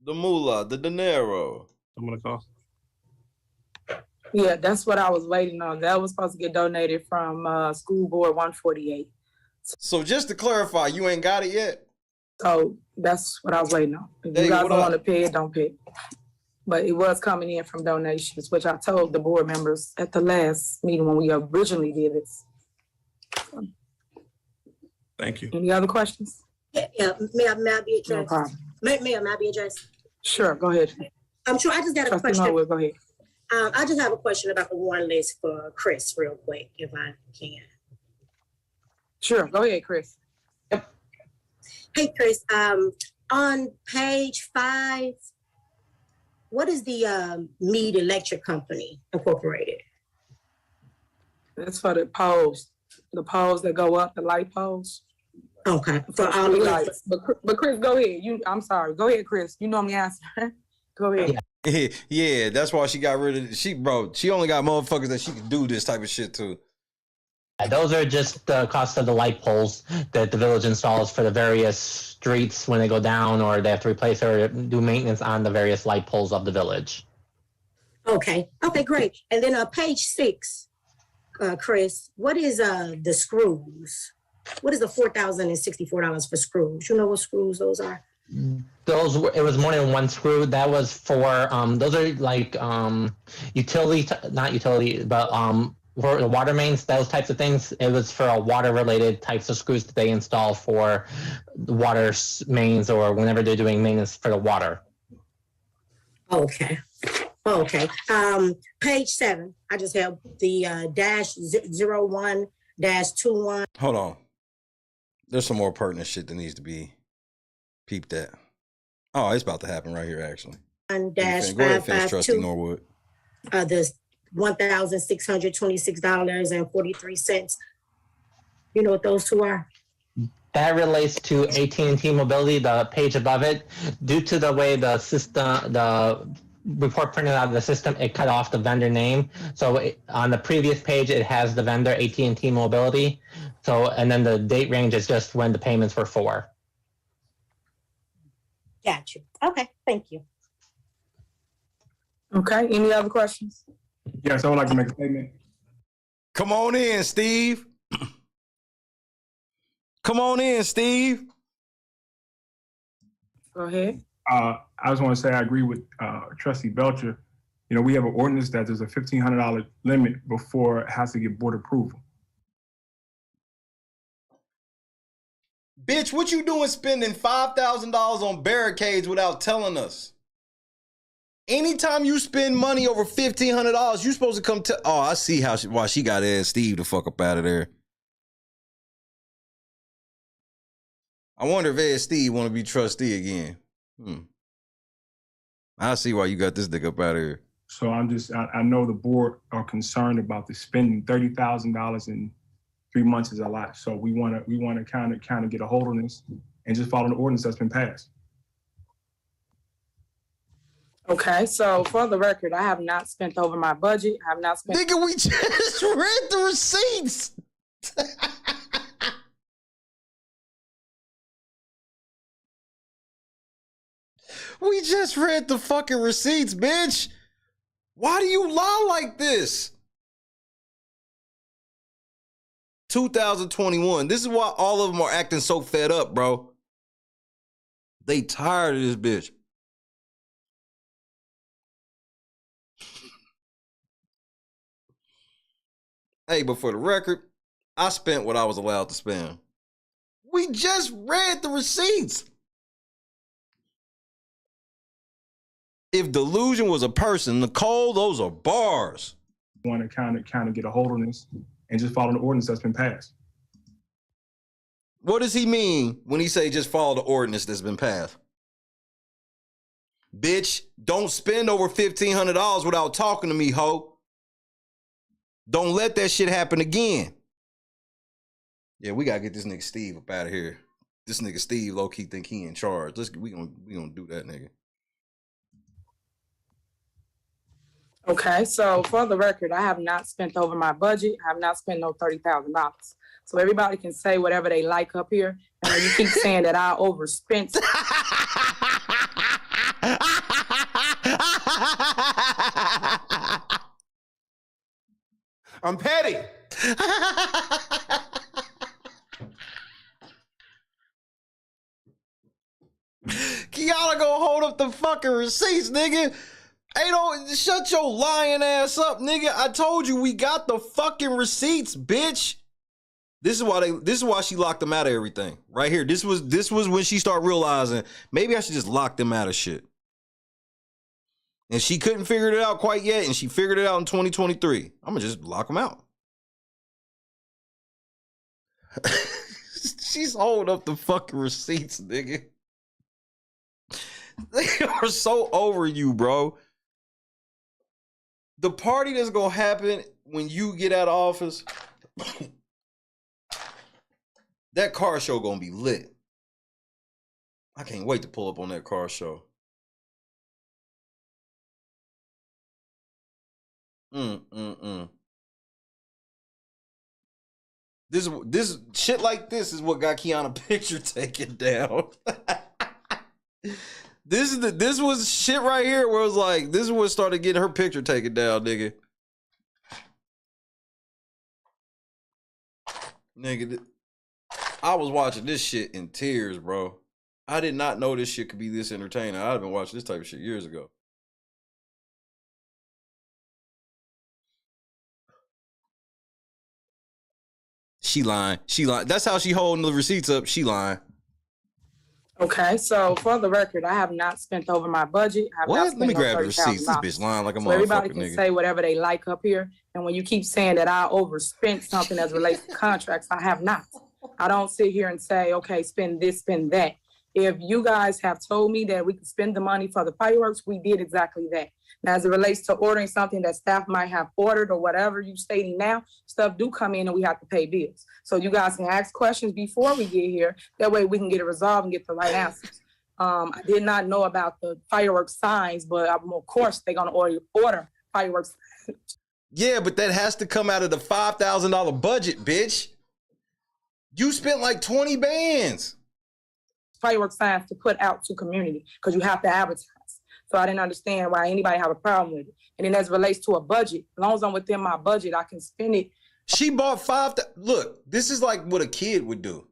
S10: The moolah, the dinero.
S9: I'm gonna call.
S3: Yeah, that's what I was waiting on. That was supposed to get donated from School Board 148.
S10: So just to clarify, you ain't got it yet?
S3: So that's what I was waiting on. If you guys don't want to pay it, don't pay it. But it was coming in from donations, which I told the board members at the last meeting when we originally did this.
S9: Thank you.
S3: Any other questions?
S12: Yeah, may I be addressed?
S3: No problem.
S12: May I be addressed?
S3: Sure, go ahead.
S12: I'm sure I just got a
S3: Trustee
S12: question.
S3: Norwood, go ahead.
S12: I just have a question about the warrant list for Chris real quick, if I can.
S3: Sure, go ahead, Chris.
S12: Hey, Chris, on page 5, what is the Mead Electric Company Incorporated?
S3: That's for the poles that go up, the light poles.
S12: Okay,
S3: for all the lights. But Chris, go ahead. I'm sorry. Go ahead, Chris. You know me answer. Go ahead.
S10: Yeah, that's why she got rid of it. She only got motherfuckers that she can do this type of shit to.
S4: Those are just the cost of the light poles that the village installs for the various streets when they go down, or they have to replace or do maintenance on the various light poles of the village.
S12: Okay, great. And then page 6, Chris, what is the screws? What is the $4,064 for screws? You know what screws those are?
S4: It was more than one screw. That was for those are like not utility, but for the water mains, those types of things. It was for a water related types of screws that they install for the water mains or whenever they're doing maintenance for the water.
S12: Okay. Page 7, I just have the -01-21.
S10: Hold on. There's some more pertinent shit that needs to be peeped at. Oh, it's about to happen right here, actually. Go ahead, finish, Trustee Norwood.
S12: The $1,626.43. You know what those two are?
S4: That relates to AT&T Mobility, the page above it. Due to the way the system, the report printed out of the system, it cut off the vendor name. So on the previous page, it has the vendor AT&T Mobility. So, and then the date range is just when the payments were for.
S12: Got you. Okay, thank you.
S3: Okay, any other questions?
S20: Yes, I would like to make a statement.
S10: Come on in, Steve. Come on in, Steve.
S3: Go ahead.
S20: I just want to say I agree with Trustee Belcher. You know, we have an ordinance that there's a $1,500 limit before it has to get board approval.
S10: Bitch, what you doing spending $5,000 on barricades without telling us? Anytime you spend money over $1,500, you supposed to come to. Oh, I see why she got to ask Steve to fuck up out of there. I wonder if Ed Steve want to be trustee again. I see why you got this dick up out of here.
S20: So I know the board are concerned about the spending. $30,000 in 3 months is a lot. So we want to kind of get a hold on this and just follow the ordinance that's been passed.
S3: Okay, so for the record, I have not spent over my budget. I have not spent.
S10: Nigga, we just read the receipts. We just read the fucking receipts, bitch. Why do you lie like this? 2021. This is why all of them are acting so fed up, bro. They tired of this bitch. Hey, but for the record, I spent what I was allowed to spend. We just read the receipts. If delusion was a person, Nicole, those are bars.
S20: Want to kind of get a hold on this and just follow the ordinance that's been passed.
S10: What does he mean when he say just follow the ordinance that's been passed? Bitch, don't spend over $1,500 without talking to me, ho. Don't let that shit happen again. Yeah, we gotta get this nigga Steve up out of here. This nigga Steve low-key think he in charge. We gonna do that, nigga.
S3: Okay, so for the record, I have not spent over my budget. I have not spent no $30,000. So everybody can say whatever they like up here. And when you keep saying that I overspent.
S1: I'm petty.
S10: Kiana gonna hold up the fucking receipts, nigga. Hey, don't shut your lying ass up, nigga. I told you we got the fucking receipts, bitch. This is why she locked them out of everything. Right here. This was when she started realizing maybe I should just lock them out of shit. And she couldn't figure it out quite yet, and she figured it out in 2023. I'm gonna just lock them out. She's holding up the fucking receipts, nigga. They are so over you, bro. The party that's gonna happen when you get out of office, that car show gonna be lit. I can't wait to pull up on that car show. This shit like this is what got Kiana picture taken down. This was shit right here where it was like, this is what started getting her picture taken down, nigga. Nigga, I was watching this shit in tears, bro. I did not know this shit could be this entertaining. I'd been watching this type of shit years ago. She lying. That's how she holding the receipts up. She lying.
S3: Okay, so for the record, I have not spent over my budget. I have not spent
S10: Let me
S3: no
S10: grab the receipts. This
S3: $30,000.
S10: bitch lying like a
S3: So everybody
S10: motherfucker,
S3: can
S10: nigga.
S3: say whatever they like up here. And when you keep saying that I overspent something as relates to contracts, I have not. I don't sit here and say, okay, spend this, spend that. If you guys have told me that we could spend the money for the fireworks, we did exactly that. Now, as it relates to ordering something that staff might have ordered or whatever you stating now, stuff do come in and we have to pay bills. So you guys can ask questions before we get here. That way we can get it resolved and get the right answers. I did not know about the fireworks signs, but of course they're going to order fireworks.
S10: Yeah, but that has to come out of the $5,000 budget, bitch. You spent like 20 bands.
S3: Fireworks signs to put out to community because you have to advertise. So I didn't understand why anybody have a problem with it. And then as it relates to a budget, as long as I'm within my budget, I can spend it.
S10: She bought Look, this is like what a kid would do.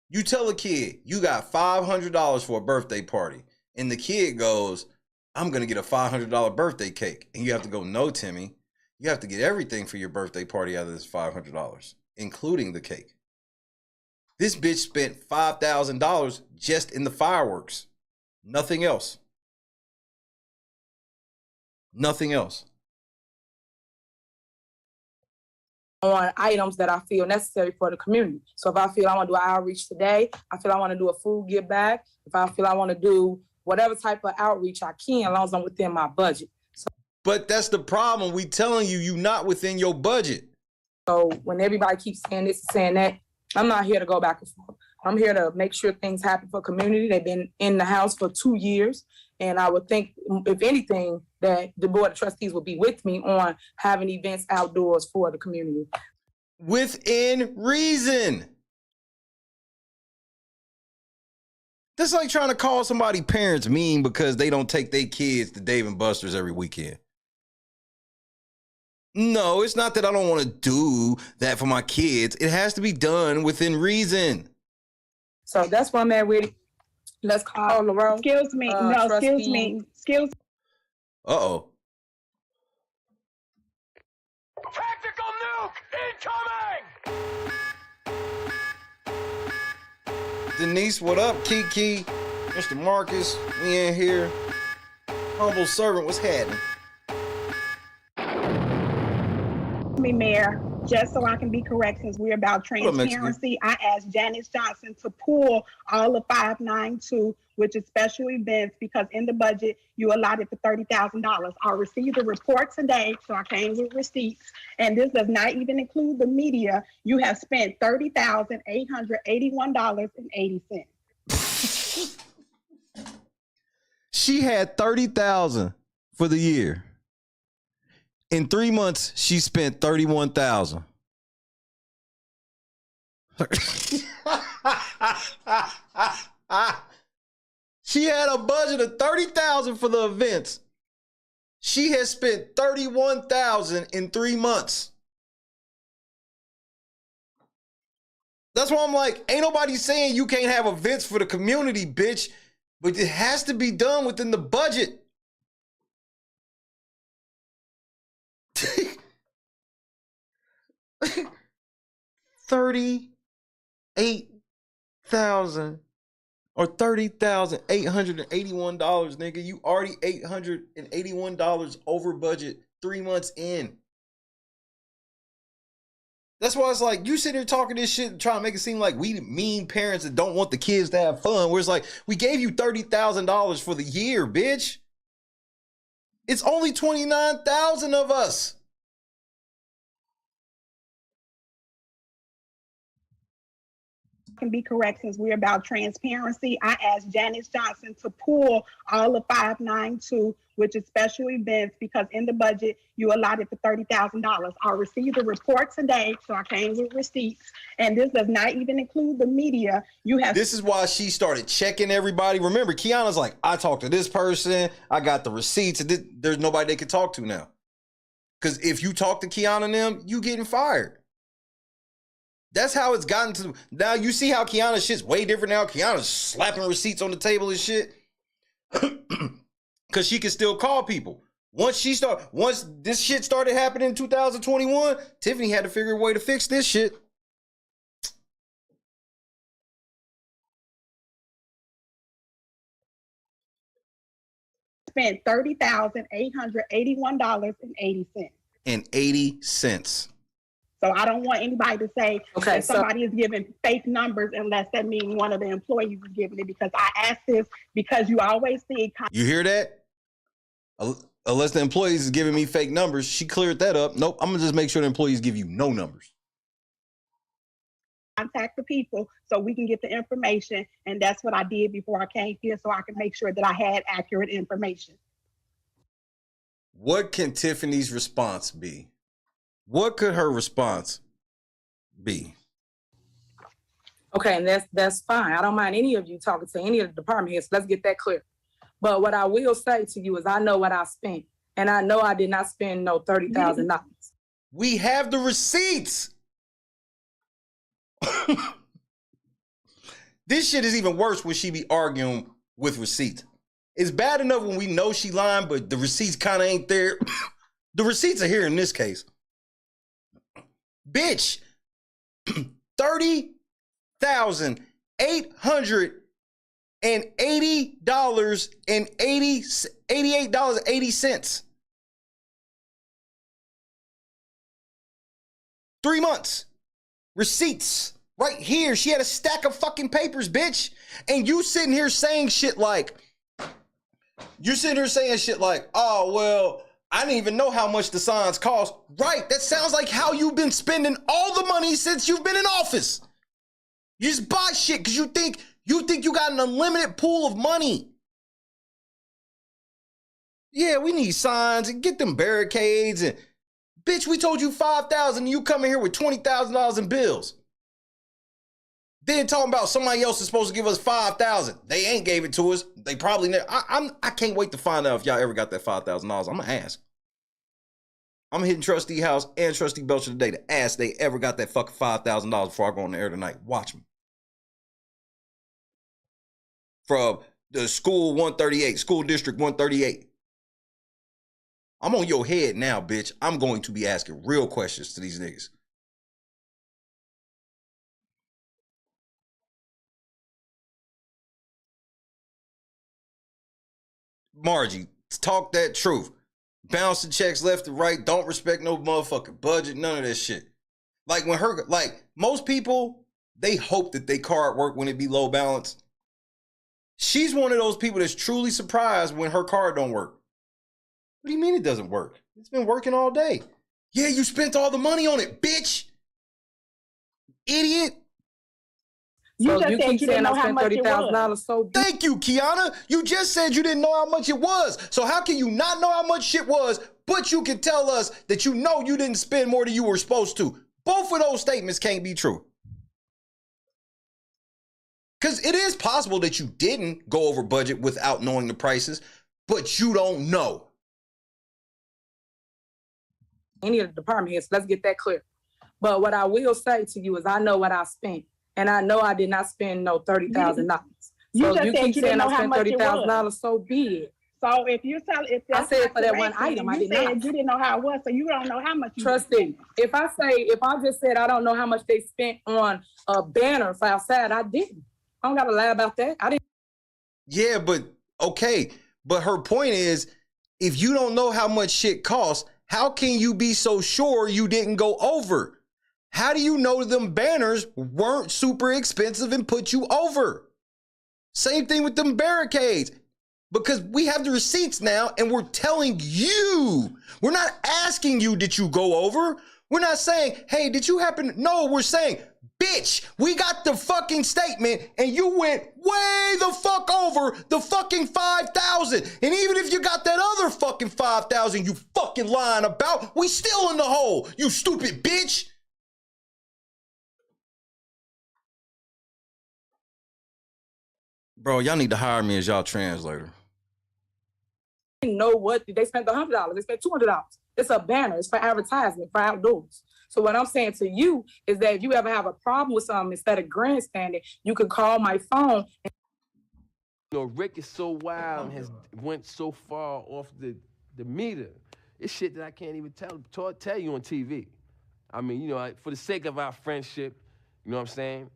S10: You tell a kid you got $500 for a birthday party, and the kid goes, I'm going to get a $500 birthday cake. And you have to go, no, Timmy, you have to get everything for your birthday party out of this $500, including the cake. This bitch spent $5,000 just in the fireworks. Nothing else. Nothing else.
S3: On items that I feel necessary for the community. So if I feel I want to do an outreach today, I feel I want to do a food give back. If I feel I want to do whatever type of outreach I can, as long as I'm within my budget.
S10: But that's the problem. We telling you, you not within your budget.
S3: So when everybody keeps saying this and saying that, I'm not here to go back and forth. I'm here to make sure things happen for community. They've been in the house for 2 years. And I would think, if anything, that the Board of Trustees will be with me on having events outdoors for the community.
S10: Within reason. That's like trying to call somebody parents mean because they don't take their kids to Dave & Buster's every weekend. No, it's not that I don't want to do that for my kids. It has to be done within reason.
S3: So that's why I'm at with it. Let's call the roll.
S14: Excuse me. Excuse me.
S10: Uh-oh.
S11: Tactical nuke incoming!
S10: Denise, what up? Kiki, Mr. Marcus, we in here. Humble servant, what's happening?
S14: Me, Mayor, just so I can be correct, since we're about transparency, I asked Janice Johnson to pull all of 592, which is special events, because in the budget you allotted for $30,000. I received the report today, so I came with receipts, and this does not even include the media. You have spent $30,881.80.
S10: She had $30,000 for the year. In 3 months, she spent $31,000. She had a budget of $30,000 for the events. She has spent $31,000 in 3 months. That's why I'm like, ain't nobody saying you can't have events for the community, bitch, but it has to be done within the budget. $38,000 or $30,881, nigga. You already $881 over budget 3 months in. That's why it's like, you sit here talking this shit and trying to make it seem like we mean parents that don't want the kids to have fun. Where it's like, we gave you $30,000 for the year, bitch. It's only 29,000 of us.
S14: Can be correct, since we're about transparency. I asked Janice Johnson to pull all of 592, which is special events, because in the budget you allotted for $30,000. I received the report today, so I came with receipts, and this does not even include the media. You have. This
S10: is why she started checking everybody. Remember, Kiana's like, I talked to this person, I got the receipts, and there's nobody they can talk to now. Because if you talk to Kiana and them, you getting fired. That's how it's gotten to. Now you see how Kiana's shit's way different now. Kiana's slapping receipts on the table and shit. Because she can still call people. Once this shit started happening in 2021, Tiffany had to figure a way to fix this shit.
S14: Spent $30,881.80.
S10: And 80 cents.
S14: So I don't want anybody to say that
S3: so-
S14: somebody is giving fake numbers unless that means one of the employees is giving it, because I asked this because you always see.
S10: You hear that? Unless the employees is giving me fake numbers, she cleared that up. Nope, I'm gonna just make sure the employees give you no numbers.
S14: Contact the people so we can get the information, and that's what I did before I came here, so I can make sure that I had accurate information.
S10: What can Tiffany's response be? What could her response be?
S3: Okay, and that's fine. I don't mind any of you talking to any of the department heads. Let's get that clear. But what I will say to you is I know what I spent, and I know I did not spend no $30,000.
S10: We have the receipts. This shit is even worse when she be arguing with receipts. It's bad enough when we know she lying, but the receipts kind of ain't there. The receipts are here in this case. Bitch, $30,880.88.80. 3 months. Receipts. Right here. She had a stack of fucking papers, bitch. And you sitting here saying shit like, oh, well, I didn't even know how much the signs cost. Right, that sounds like how you've been spending all the money since you've been in office. You just buy shit because you think you got an unlimited pool of money. Yeah, we need signs and get them barricades and bitch, we told you $5,000 and you come in here with $20,000 in bills. Then talking about somebody else is supposed to give us $5,000. They ain't gave it to us. They probably never. I can't wait to find out if y'all ever got that $5,000. I'm gonna ask. I'm hitting Trustee House and Trustee Belcher today to ask they ever got that fucking $5,000 before I go on the air tonight. Watch me. From the school 138, school district 138. I'm on your head now, bitch. I'm going to be asking real questions to these niggas. Margie, talk that truth. Bouncing checks left and right. Don't respect no motherfucking budget. None of that shit. Like when her, like most people, they hope that they card work when it be low balance. She's one of those people that's truly surprised when her card don't work. What do you mean it doesn't work? It's been working all day. Yeah, you spent all the money on it, bitch. Idiot.
S14: You just said you didn't know how much it was.
S10: So thank you, Kiana. You just said you didn't know how much it was. So how can you not know how much shit was, but you can tell us that you know you didn't spend more than you were supposed to? Both of those statements can't be true. Because it is possible that you didn't go over budget without knowing the prices, but you don't know.
S3: Any of the department heads, let's get that clear. But what I will say to you is I know what I spent. And I know I did not spend no $30,000.
S14: You
S3: So
S14: just
S3: you
S14: said
S3: keep
S14: you
S3: saying
S14: didn't know
S3: I
S14: how
S3: spent
S14: much it was.
S3: $30,000, so be it.
S14: So if you're telling, if
S3: I
S14: that's
S3: said for that one
S14: accurate,
S3: item, I
S14: you
S3: did
S14: said
S3: not.
S14: you didn't know how it was, so you don't know how much you
S3: Trustee, if I just said I don't know how much they spent on a banner for outside, I didn't. I don't gotta lie about that. I didn't.
S10: Yeah, but okay. But her point is, if you don't know how much shit costs, how can you be so sure you didn't go over? How do you know them banners weren't super expensive and put you over? Same thing with them barricades. Because we have the receipts now and we're telling you. We're not asking you, did you go over? We're not saying, hey, did you happen? No, we're saying, bitch, we got the fucking statement and you went way the fuck over the fucking 5,000. And even if you got that other fucking 5,000 you fucking lying about, we still in the hole, you stupid bitch. Bro, y'all need to hire me as y'all translator.
S3: Know what they spent $100, they spent $200. It's a banner, it's for advertisement, for outdoors. So what I'm saying to you is that if you ever have a problem with something, instead of grandstanding, you can call my phone.
S15: You know, Rick is so wild and has went so far off the meter. It's shit that I can't even tell you on TV. I mean, you know, for the sake of our friendship, you know what I'm saying?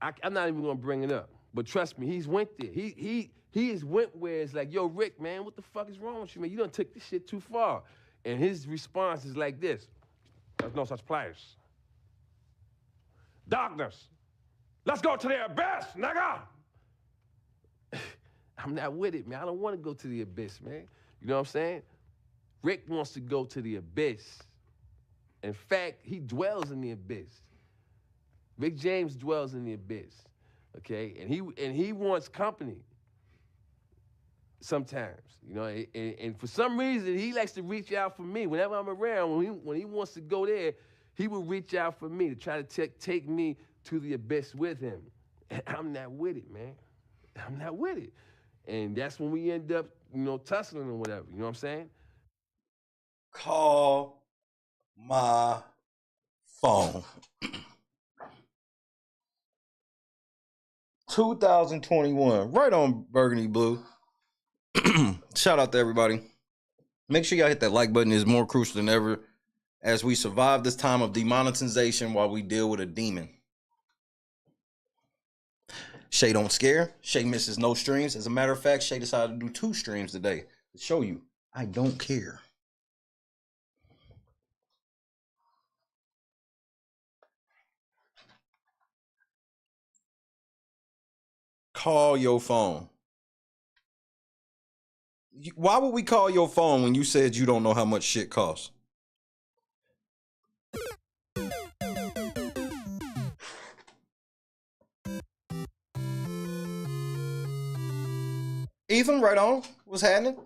S15: I'm not even gonna bring it up. But trust me, he's went there. He has went where it's like, yo, Rick, man, what the fuck is wrong with you, man? You done took this shit too far. And his response is like this. There's no such place. Darkness. Let's go to the abyss, nigga. I'm not with it, man. I don't want to go to the abyss, man. You know what I'm saying? Rick wants to go to the abyss. In fact, he dwells in the abyss. Rick James dwells in the abyss. Okay, and he wants company sometimes, you know, and for some reason he likes to reach out for me whenever I'm around. When he wants to go there, he will reach out for me to try to take me to the abyss with him. And I'm not with it, man. I'm not with it, and that's when we end up, you know, tussling or whatever. You know what I'm saying?
S10: Call my phone. 2021, right on Burgundy Blue. Shout out to everybody. Make sure y'all hit that like button. It's more crucial than ever as we survive this time of demonetization while we deal with a demon. Shay don't scare. Shay misses no streams. As a matter of fact, Shay decided to do 2 streams today to show you I don't care. Call your phone. Why would we call your phone when you said you don't know how much shit costs? Ethan, right on. What's happening?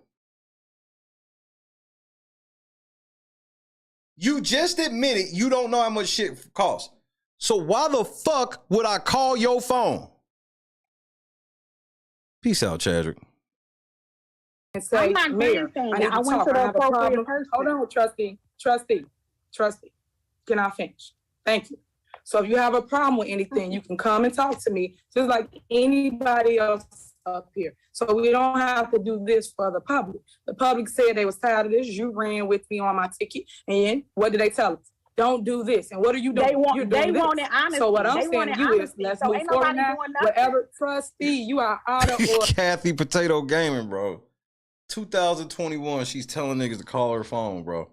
S10: You just admitted you don't know how much shit costs. So why the fuck would I call your phone? Peace out, Chadrick.
S3: and say,
S14: I'm not
S3: Mayor,
S14: grandstanding.
S3: I need to
S14: I went
S3: talk.
S14: to the
S3: I have a
S14: appropriate
S3: problem.
S14: person.
S3: Hold on, trustee. Can I finish? Thank you. So if you have a problem with anything, you can come and talk to me, just like anybody else up here. So we don't have to do this for the public. The public said they was tired of this. You ran with me on my ticket, and what did they tell us? Don't do this. And what are you doing? You're doing this.
S14: wanted honesty.
S3: So what I'm
S14: They
S3: saying to
S14: wanted
S3: you is,
S14: honesty.
S3: let's
S14: So
S3: move
S14: ain't
S3: forward
S14: nobody
S3: now.
S14: doing nothing.
S3: Whatever, trustee, you are out of order.
S10: Kathy Potato Gaming, bro. 2021, she's telling niggas to call her phone, bro.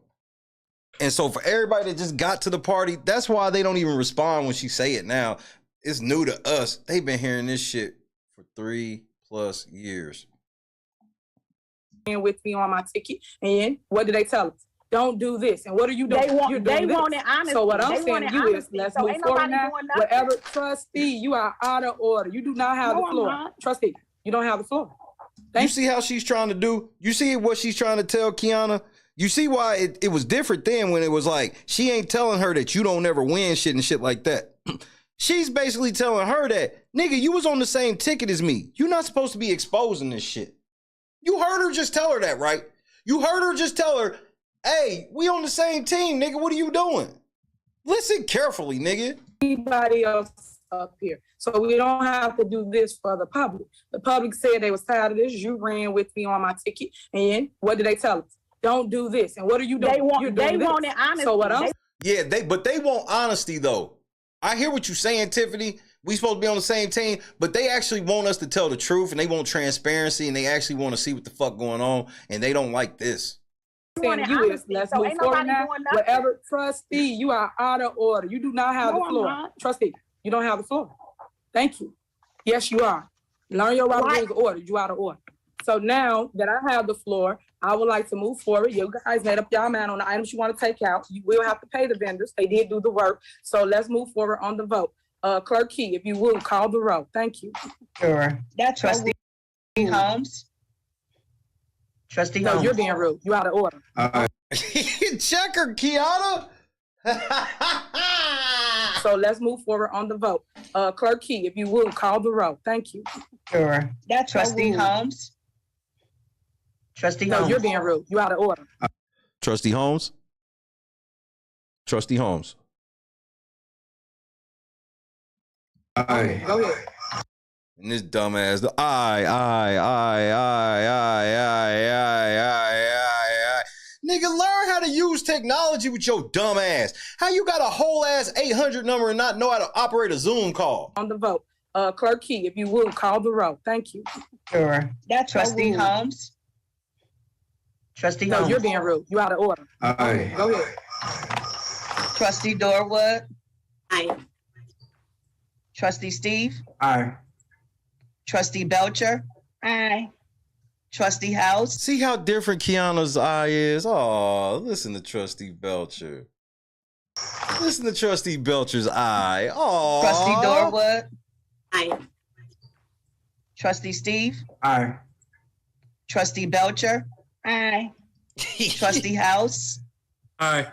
S10: And so for everybody that just got to the party, that's why they don't even respond when she say it now. It's new to us. They've been hearing this shit for 3+ years.
S3: With me on my ticket, and what did they tell us? Don't do this. And what are you doing? You're doing
S14: they
S3: this.
S14: wanted honesty.
S3: So what I'm
S14: They
S3: saying to
S14: wanted
S3: you is,
S14: honesty.
S3: let's
S14: So
S3: move
S14: ain't
S3: forward
S14: nobody
S3: now.
S14: doing nothing.
S3: Whatever, trustee, you are out of order. You do not have
S14: No,
S3: the
S14: I'm
S3: floor.
S14: not.
S3: Trustee, you don't have the floor.
S10: You see how she's trying to do? You see what she's trying to tell Kiana? You see why it was different then when it was like, she ain't telling her that you don't ever win shit and shit like that. She's basically telling her that, nigga, you was on the same ticket as me. You're not supposed to be exposing this shit. You heard her just tell her that, right? You heard her just tell her, hey, we on the same team, nigga. What are you doing? Listen carefully, nigga.
S3: Anybody else up here. So we don't have to do this for the public. The public said they was tired of this. You ran with me on my ticket, and what did they tell us? Don't do this. And what are you doing? You're doing
S14: They
S3: this.
S14: wanted honesty.
S3: So what I'm
S10: Yeah, but they want honesty though. I hear what you're saying, Tiffany. We supposed to be on the same team, but they actually want us to tell the truth, and they want transparency, and they actually want to see what the fuck going on, and they don't like this.
S3: saying to you is, let's move forward now. Whatever, trustee, you are out of order. You do not have
S14: No,
S3: the
S14: I'm
S3: floor.
S14: not.
S3: Trustee, you don't have the floor. Thank you. Yes, you are. Learn your Robert Rules of order. You out of order. So now that I have the floor, I would like to move forward. You guys made up y'all mind on the items you want to take out. You will have to pay the vendors. They did do the work. So let's move forward on the vote. Clerk Key, if you would, call the roll. Thank you.
S21: Sure.
S14: That's
S21: Trustee Holmes. Trustee
S3: No,
S21: Holmes.
S3: you're being rude. You out of order.
S10: Check her, Kiana.
S3: So let's move forward on the vote. Clerk Key, if you would, call the roll. Thank you.
S21: Sure.
S14: That's
S21: Trustee Holmes. Trustee
S3: No,
S21: Holmes.
S3: you're being rude. You out of order.
S10: Trustee Holmes. Trustee Holmes.
S21: Aye.
S3: Go ahead.
S10: And this dumbass, aye. Nigga, learn how to use technology with your dumb ass. How you got a whole ass 800 number and not know how to operate a Zoom call?
S3: On the vote. Clerk Key, if you would, call the roll. Thank you.
S21: Sure.
S14: That's
S21: Trustee Holmes. Trustee
S3: No,
S21: Holmes.
S3: you're being rude. You out of order.
S21: Aye.
S3: Go ahead.
S21: Trustee Dorwood.
S12: Aye.
S21: Trustee Steve.
S20: Aye.
S21: Trustee Belcher.
S14: Aye.
S21: Trustee House.
S10: See how different Kiana's eye is? Oh, listen to Trustee Belcher. Listen to Trustee Belcher's eye. Oh.
S21: Trustee Dorwood.
S12: Aye.
S21: Trustee Steve.
S20: Aye.
S21: Trustee Belcher.
S14: Aye.
S21: Trustee House.
S9: Aye.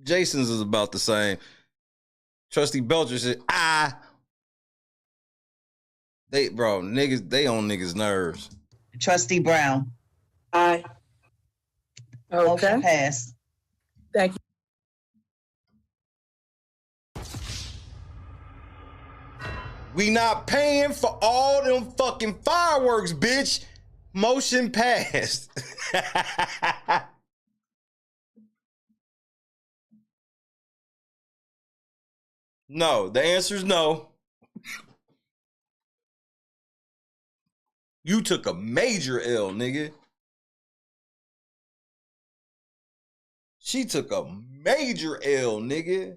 S10: Jason's is about the same. Trustee Belcher said, they on niggas' nerves.
S21: Trustee Brown.
S3: Aye.
S21: Motion
S3: Okay.
S21: passed.
S3: Thank you.
S10: We not paying for all them fucking fireworks, bitch. Motion passed. No, the answer is no. You took a major L, nigga. She took a major L, nigga.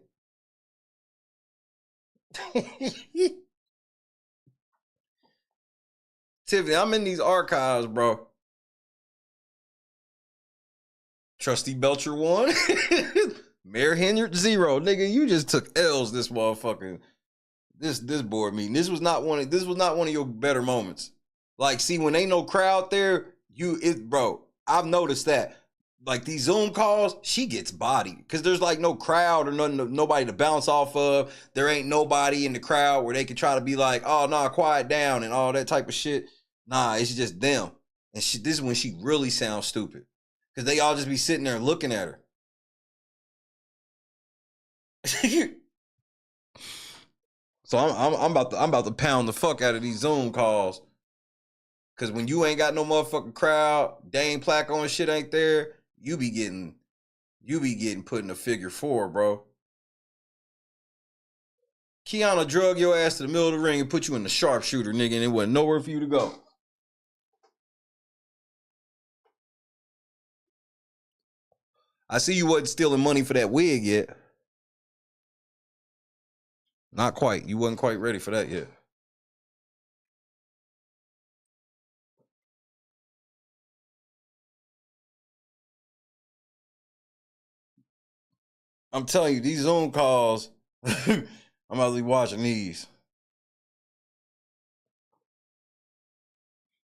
S10: Tiffany, I'm in these archives, bro. Trustee Belcher 1. Mayor Henyard 0. Nigga, you just took L's this motherfucking this board meeting. This was not one of your better moments. Like, see, when ain't no crowd there, bro, I've noticed that. Like these Zoom calls, she gets bodied because there's like no crowd or nobody to bounce off of. There ain't nobody in the crowd where they can try to be like, oh no, quiet down and all that type of shit. Nah, it's just them. And this is when she really sounds stupid. Because they all just be sitting there looking at her. So I'm about to pound the fuck out of these Zoom calls. Cause when you ain't got no motherfucking crowd, Dane Placco and shit ain't there, you be getting put in a figure 4, bro. Kiana drug your ass to the middle of the ring and put you in the sharpshooter, nigga, and it wasn't nowhere for you to go. I see you wasn't stealing money for that wig yet. Not quite. You wasn't quite ready for that yet. I'm telling you, these Zoom calls, I'm about to be watching these.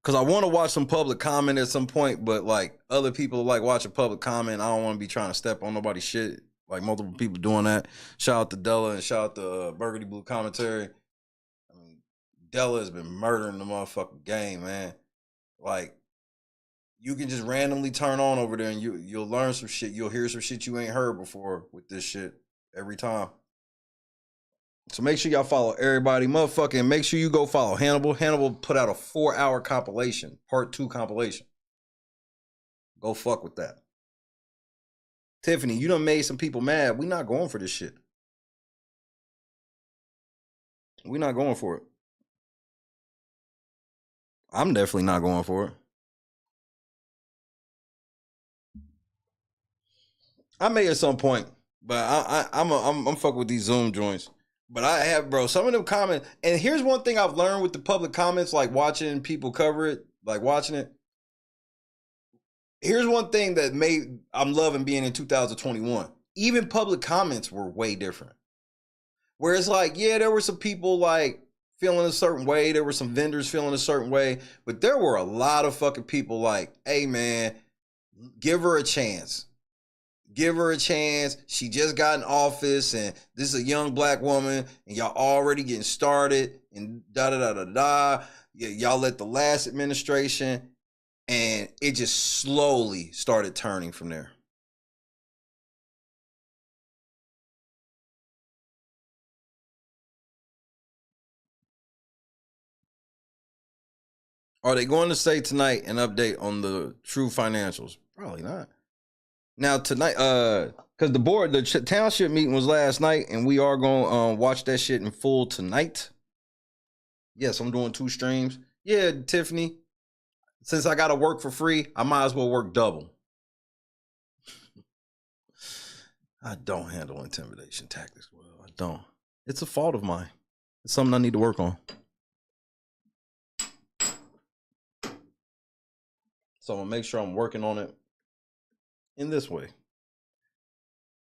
S10: Because I want to watch some public comment at some point, but like other people like watching public comment. I don't want to be trying to step on nobody's shit. Like multiple people doing that. Shout out to Della and shout out to Burgundy Blue Commentary. I mean, Della has been murdering the motherfucking game, man. Like, you can just randomly turn on over there and you'll learn some shit. You'll hear some shit you ain't heard before with this shit every time. So make sure y'all follow everybody. Motherfucking make sure you go follow Hannibal. Hannibal put out a 4-hour compilation, part 2 compilation. Go fuck with that. Tiffany, you done made some people mad. We not going for this shit. We not going for it. I'm definitely not going for it. I may at some point, but I'm fucking with these Zoom joints. But I have, bro, some of them comments, and here's one thing I've learned with the public comments, like watching people cover it, like watching it. Here's one thing that I'm loving being in 2021. Even public comments were way different. Where it's like, yeah, there were some people like feeling a certain way. There were some vendors feeling a certain way. But there were a lot of fucking people like, hey, man, give her a chance. Give her a chance. She just got in office and this is a young black woman and y'all already getting started and da-da-da-da-da. Y'all let the last administration and it just slowly started turning from there. Are they going to say tonight an update on the true financials? Probably not. Now tonight, because the township meeting was last night, and we are going to watch that shit in full tonight. Yes, I'm doing 2 streams. Yeah, Tiffany, since I got to work for free, I might as well work double. I don't handle intimidation tactics well. I don't. It's a fault of mine. It's something I need to work on. So I'm going to make sure I'm working on it in this way.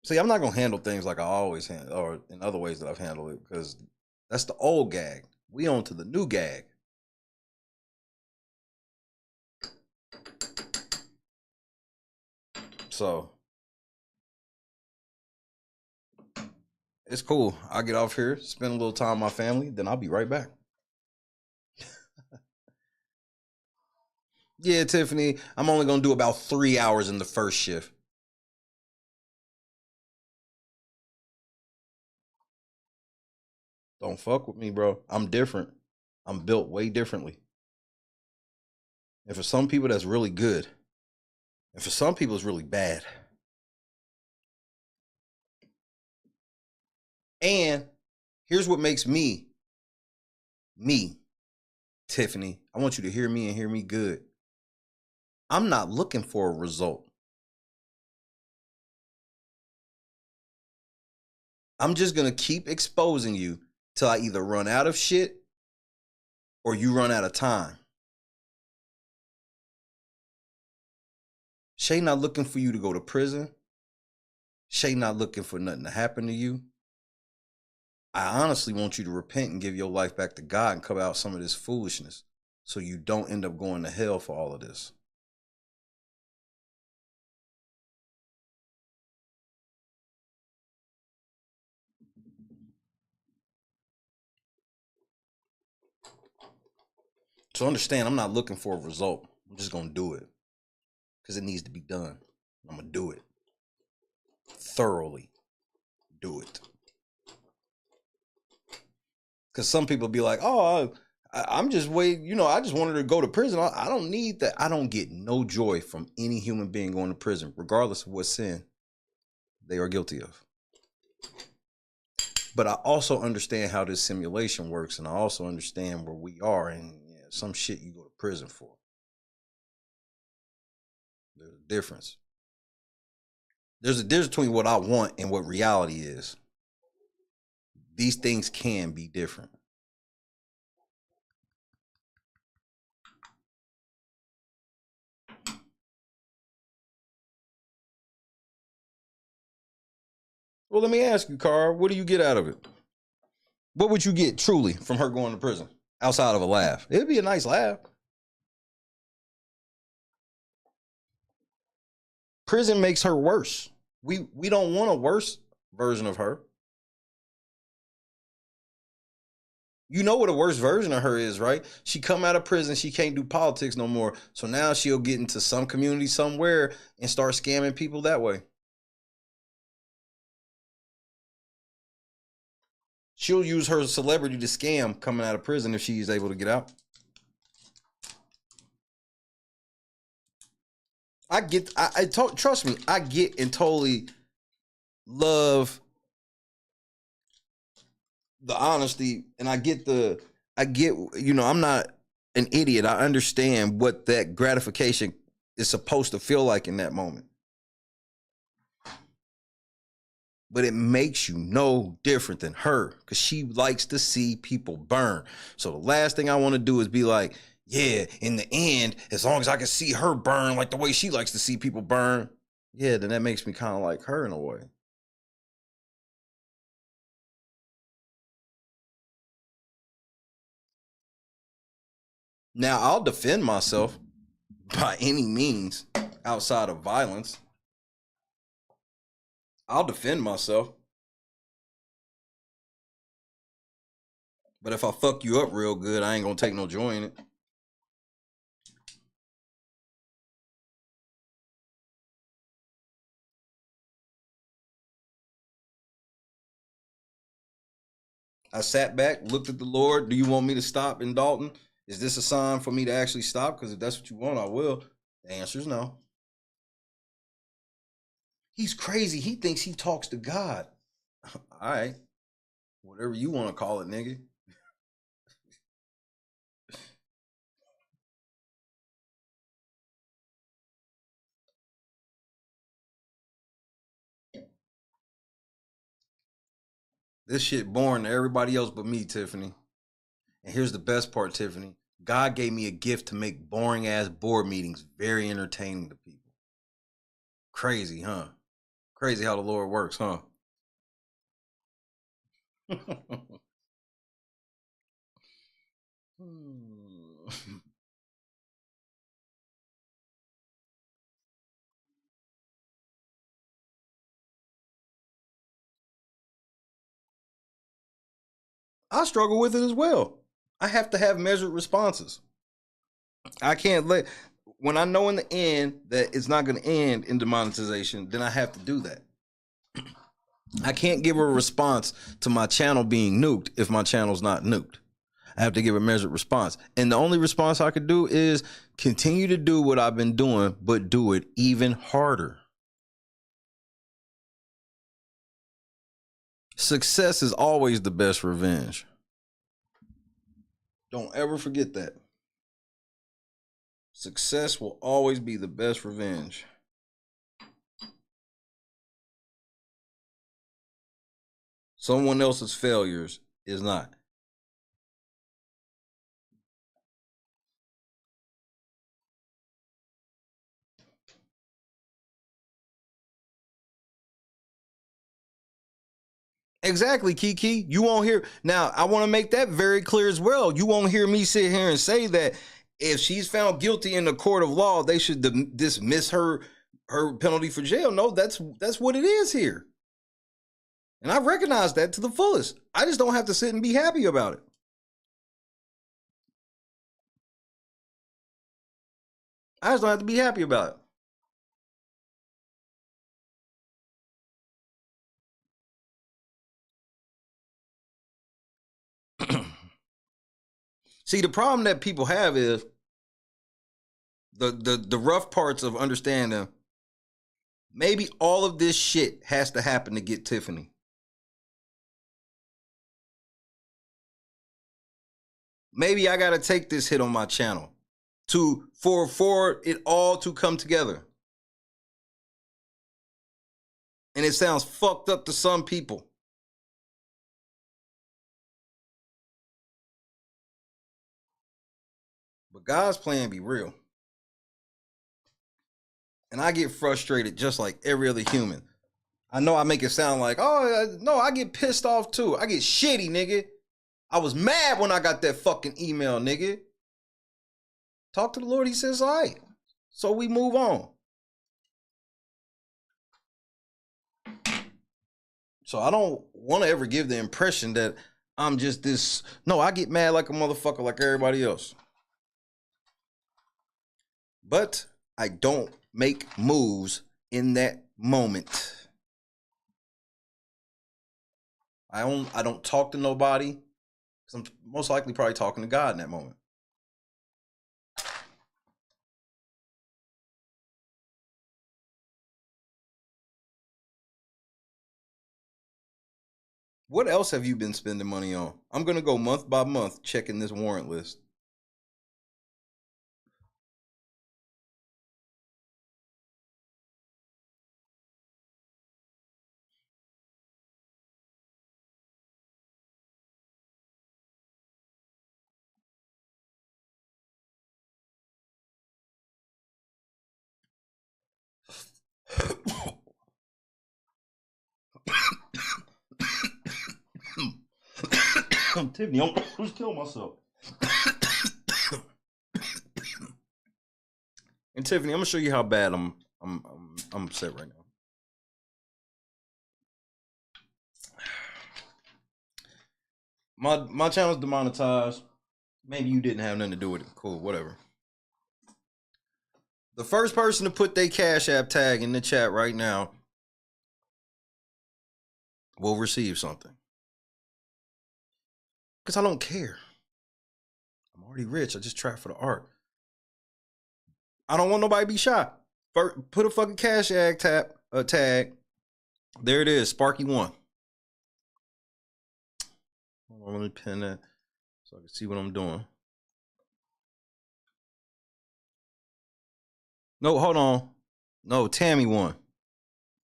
S10: See, I'm not going to handle things like I always handle, or in other ways that I've handled it, because that's the old gag. We on to the new gag. So it's cool. I'll get off here, spend a little time with my family, then I'll be right back. Yeah, Tiffany, I'm only going to do about 3 hours in the first shift. Don't fuck with me, bro. I'm different. I'm built way differently. And for some people, that's really good. And for some people, it's really bad. And here's what makes me, Tiffany. I want you to hear me and hear me good. I'm not looking for a result. I'm just going to keep exposing you till I either run out of shit or you run out of time. Shay not looking for you to go to prison. Shay not looking for nothing to happen to you. I honestly want you to repent and give your life back to God and cut out some of this foolishness so you don't end up going to hell for all of this. So understand, I'm not looking for a result. I'm just going to do it because it needs to be done. I'm going to do it thoroughly. Do it. Because some people be like, oh, I'm just waiting. You know, I just wanted to go to prison. I don't need that. I don't get no joy from any human being going to prison, regardless of what sin they are guilty of. But I also understand how this simulation works, and I also understand where we are, and some shit you go to prison for. There's a difference. There's a difference between what I want and what reality is. These things can be different. Well, let me ask you, Carl, what do you get out of it? What would you get truly from her going to prison outside of a laugh? It'd be a nice laugh. Prison makes her worse. We don't want a worse version of her. You know what a worse version of her is, right? She come out of prison, she can't do politics no more. So now she'll get into some community somewhere and start scamming people that way. She'll use her celebrity to scam coming out of prison if she's able to get out. Trust me, I get and totally love the honesty, and I get, you know, I'm not an idiot. I understand what that gratification is supposed to feel like in that moment. But it makes you no different than her, because she likes to see people burn. So the last thing I want to do is be like, yeah, in the end, as long as I can see her burn like the way she likes to see people burn, yeah, then that makes me kind of like her in a way. Now, I'll defend myself by any means outside of violence. I'll defend myself. But if I fuck you up real good, I ain't gonna take no joy in it. I sat back, looked at the Lord. Do you want me to stop in Dalton? Is this a sign for me to actually stop? Because if that's what you want, I will. The answer is no. He's crazy. He thinks he talks to God. All right. Whatever you want to call it, nigga. This shit boring to everybody else but me, Tiffany. And here's the best part, Tiffany. God gave me a gift to make boring ass board meetings very entertaining to people. Crazy, huh? Crazy how the Lord works, huh? I struggle with it as well. I have to have measured responses. I can't when I know in the end that it's not going to end in demonetization, then I have to do that. I can't give a response to my channel being nuked if my channel's not nuked. I have to give a measured response. And the only response I could do is continue to do what I've been doing, but do it even harder. Success is always the best revenge. Don't ever forget that. Success will always be the best revenge. Someone else's failures is not. Exactly, Kiki. You won't hear. Now, I want to make that very clear as well. You won't hear me sit here and say that if she's found guilty in the court of law, they should dismiss her penalty for jail. No, that's what it is here. And I recognize that to the fullest. I just don't have to sit and be happy about it. I just don't have to be happy about it. See, the problem that people have is the rough parts of understanding maybe all of this shit has to happen to get Tiffany. Maybe I gotta take this hit on my channel for it all to come together. And it sounds fucked up to some people. But God's plan be real. And I get frustrated just like every other human. I know I make it sound like, oh, no, I get pissed off too. I get shitty, nigga. I was mad when I got that fucking email, nigga. Talk to the Lord, he says, all right. So we move on. So I don't want to ever give the impression that I'm just this. No, I get mad like a motherfucker like everybody else. But I don't make moves in that moment. I don't talk to nobody because I'm most likely probably talking to God in that moment. What else have you been spending money on? I'm going to go month by month checking this warrant list. Tiffany, I'm just killing myself. And Tiffany, I'm gonna show you how bad I'm upset right now. My channel's demonetized. Maybe you didn't have nothing to do with it. Cool, whatever. The first person to put their Cash App tag in the chat right now will receive something. Because I don't care. I'm already rich. I just try for the art. I don't want nobody to be shot. Put a fucking Cash App tag. There it is, Sparky1. Hold on, let me pin that so I can see what I'm doing. No, hold on. No, Tammy won.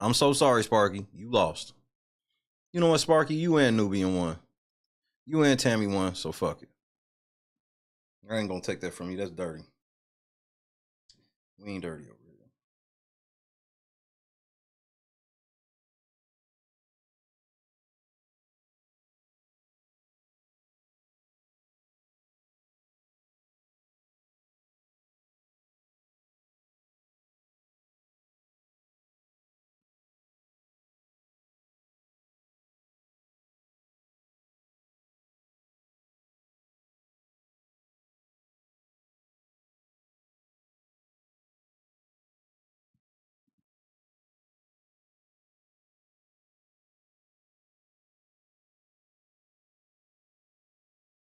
S10: I'm so sorry, Sparky. You lost. You know what, Sparky? You and Nubian won. You and Tammy won, so fuck it. I ain't gonna take that from you. That's dirty. We ain't dirty over here.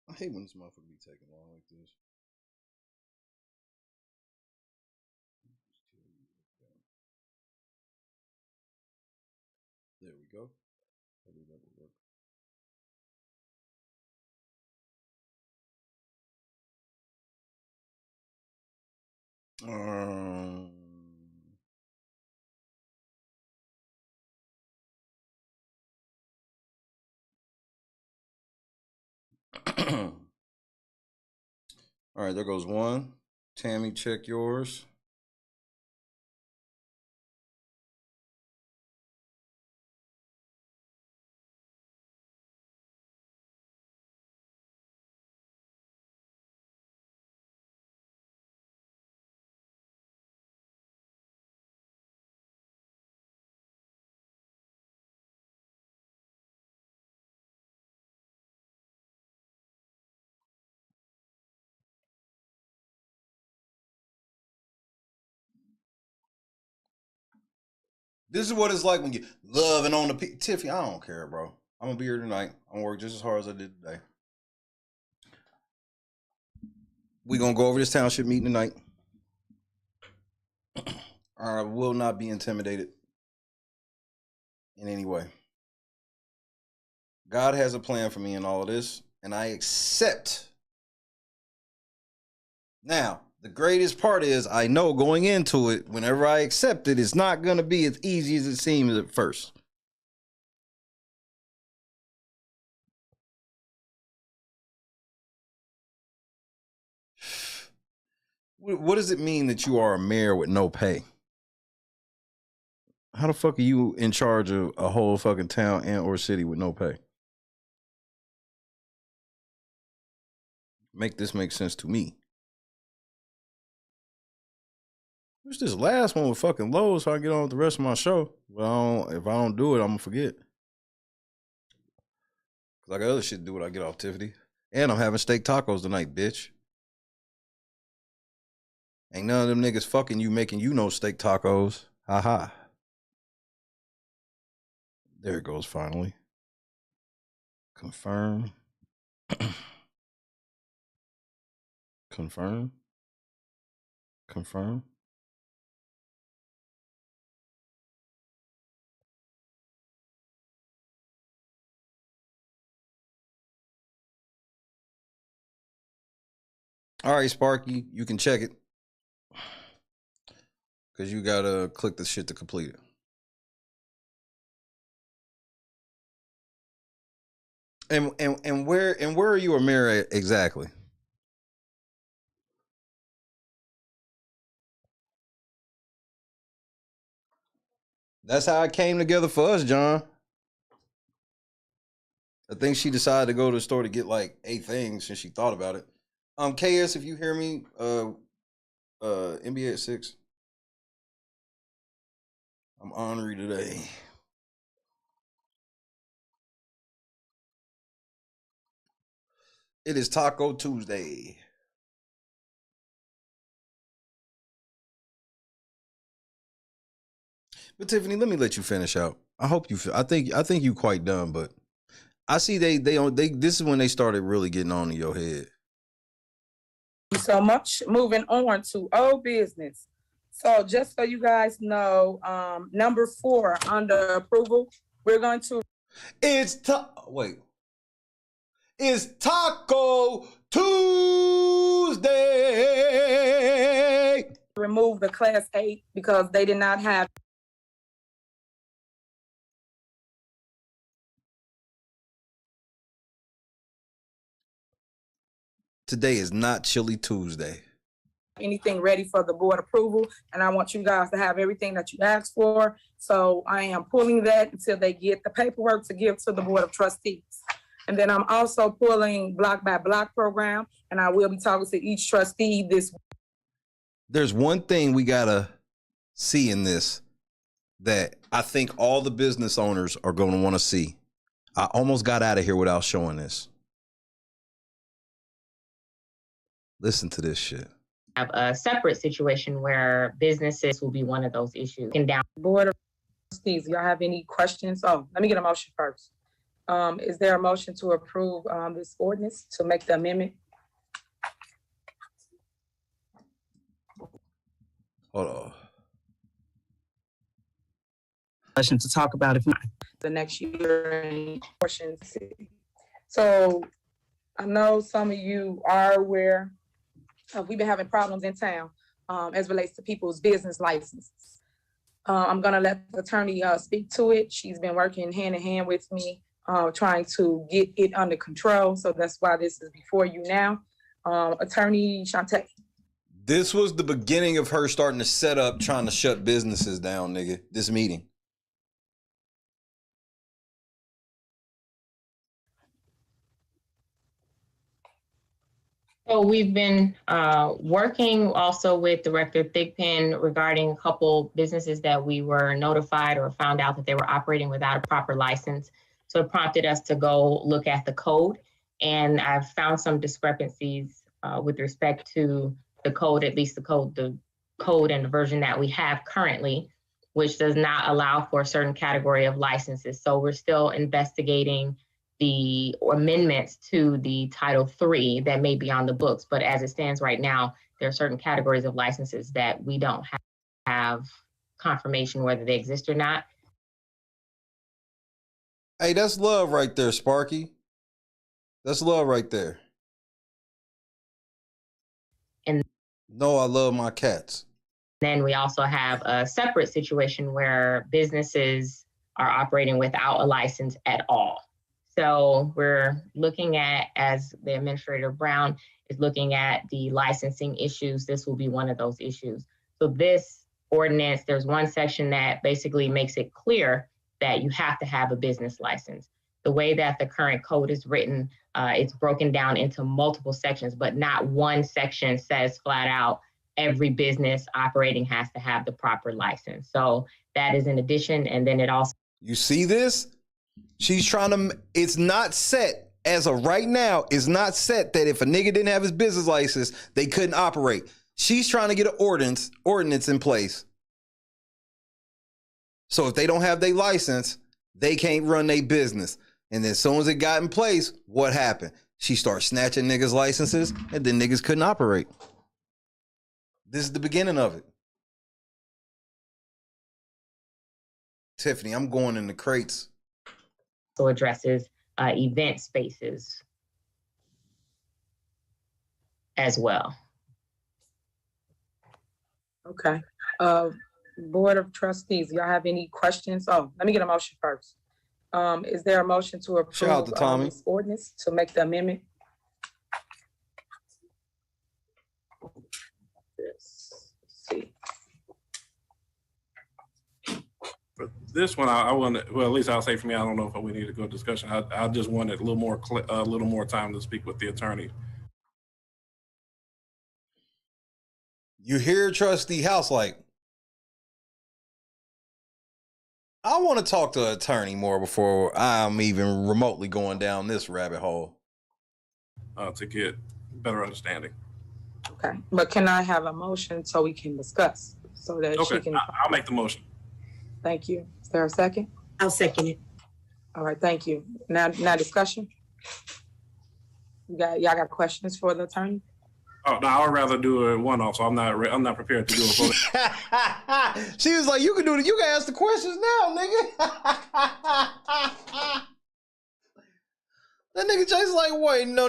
S10: I hate when this motherfucker be taking long like this. There we go. Maybe that will work. All right, there goes one. Tammy, check yours. This is what it's like when you loving on the Tiffany, I don't care, bro. I'm gonna be here tonight. I'm gonna work just as hard as I did today. We gonna go over this township meeting tonight. I will not be intimidated in any way. God has a plan for me in all of this, and I accept. Now, the greatest part is I know going into it, whenever I accept it, it's not going to be as easy as it seems at first. What does it mean that you are a mayor with no pay? How the fuck are you in charge of a whole fucking town and or city with no pay? Make this make sense to me. Wish this last one was fucking low so I can get on with the rest of my show. But if I don't do it, I'm gonna forget. Cause I got other shit to do when I get off Tiffany. And I'm having steak tacos tonight, bitch. Ain't none of them niggas fucking you making you no steak tacos. Haha. There it goes finally. Confirm. Confirm. Confirm. All right, Sparky, you can check it. Because you got to click the shit to complete it. And where are you a mayor at exactly? That's how it came together for us, John. I think she decided to go to the store to get like 8 things since she thought about it. KS, if you hear me, NBA at 6. I'm ornery today. It is Taco Tuesday. But Tiffany, let me let you finish out. I hope you feel. I think you quite done, but I see they this is when they started really getting on in your head.
S3: Thank you so much. Moving on to old business. So just so you guys know, number 4 under approval, we're going to.
S10: It's Taco Tuesday.
S3: Remove the Class 8 because they did not have.
S10: Today is not Chili Tuesday.
S3: Anything ready for the board approval, and I want you guys to have everything that you asked for. So I am pulling that until they get the paperwork to give to the Board of Trustees. And then I'm also pulling block by block program, and I will be talking to each trustee this week.
S10: There's one thing we gotta see in this that I think all the business owners are going to want to see. I almost got out of here without showing this. Listen to this shit.
S16: Have a separate situation where businesses will be one of those issues. And down
S3: Board of Trustees, y'all have any questions? Oh, let me get a motion first. Is there a motion to approve this ordinance to make the amendment?
S10: Hold on.
S8: Question to talk about if not.
S3: The next year and portions. So I know some of you are aware we've been having problems in town as relates to people's business licenses. I'm gonna let the attorney speak to it. She's been working hand in hand with me, trying to get it under control. So that's why this is before you now. Attorney Shantae.
S10: This was the beginning of her starting to set up, trying to shut businesses down, nigga. This meeting.
S16: So we've been working also with Director Thigpen regarding a couple businesses that we were notified or found out that they were operating without a proper license. So it prompted us to go look at the code, and I've found some discrepancies with respect to the code, at least the code and the version that we have currently. which does not allow for a certain category of licenses. So we're still investigating the amendments to the Title III that may be on the books. But as it stands right now, there are certain categories of licenses that we don't have confirmation whether they exist or not.
S10: Hey, that's love right there, Sparky. That's love right there.
S16: And
S10: no, I love my cats.
S16: then we also have a separate situation where businesses are operating without a license at all. So we're looking at, as the Administrator Brown is looking at the licensing issues, this will be one of those issues. So this ordinance, there's one section that basically makes it clear that you have to have a business license. The way that the current code is written, it's broken down into multiple sections, but not one section says flat out, every business operating has to have the proper license. So that is in addition, and then it also—
S10: You see this? She's trying to, it's not set as of right now, it's not set that if a nigga didn't have his business license, they couldn't operate. She's trying to get an ordinance in place. So if they don't have their license, they can't run their business. And then as soon as it got in place, what happened? She started snatching niggas' licenses, and then niggas couldn't operate. This is the beginning of it. Tiffany, I'm going in the crates.
S16: So addresses event spaces as well.
S3: Okay. Board of Trustees, y'all have any questions? Oh, let me get a motion first. Is there a motion to approve
S10: Shout out to Tommy.
S3: This ordinance to make the amendment? Let's see.
S9: For this one, I want to, well, at least I'll say for me, I don't know if we need to go discussion. I just wanted a little more time to speak with the attorney.
S10: You hear Trustee House like, I want to talk to an attorney more before I'm even remotely going down this rabbit hole.
S9: To get better understanding.
S3: Okay, but can I have a motion so we can discuss so that she can?
S9: I'll make the motion.
S3: Thank you. Is there a second?
S12: I'll second it.
S3: All right, thank you. Now discussion. Y'all got questions for the attorney?
S9: Oh no, I would rather do a one-off, so I'm not prepared to do a vote.
S10: She was like, "You can do it. You can ask the questions now, nigga." That nigga Jason's like, "Wait, no.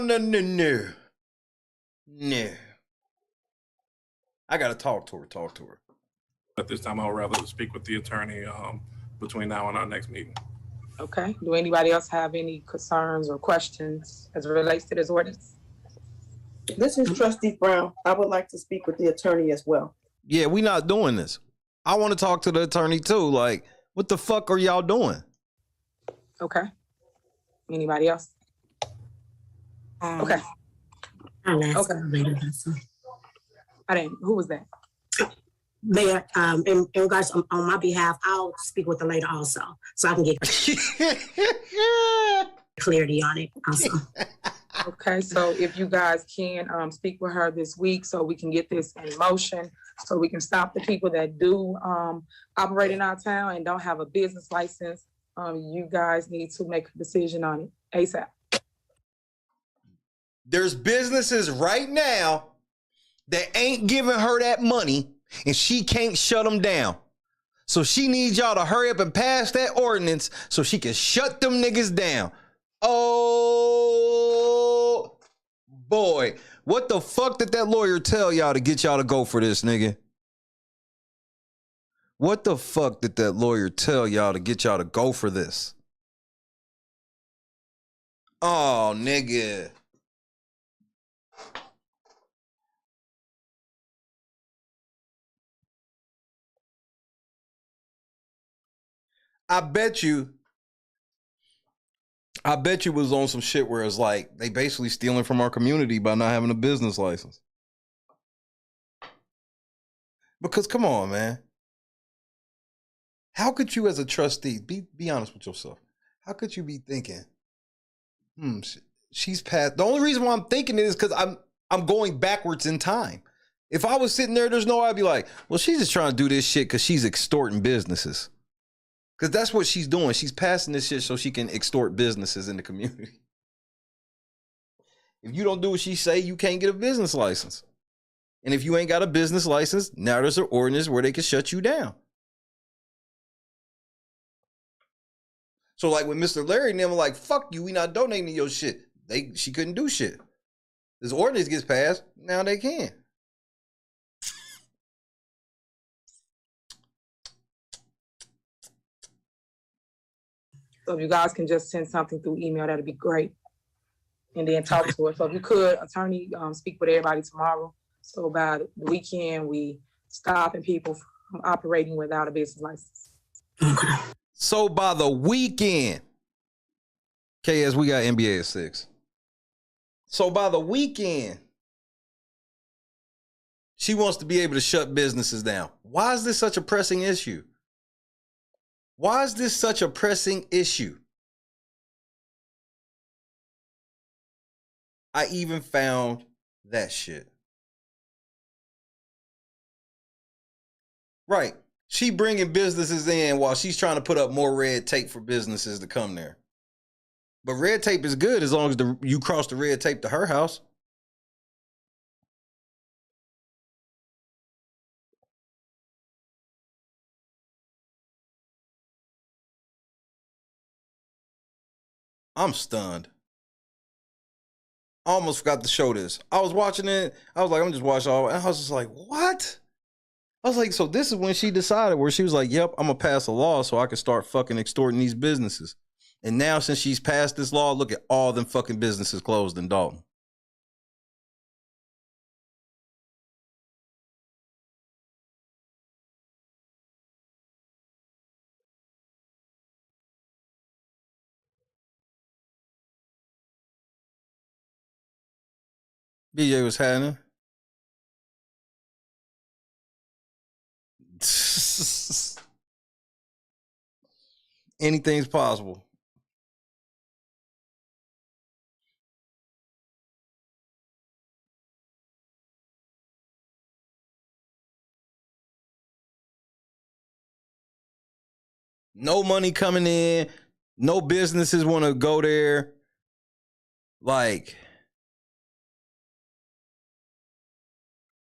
S10: I gotta talk to her.
S9: At this time, I would rather speak with the attorney between now and our next meeting.
S3: Okay. Do anybody else have any concerns or questions as it relates to this ordinance?
S13: This is Trustee Brown. I would like to speak with the attorney as well.
S10: Yeah, we not doing this. I want to talk to the attorney too. Like, what the fuck are y'all doing?
S3: Okay. Anybody else? Okay. Okay. I didn't. Who was that?
S12: Mayor, in regards on my behalf, I'll speak with her later also, so I can get clarity on it also.
S3: Okay, so if you guys can speak with her this week so we can get this in motion, so we can stop the people that do operate in our town and don't have a business license, you guys need to make a decision on it ASAP.
S10: There's businesses right now that ain't giving her that money and she can't shut them down. So she needs y'all to hurry up and pass that ordinance so she can shut them niggas down. Oh, boy. What the fuck did that lawyer tell y'all to get y'all to go for this, nigga? What the fuck did that lawyer tell y'all to get y'all to go for this? Oh, nigga. I bet you was on some shit where it's like they basically stealing from our community by not having a business license. Because come on, man. How could you as a trustee, be honest with yourself. How could you be thinking, she's passed. The only reason why I'm thinking it is because I'm going backwards in time. If I was sitting there, there's no, I'd be like, well, she's just trying to do this shit because she's extorting businesses. Because that's what she's doing. She's passing this shit so she can extort businesses in the community. If you don't do what she say, you can't get a business license. And if you ain't got a business license, now there's an ordinance where they can shut you down. So like when Mr. Larry and them were like, fuck you, we not donating to your shit. She couldn't do shit. This ordinance gets passed, now they can.
S3: So if you guys can just send something through email, that'd be great. And then talk to us. So if you could, attorney, speak with everybody tomorrow. So by the weekend, we stopping people from operating without a business license.
S10: So by the weekend, KS, we got NBA at 6. So by the weekend, she wants to be able to shut businesses down. Why is this such a pressing issue? Why is this such a pressing issue? I even found that shit. Right. She bringing businesses in while she's trying to put up more red tape for businesses to come there. But red tape is good as long as you cross the red tape to her house. I'm stunned. I almost forgot to show this. I was watching it. I was like, I'm just watching all. And I was just like, what? I was like, so this is when she decided where she was like, yep, I'm going to pass a law so I can start fucking extorting these businesses. And now since she's passed this law, look at all them fucking businesses closed in Dalton. BJ was happening. Anything's possible. No money coming in. No businesses want to go there. Like,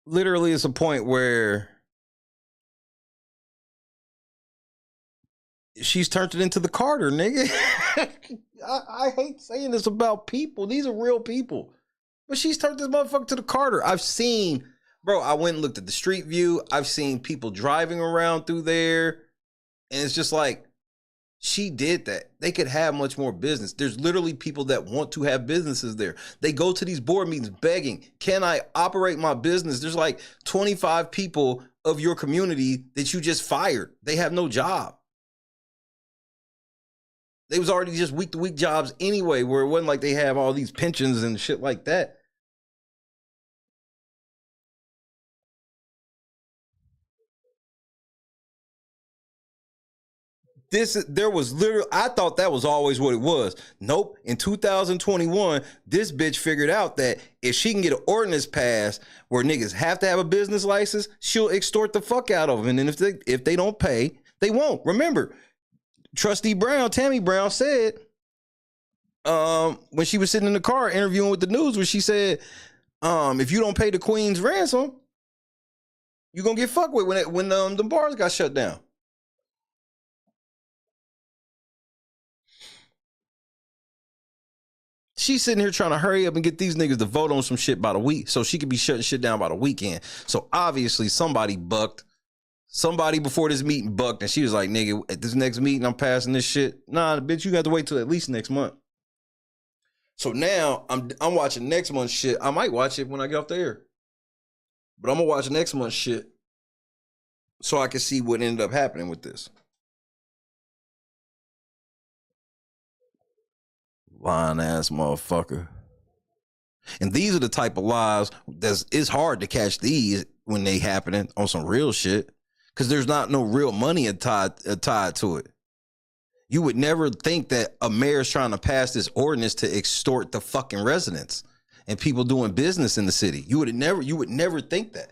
S10: literally, it's a point where she's turned it into the Carter, nigga. I hate saying this about people. These are real people. But she's turned this motherfucker to the Carter. I've seen, bro, I went and looked at the street view. I've seen people driving around through there. And it's just like, she did that. They could have much more business. There's literally people that want to have businesses there. They go to these board meetings begging, can I operate my business? There's like 25 people of your community that you just fired. They have no job. They was already just week-to-week jobs anyway, where it wasn't like they have all these pensions and shit like that. There was literally, I thought that was always what it was. Nope. In 2021, this bitch figured out that if she can get an ordinance passed where niggas have to have a business license, she'll extort the fuck out of them. And then if they don't pay, they won't. Remember, Trustee Brown, Tammy Brown said, when she was sitting in the car interviewing with the news, where she said, if you don't pay the Queen's ransom, you're going to get fucked with when the bars got shut down. She's sitting here trying to hurry up and get these niggas to vote on some shit by the week so she could be shutting shit down by the weekend. So obviously somebody bucked. Somebody before this meeting bucked, and she was like, nigga, at this next meeting, I'm passing this shit. Nah, bitch, you got to wait till at least next month. So now I'm watching next month's shit. I might watch it when I get off the air. But I'm going to watch next month's shit so I can see what ended up happening with this. Lying ass motherfucker. And these are the type of lies it's hard to catch these when they happening on some real shit, because there's not no real money tied to it. You would never think that a mayor's trying to pass this ordinance to extort the fucking residents and people doing business in the city. You would never think that.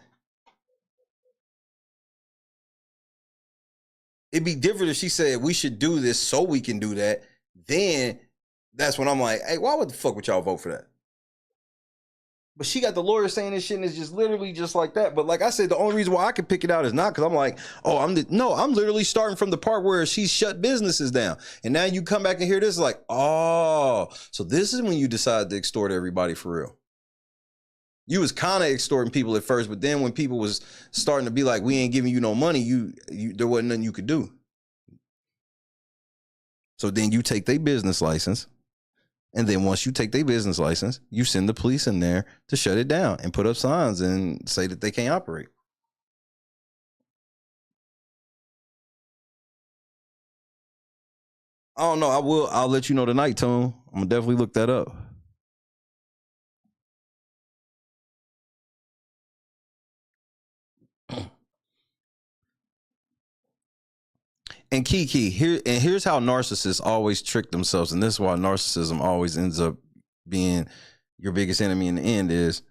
S10: It'd be different if she said we should do this so we can do that. Then that's when I'm like, hey, why would the fuck would y'all vote for that? But she got the lawyer saying this shit and it's just literally just like that. But like I said, the only reason why I can pick it out is not because I'm like, oh, I'm literally starting from the part where she shut businesses down. And now you come back and hear this like, oh, so this is when you decide to extort everybody for real. You was kind of extorting people at first, but then when people was starting to be like, we ain't giving you no money, there wasn't nothing you could do. So then you take their business license. And then once you take their business license, you send the police in there to shut it down and put up signs and say that they can't operate. I don't know. I'll let you know tonight, Tone. I'm gonna definitely look that up. And Kiki, here's how narcissists always trick themselves, and this is why narcissism always ends up being your biggest enemy in the end is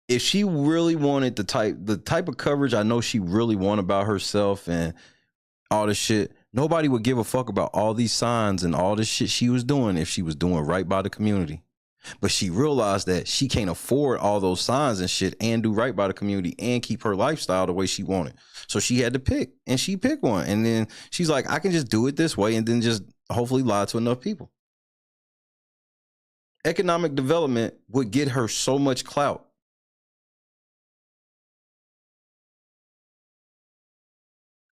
S10: if she really wanted the type of coverage I know she really wanted about herself and all this shit, nobody would give a fuck about all these signs and all this shit she was doing if she was doing right by the community. But she realized that she can't afford all those signs and shit and do right by the community and keep her lifestyle the way she wanted. So she had to pick, and she picked one. And then she's like, I can just do it this way and then just hopefully lie to enough people. Economic development would get her so much clout.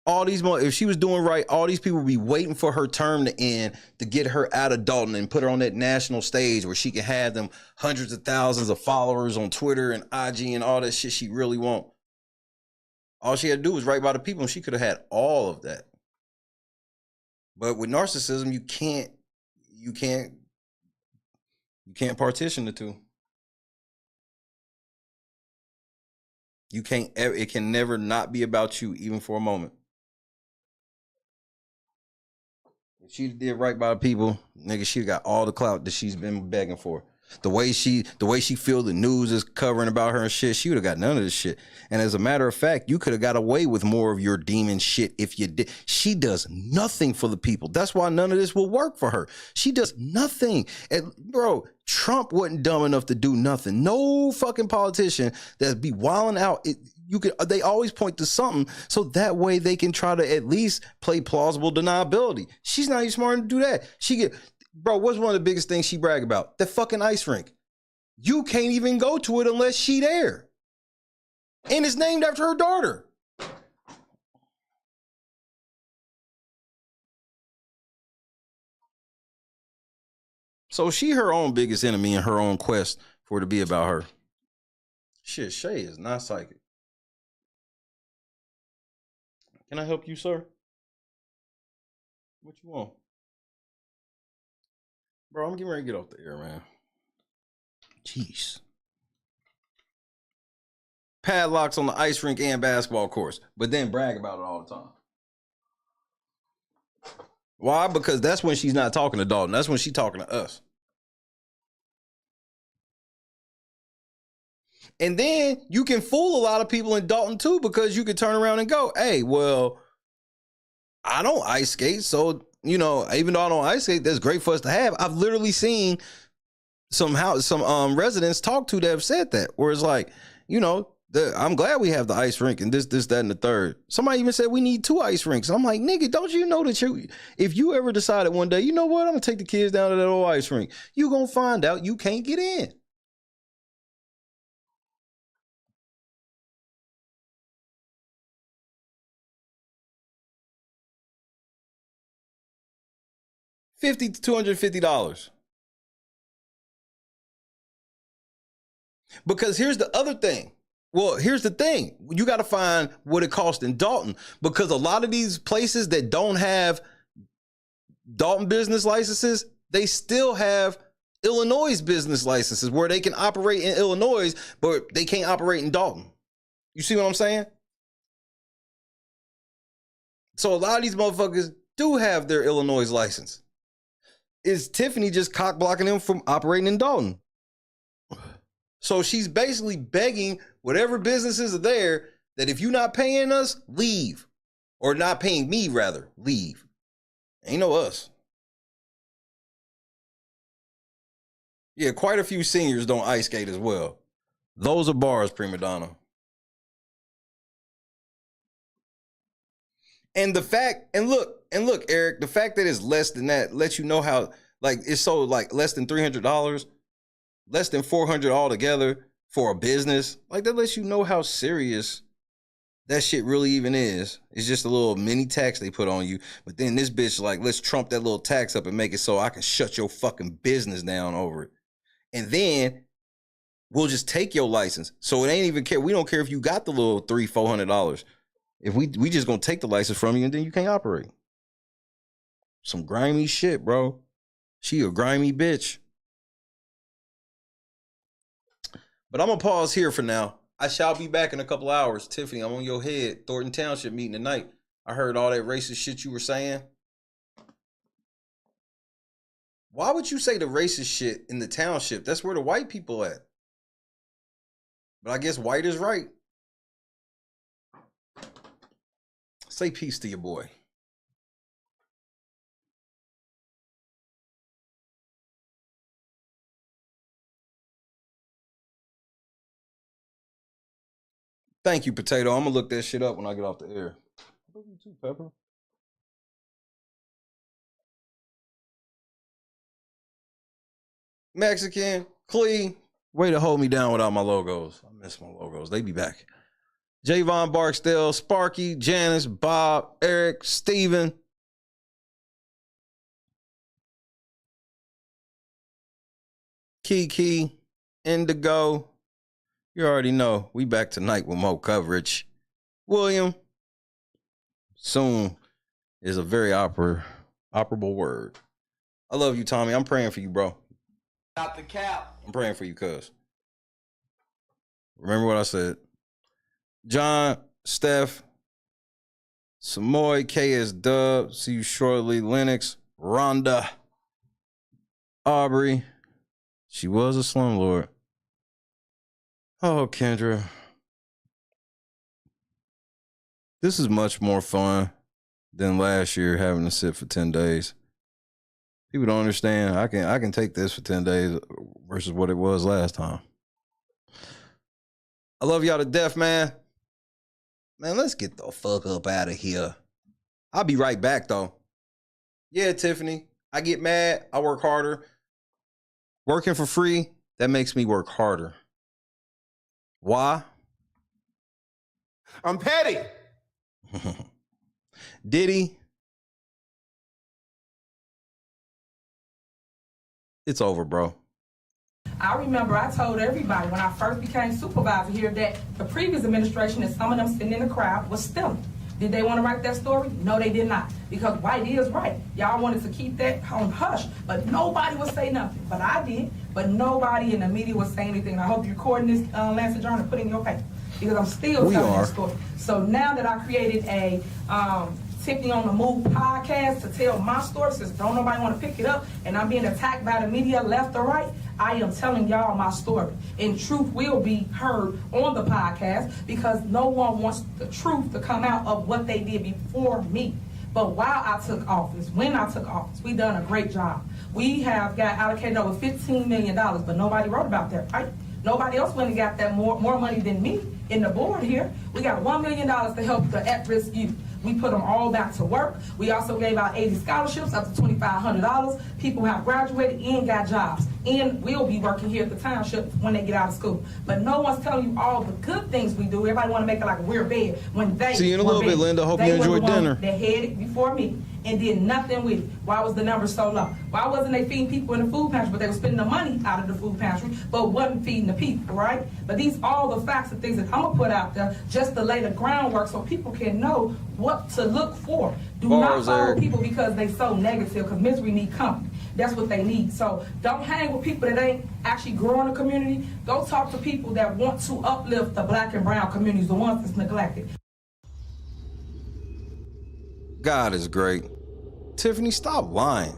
S10: If she was doing right, all these people would be waiting for her term to end to get her out of Dalton and put her on that national stage where she can have them hundreds of thousands of followers on Twitter and IG and all that shit she really want. All she had to do was right by the people and she could have had all of that. But with narcissism, you can't partition the two. It can never not be about you, even for a moment. If she did right by the people, nigga, she got all the clout that she's been begging for. The way she feel the news is covering about her and shit, she would have got none of this shit. And as a matter of fact, you could have got away with more of your demon shit if you did. She does nothing for the people. That's why none of this will work for her. She does nothing. And bro, Trump wasn't dumb enough to do nothing. No fucking politician that'd be wilding out. They always point to something so that way they can try to at least play plausible deniability. She's not even smart enough to do that. Bro, what's one of the biggest things she brag about? The fucking ice rink. You can't even go to it unless she there. And it's named after her daughter. So she her own biggest enemy in her own quest for it to be about her. Shit, Shay is not psychic. Can I help you, sir? What you want? Bro, I'm getting ready to get off the air, man. Jeez. Padlocks on the ice rink and basketball courts, but then brag about it all the time. Why? Because that's when she's not talking to Dalton. That's when she's talking to us. And then you can fool a lot of people in Dalton too, because you can turn around and go, hey, well, I don't ice skate, so even though I don't ice skate, that's great for us to have. I've literally seen some residents talk to that have said that, where it's like, I'm glad we have the ice rink and this, that, and the third. Somebody even said we need 2 ice rinks. I'm like, nigga, don't you know that if you ever decided one day, you know what, I'm gonna take the kids down to that old ice rink, you gonna find out you can't get in. $50 to $250. Because here's the other thing. Well, here's the thing. You got to find what it costs in Dalton, because a lot of these places that don't have Dalton business licenses, they still have Illinois business licenses where they can operate in Illinois, but they can't operate in Dalton. You see what I'm saying? So a lot of these motherfuckers do have their Illinois license. Is Tiffany just cock blocking them from operating in Dalton? So she's basically begging whatever businesses are there that if you're not paying us, leave. Or not paying me, rather, leave. Ain't no us. Yeah, quite a few seniors don't ice skate as well. Those are bars, prima donna. And the fact, and look, Eric, the fact that it's less than that lets you know how, like, it's so, like, less than $300, less than $400 altogether for a business. Like, that lets you know how serious that shit really even is. It's just a little mini tax they put on you. But then this bitch, like, let's trump that little tax up and make it so I can shut your fucking business down over it. And then we'll just take your license. So it ain't even care. We don't care if you got the little $300-400. If we just gonna take the license from you and then you can't operate. Some grimy shit, bro. She a grimy bitch. But I'm gonna pause here for now. I shall be back in a couple hours. Tiffany, I'm on your head. Thornton Township meeting tonight. I heard all that racist shit you were saying. Why would you say the racist shit in the township? That's where the white people at. But I guess white is right. Say peace to your boy. Thank you, Potato. I'm going to look that shit up when I get off the air. I love you too, Pepper. Mexican, Clee. Way to hold me down without my logos. I miss my logos. They be back. Javon Barksdale, Sparky, Janice, Bob, Eric, Steven. Kiki, Indigo. You already know. We back tonight with more coverage. William. Soon is a very operable word. I love you, Tommy. I'm praying for you, bro.
S11: Not the cap.
S10: I'm praying for you, cuz. Remember what I said. John, Steph, Samoy, KS Dub, see you shortly. Lennox, Rhonda, Aubrey. She was a slumlord. Oh, Kendra. This is much more fun than last year having to sit for 10 days. People don't understand. I can take this for 10 days versus what it was last time. I love y'all to death, man. Man, let's get the fuck up out of here. I'll be right back, though. Yeah, Tiffany, I get mad. I work harder. Working for free, that makes me work harder. Why?
S11: I'm petty.
S10: Diddy. It's over, bro.
S3: I remember I told everybody when I first became supervisor here that the previous administration and some of them sitting in the crowd was stealing. Did they want to write that story? No, they did not. Because white is right. Y'all wanted to keep that on hush, but nobody would say nothing. But I did. But nobody in the media would say anything. And I hope you're recording this, Lance and John, and put it in your paper. Because I'm still telling that story. So now that I created a Tiffany on the Move podcast to tell my story, since don't nobody want to pick it up, and I'm being attacked by the media left or right, I am telling y'all my story. And truth will be heard on the podcast because no one wants the truth to come out of what they did before me. But while I took office, when I took office, we done a great job. We have got allocated over $15 million, but nobody wrote about that, right? Nobody else went and got that more money than me in the board here. We got $1 million to help the at-risk youth. We put them all back to work. We also gave out 80 scholarships up to $2,500. People have graduated and got jobs and will be working here at the township when they get out of school. But no one's telling you all the good things we do. Everybody want to make it like we're bad when they
S10: see you in a little bit, Linda. Hope you enjoyed dinner.
S3: They had it before me and did nothing with it. Why was the number so low? Why wasn't they feeding people in the food pantry, but they were spending the money out of the food pantry, but wasn't feeding the people, right? But these all the facts and things that I'm gonna put out there just to lay the groundwork so people can know what to look for. Do not follow people because they so negative, because misery need company. That's what they need. So don't hang with people that ain't actually growing a community. Go talk to people that want to uplift the black and brown communities, the ones that's neglected.
S10: God is great. Tiffany, stop lying.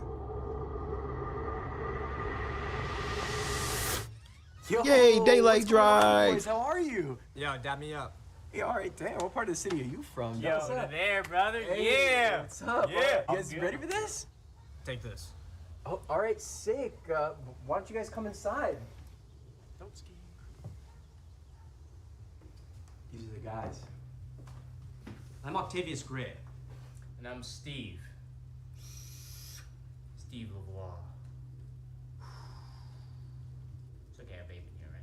S10: Yay, Daylight Drive.
S11: Boys, how are you? Yeah, dab me up.
S19: Yeah, all right, damn. What part of the city are you from?
S22: Yo,
S19: What's up?
S22: there, brother.
S19: Hey,
S22: Yeah.
S19: What's up?
S22: Yeah.
S19: You guys ready for this?
S22: Take this.
S19: Oh, all right, sick. Why don't you guys come inside?
S22: Don't ski.
S19: These are the guys.
S22: I'm Octavius Gray. And I'm Steve. Steve Lavoie. It's okay, I have vape in here, right?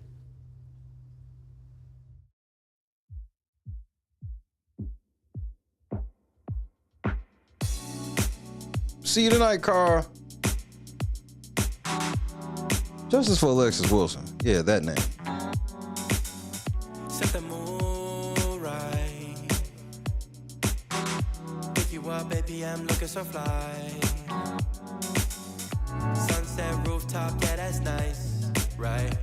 S10: See you tonight, Carl. Justice for Alexis Wilson. Yeah, that name.
S23: Set the mood right. Pick you up, baby, I'm looking so fly. Sunset rooftop, yeah, that's nice, right?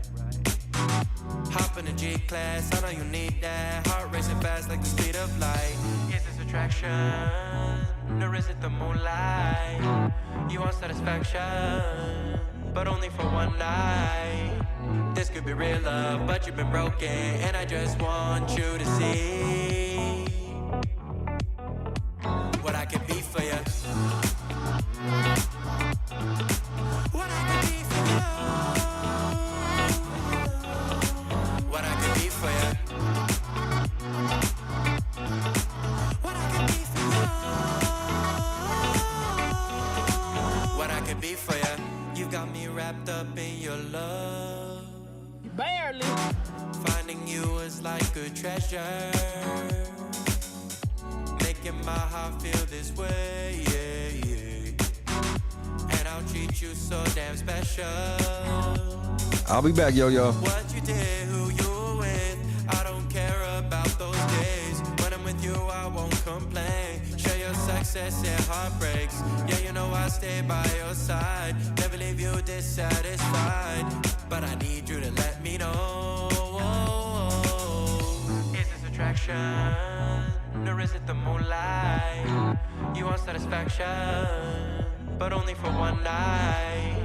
S23: Hop in the G-Class, I know you need that. Heart racing fast like the speed of light. Is this attraction, or is it the moonlight? You want satisfaction, but only for one night. This could be real love, but you've been broken, and I just want you to see what I can be for you. What I can be for you. What I can be for you. What I can be for you. What I can be for you. You got me wrapped up in your love. Barely. Finding you is like a treasure. Making my heart feel this way, yeah, yeah. And I'll treat you so damn special.
S10: I'll be back, yo-yo.
S23: What you did, who you were with, I don't care about those days. When I'm with you, I won't complain. Share your success and heartbreaks. Yeah, you know I stay by your side. Never leave you dissatisfied. But I need you to let me know. Is this attraction, or is it the moonlight? You want satisfaction, but only for one night.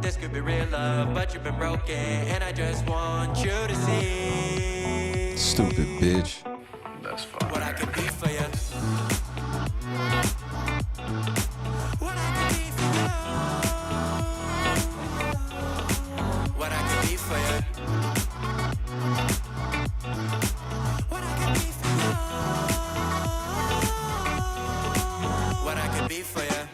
S23: This could be real love, but you've been broken, and I just want you to see.
S10: Stupid bitch.
S23: That's fine. What I can be for you. What I can be for you. What I can be for you. What I can be for you. What I can be for you.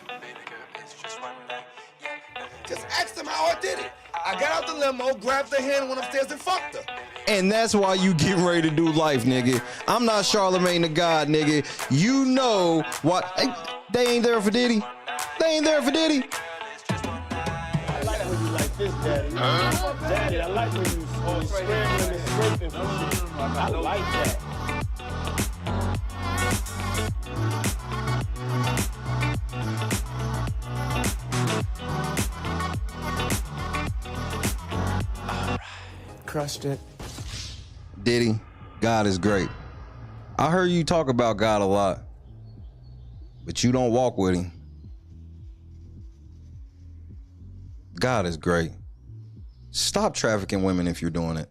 S1: Just ask them how I did it. I got out the limo, grabbed her hand, went upstairs and fucked her.
S10: And that's why you get ready to do life, nigga. I'm not Charlemagne the God, nigga. You know what? Hey, they ain't there for Diddy. They ain't there for Diddy.
S24: I like when you like this, Daddy. Daddy, I like when you scrambling and scraping for shit. I like that.
S19: Crushed it.
S10: Diddy, God is great. I heard you talk about God a lot, but you don't walk with him. God is great. Stop trafficking women if you're doing it.